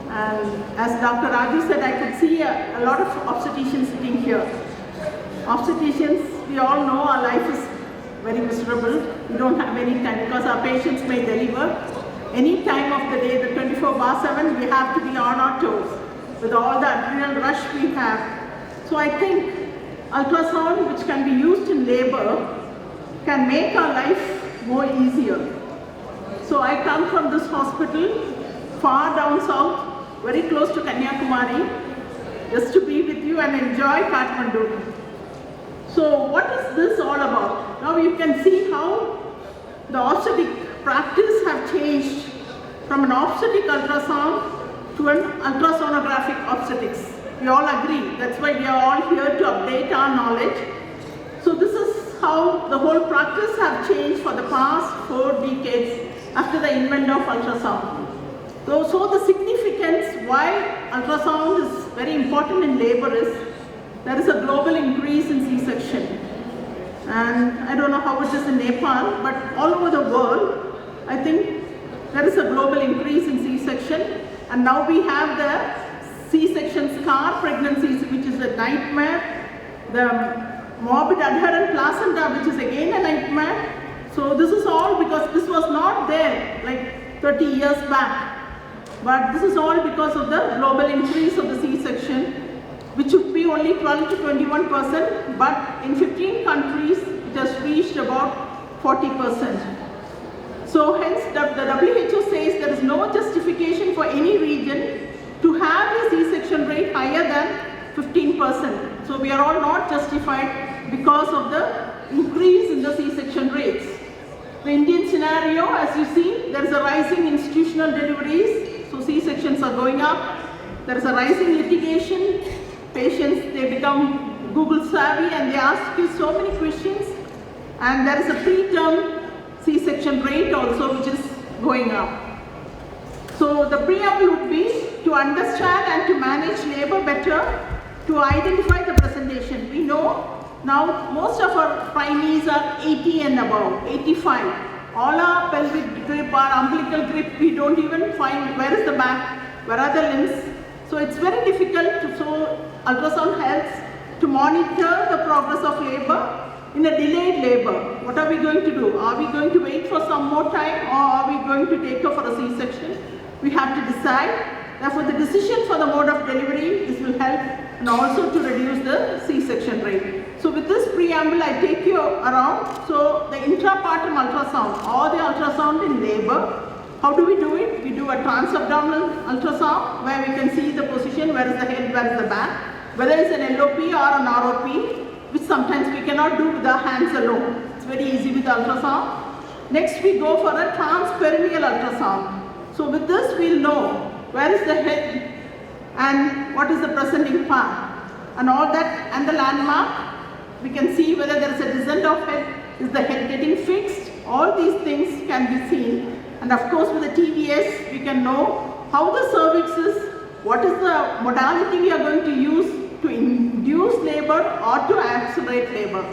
And as Dr. Raju said, I could see a lot of obstetricians sitting here. Obstetricians, we all know our life is very miserable. We don't have any time because our patients may deliver any time of the day, the 24/7, we have to be on our toes with all the adrenal rush we have. So I think ultrasound, which can be used in labor, can make our life more easier. So I come from this hospital, far down south, very close to Kanyakumari, just to be with you and enjoy Kathmandu. So what is this all about? Now you can see how the obstetric practice have changed from an obstetric ultrasound to an ultrasonographic obstetrics. We all agree. That's why we are all here to update our knowledge. So this is how the whole practice have changed for the past 4 decades after the invention of ultrasound. So the significance why ultrasound is very important in labor is there is a global increase in C-section. And I don't know how it is in Nepal, but all over the world, I think there is a global increase in C-section. And now we have the C-section scar pregnancies, which is a nightmare. The morbid adherent placenta, which is again a nightmare. So this is all because this was not there like 30 years back. But this is all because of the global increase of the C-section, which would be be only 12 to 21%, but in 15 countries, it has reached about 40%. So hence, the WHO says there is no justification for any region to have a C-section rate higher than 15%. So we are all not justified because of the increase in the C-section rates. The Indian scenario, as you see, there is a rising institutional deliveries, so C-sections are going up. There is a rising litigation. Patients, they become Google savvy and they ask you so many questions. And there is a preterm C-section rate also which is going up. So the preamble would be to understand and to manage labor better, to identify the presentation. We know now most of our primaries are 80 and above, 85. All our pelvic grip, our umbilical grip, we don't even find where is the back, where are the limbs. So it's very difficult to, so ultrasound helps to monitor the progress of labor in a delayed labor. What are we going to do? Are we going to wait for some more time or are we going to take her for a C-section? We have to decide. Therefore, the decision for the mode of delivery, this will help and also to reduce the C-section rate. So with this preamble, I take you around. So the intrapartum ultrasound or the ultrasound in labor, how do we do it? We do a transabdominal ultrasound where we can see the position, where is the head, where is the back, whether it's an LOP or an ROP, which sometimes we cannot do with our hands alone. It's very easy with ultrasound. Next we go for a transperineal ultrasound. So with this we'll know where is the head and what is the presenting part. And all that and the landmark, we can see whether there is a descent of head, is the head getting fixed. All these things can be seen. And of course with the TVS we can know how the cervix is, what is the modality we are going to use to induce labor or to accelerate labor.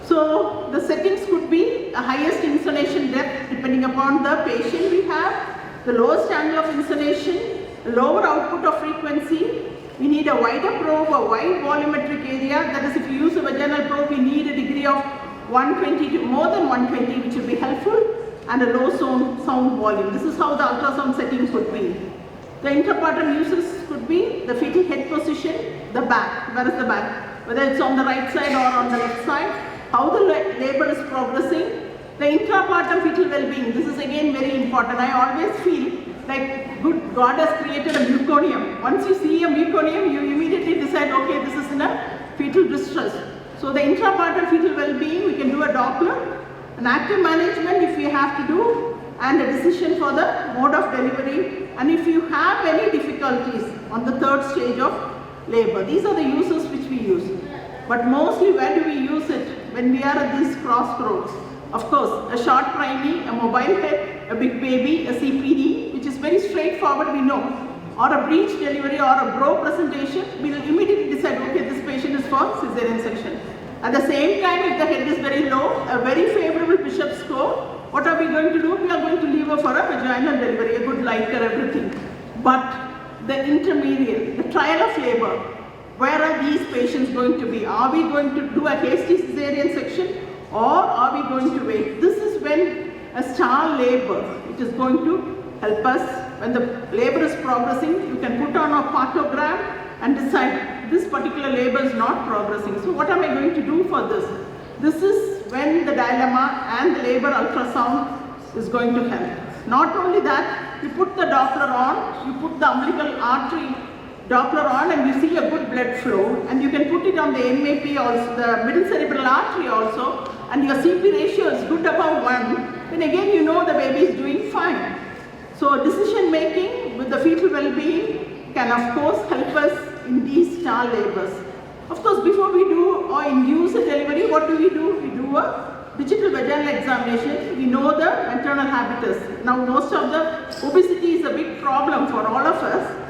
So the settings could be the highest insolation depth depending upon the patient we have, the lowest angle of insolation, lower output of frequency. We need a wider probe, a wide volumetric area. That is, if you use a vaginal probe, we need a degree of 120 to more than 120, which will be helpful, and a low sound volume. This is how the ultrasound setting could be. The intrapartum uses could be the fetal head position, the back, where is the back, whether it's on the right side or on the left side, how the labor is progressing, the intrapartum fetal well-being. This is again very important. I always feel like God has created a meconium. Once you see a meconium, you immediately decide, okay, this is in a fetal distress. So the intrapartum fetal well-being, we can do a Doppler, an active management if we have to do, and a decision for the mode of delivery. And if you have any difficulties on the third stage of labor, these are the uses which we use. But mostly where do we use it? When we are at these crossroads. Of course, a short primey, a mobile head, a big baby, a CPD, which is very straightforward, we know. Or a breech delivery or a bro presentation, we will immediately decide, okay, this patient is for cesarean section. At the same time, if the head is very low, a very favorable Bishop score, what are we going to do? We are going to leave her for a vaginal delivery, a good lighter, everything. But the intermediate, the trial of labor, where are these patients going to be? Are we going to do a hasty cesarean section or are we going to wait? This is when a star labor, it is going to help us. When the labor is progressing, you can put on a partogram and decide this particular labor is not progressing. So what am I going to do for this? This is when the dilemma and the labor ultrasound is going to help. Not only that, you put the Doppler on, you put the umbilical artery Doppler on and you see a good blood flow, and you can put it on the MAP also, the middle cerebral artery also, and your CP ratio is good above 1, then again you know the baby is doing fine. So decision making with the fetal well-being can of course help us in these star labors. Of course, before we do or induce a delivery, what do? We do a digital vaginal examination. We know the maternal habitus. Now most of the obesity is a big problem for all of us.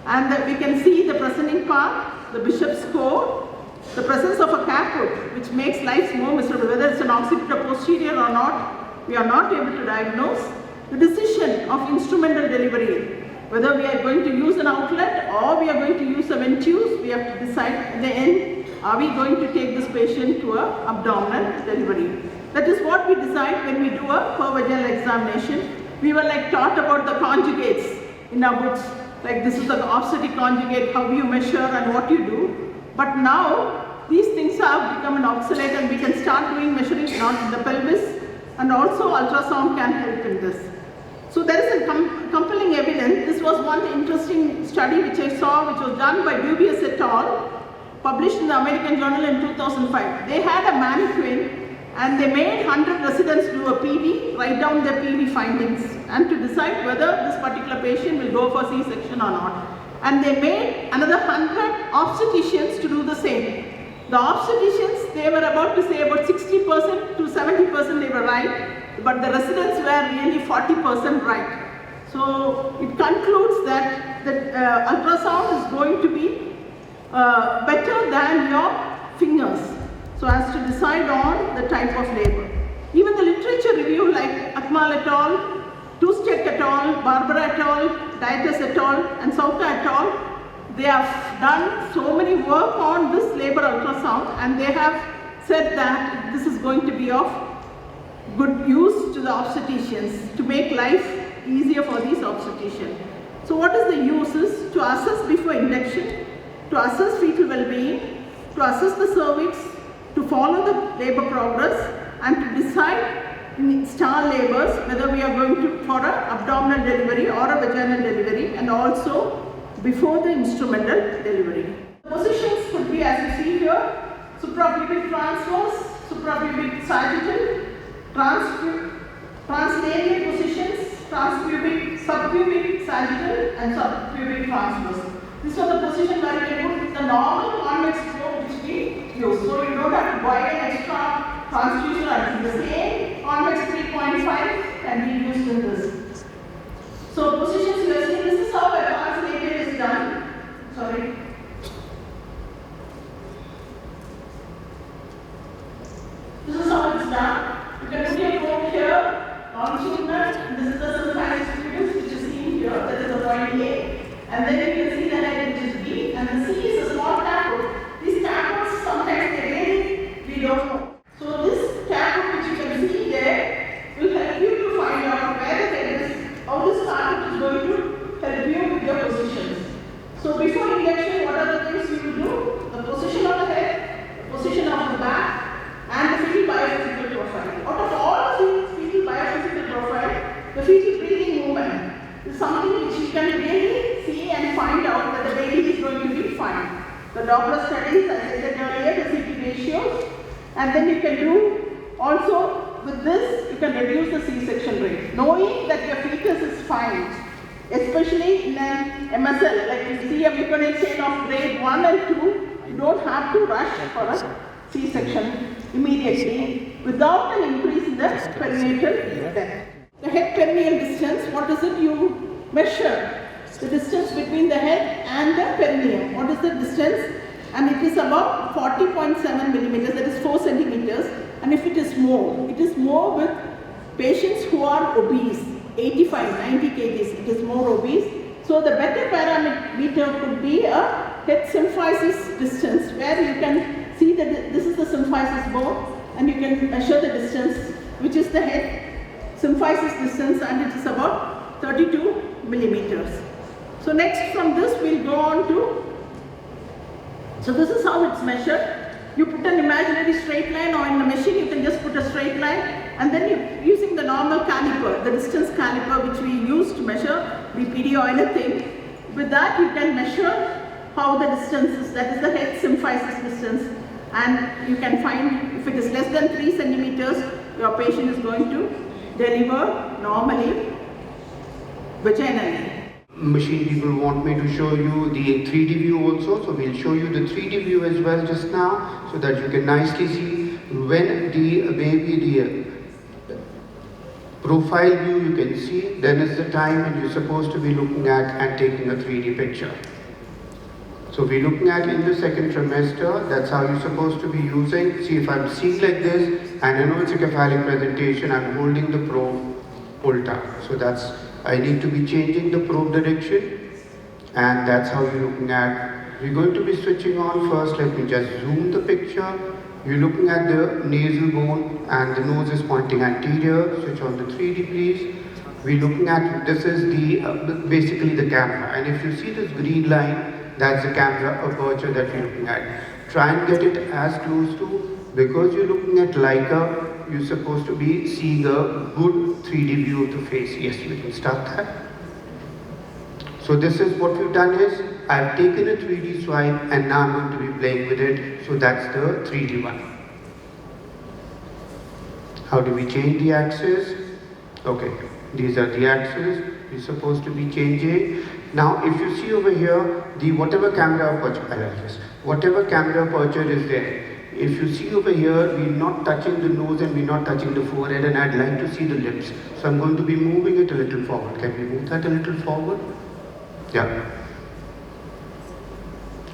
And we can see the presenting part, the Bishop score, the presence of a caput, which makes life more miserable. Whether it's an occipital posterior or not, we are not able to diagnose. The decision of instrumental delivery, whether we are going to use an outlet or we are going to use a ventouse, we have to decide at the end, are we going to take this patient to an abdominal delivery. That is what we decide when we do a per vaginal examination. We were like taught about the conjugates in our books. Like this is the obstetric conjugate, how you measure and what you do. But now, these things have become obsolete and we can start doing measuring not in the pelvis, and also ultrasound can help in this. So there is a compelling evidence. This was one interesting study which I saw, which was done by Dubious et al., published in the American Journal in 2005. They had a mannequin and they made 100 residents do a PV, write down their PV findings, and to decide whether this particular patient will go for C-section or not. And they made another 100 obstetricians to do the same. The obstetricians, they were about to say about 60% to 70% they were right, but the residents were really 40% right. So it concludes that ultrasound is going to be better than your fingers, so as to decide on the type of labor. Even the literature review like Akmal et al., Tustek et al., Barbara et al., Dietes et al., and Sauka et al., they have done so many work on this labor ultrasound, and they have said that this is going to be of good use to the obstetricians to make life easier for these obstetricians. So what is the uses? To assess before induction, to assess fetal well-being, to assess the cervix, to follow the labor progress, and to decide in star labors whether we are going to for an abdominal delivery or a vaginal delivery, and also before the instrumental delivery. The positions could be, as you see here, suprapubic transverse, suprapubic sagittal, translarian positions, transpubic, subpubic sagittal, and subpubic transverse. These are the positions where you can put the normal convex probe which we use. So you don't have to buy an extra transducer, and the same convex 3.5 can be used in this. So positions you are seeing, this is how a translator is done. Sorry. This is how it's done. You can put your probe here, longitudinal, this is the symphysis pubis which is seen here, that is the point A. And then you can see the head which is B, and the C is a small cathode. These cathodes sometimes they vary, we don't know. So this cathode which you can see there will help you to find out where the head is, how this cathode is going to help you with your positions. So before injection, what are the things you will do? The position of the head, the position of the back, and the fetal biophysical profile. Out of all of these fetal biophysical profile, the fetal breathing movement is something which you can really see and find out that the baby is going to be fine. The Doppler studies, as I said earlier, the CT ratios, and then you can do also with this, you can reduce the C-section rate. Knowing that your fetus is fine, especially in an MSL, like you see a meconic chain of grade 1 and 2, you don't have to rush for a C-section immediately without an increase in the perinatal depth. The head perineal distance, what is it you measure? The distance between the head and the perineum. What is the distance? And it is about 40.7 millimeters, that is 4 centimeters. And if it is more with patients who are obese, 85, 90 kgs, it is more obese. So the better parameter could be a head symphysis distance, where you can see that this is the symphysis bone, and you can measure the distance, which is the head symphysis distance, and it is about 32 millimeters. So next from this we'll go on to, so this is how it's measured. You put an imaginary straight line, or in the machine you can just put a straight line, and then you using the normal caliper, the distance caliper which we use to measure BPD or anything. With that you can measure how the distance is, that is the head symphysis distance, and you can find if it is less than 3 centimeters, your patient is going to deliver normally vaginally. Machine people want me to show you the 3D view also, so we'll show you the 3D view as well just now, so that you can nicely see when the baby, the profile view you can see, then is the time when you're supposed to be looking at and taking a 3D picture. So we're looking at in the second trimester, that's how you're supposed to be using. See, if I'm seeing like this, and I know it's a cephalic presentation, I'm holding the probe pulled up. So that's, I need to be changing the probe direction, and that's how you're looking at. We're going to be switching on first. Let me just zoom the picture. You're looking at the nasal bone, and the nose is pointing anterior. Switch on the 3D please. We're looking at, this is the basically the camera, and if you see this green line, That's the camera aperture that you're looking at. Try and get it as close to, because you're looking at Leica, you're supposed to be seeing a good 3D view of the face. Yes, we can start that. So this is what we've done is, I've taken a 3D swipe and now I'm going to be playing with it. So that's the 3D one. How do we change the axis? Okay, these are the axes we're supposed to be changing. Now if you see over here, the whatever camera aperture, I like this, whatever camera aperture is there, if you see over here, we're not touching the nose and we're not touching the forehead, and I'd like to see the lips. So I'm going to be moving it a little forward. Can we move that a little forward? Yeah.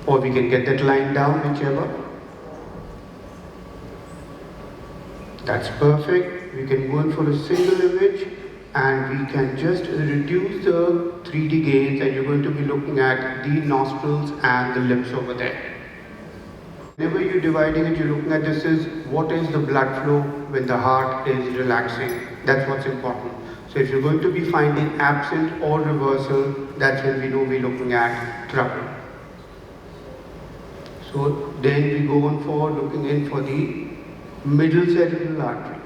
Or we can get that line down, whichever. That's perfect. We can go in for a single image and we can just reduce the 3D gains, and you're going to be looking at the nostrils and the lips over there. Whenever you're dividing it, you're looking at this is what is the blood flow when the heart is relaxing. That's what's important. So if you're going to be finding absent or reversal, that's when we know we're looking at trouble. So then we go on for looking in for the middle cerebral artery.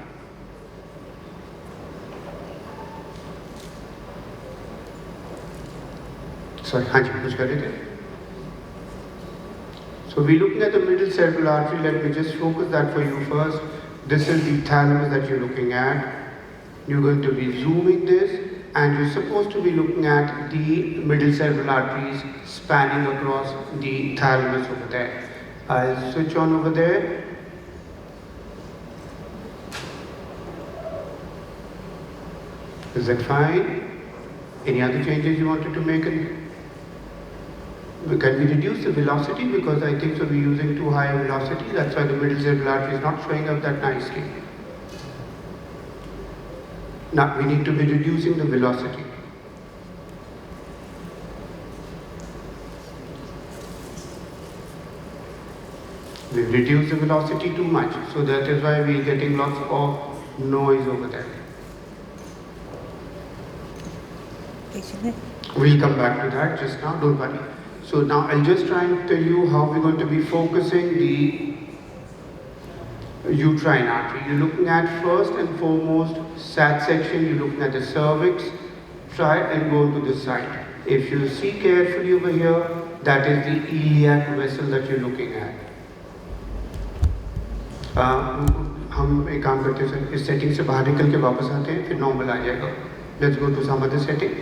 Sorry, Hanji, kuch kar rahe the? So we're looking at the middle cerebral artery. Let me just focus that for you first. This is the thalamus that you're looking at. You're going to be zooming this, and you're supposed to be looking at the middle cerebral arteries spanning across the thalamus over there. I'll switch on over there. Is that fine? Any other changes you wanted to make? Can we reduce the velocity? Because I think so we're using too high a velocity. That's why the middle cerebral artery is not showing up that nicely. Now we need to be reducing the velocity. We've reduced the velocity too much, so that is why we're getting lots of noise over there. We'll come back to that just now, don't worry. So now I'll just try and tell you how we're going to be focusing the uterine artery. You're looking at first and foremost SAT section, you're looking at the cervix. Try and go to the side. If you see carefully over here, that is the iliac vessel that you're looking at. हम एक काम करते हैं sir, इस setting से बाहर निकल के वापस आते हैं, फिर नॉर्मल आ जाएगा. Let's go to some other setting.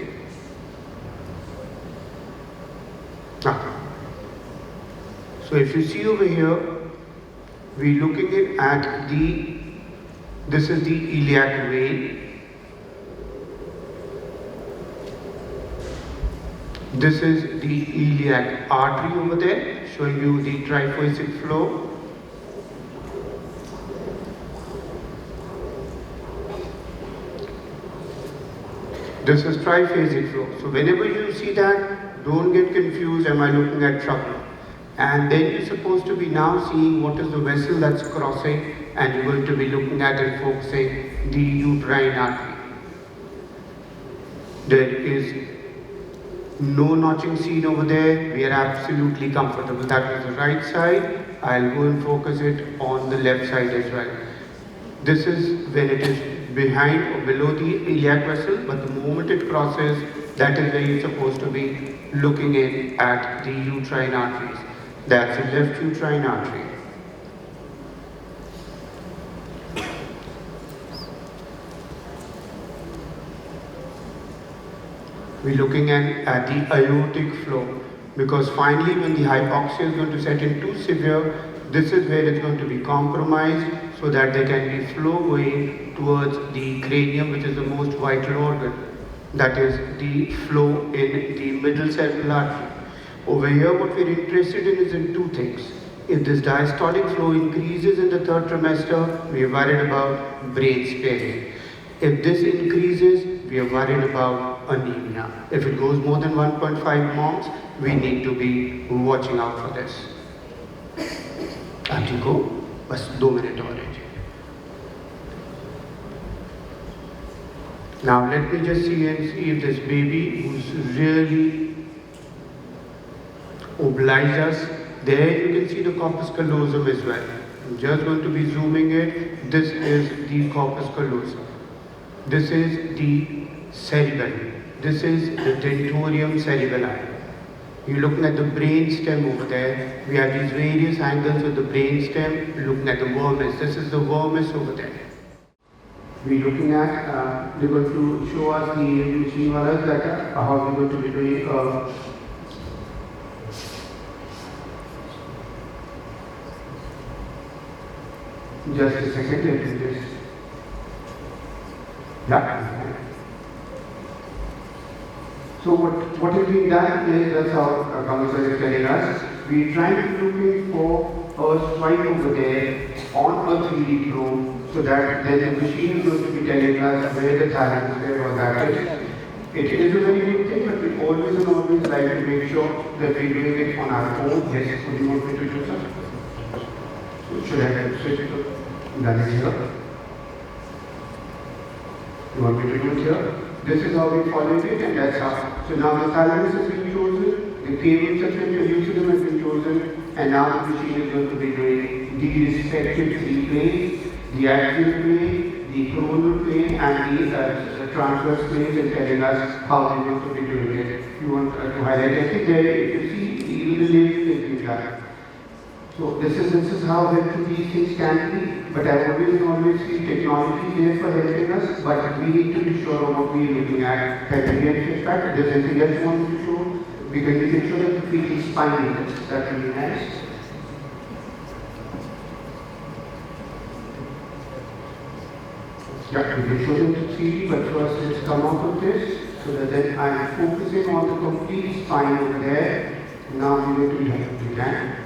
So if you see over here, we're looking at this is the iliac vein. This is the iliac artery over there, showing you the tryphasic flow. This is triphasic flow. So whenever you see that, don't get confused, am I looking at trouble? And then you're supposed to be now seeing what is the vessel that's crossing, and you're going to be looking at and focusing the uterine artery. There is no notching seen over there. We are absolutely comfortable. That is the right side. I'll go and focus it on the left side as well. This is when it is behind or below the iliac vessel, but the moment it crosses, that is where you're supposed to be looking in at the uterine arteries. That's the left uterine artery. We're looking at the aortic flow, because finally when the hypoxia is going to set in too severe, this is where it's going to be compromised, so that there can be flow going towards the cranium, which is the most vital organ. That is the flow in the middle cerebral artery. Over here, what we're interested in is in two things. If this diastolic flow increases in the third trimester, we are worried about brain sparing. If this increases, we are worried about anemia. If it goes more than 1.5 moms, we need to be watching out for this. Auntie go, bas 2 minutes और है. Now let me just see if this baby who's really oblige us. There you can see the corpus callosum as well. I'm just going to be zooming it. This is the corpus callosum. This is the cerebellum. This is the dentorium cerebelli. You're looking at the brain stem over there. We have these various angles of the brain stem. Looking at the vermis. This is the vermis over there. We're looking at, they're going to show us the machine walas that how we're going to be doing just a second, let me just, yeah. So what is being done is, that's how Kamal is telling us, we're trying to looking for a spine over there on a 3D drone, so that then the machine is going to be telling us where the thalamus, where all that is. It is a very good thing, but we always and always like to make sure that we're doing it on our own. Yes, so you want me to do something? So should I switch to that here? You want me to do it here? This is how we followed it, and that's how. So now the thalamus has been chosen, the cables have been collucidum has been chosen, and now the machine is going to be doing the respective three planes, the axial plane, the coronal plane, and the transverse planes, and telling us how they want to be doing it. You want to highlight everything there, you see even the name is being done. So this is how helpful these things can be, but I always see technology there for helping us, but we need to be sure of what we are looking at. Can we get in fact, there's anything else you want to show? We can make sure that the feet is spiny. That will be nice. Yeah, we can show them to 3D, but first let's come out of this, so that then I'm focusing on the complete spine over there. Now we're going to do that.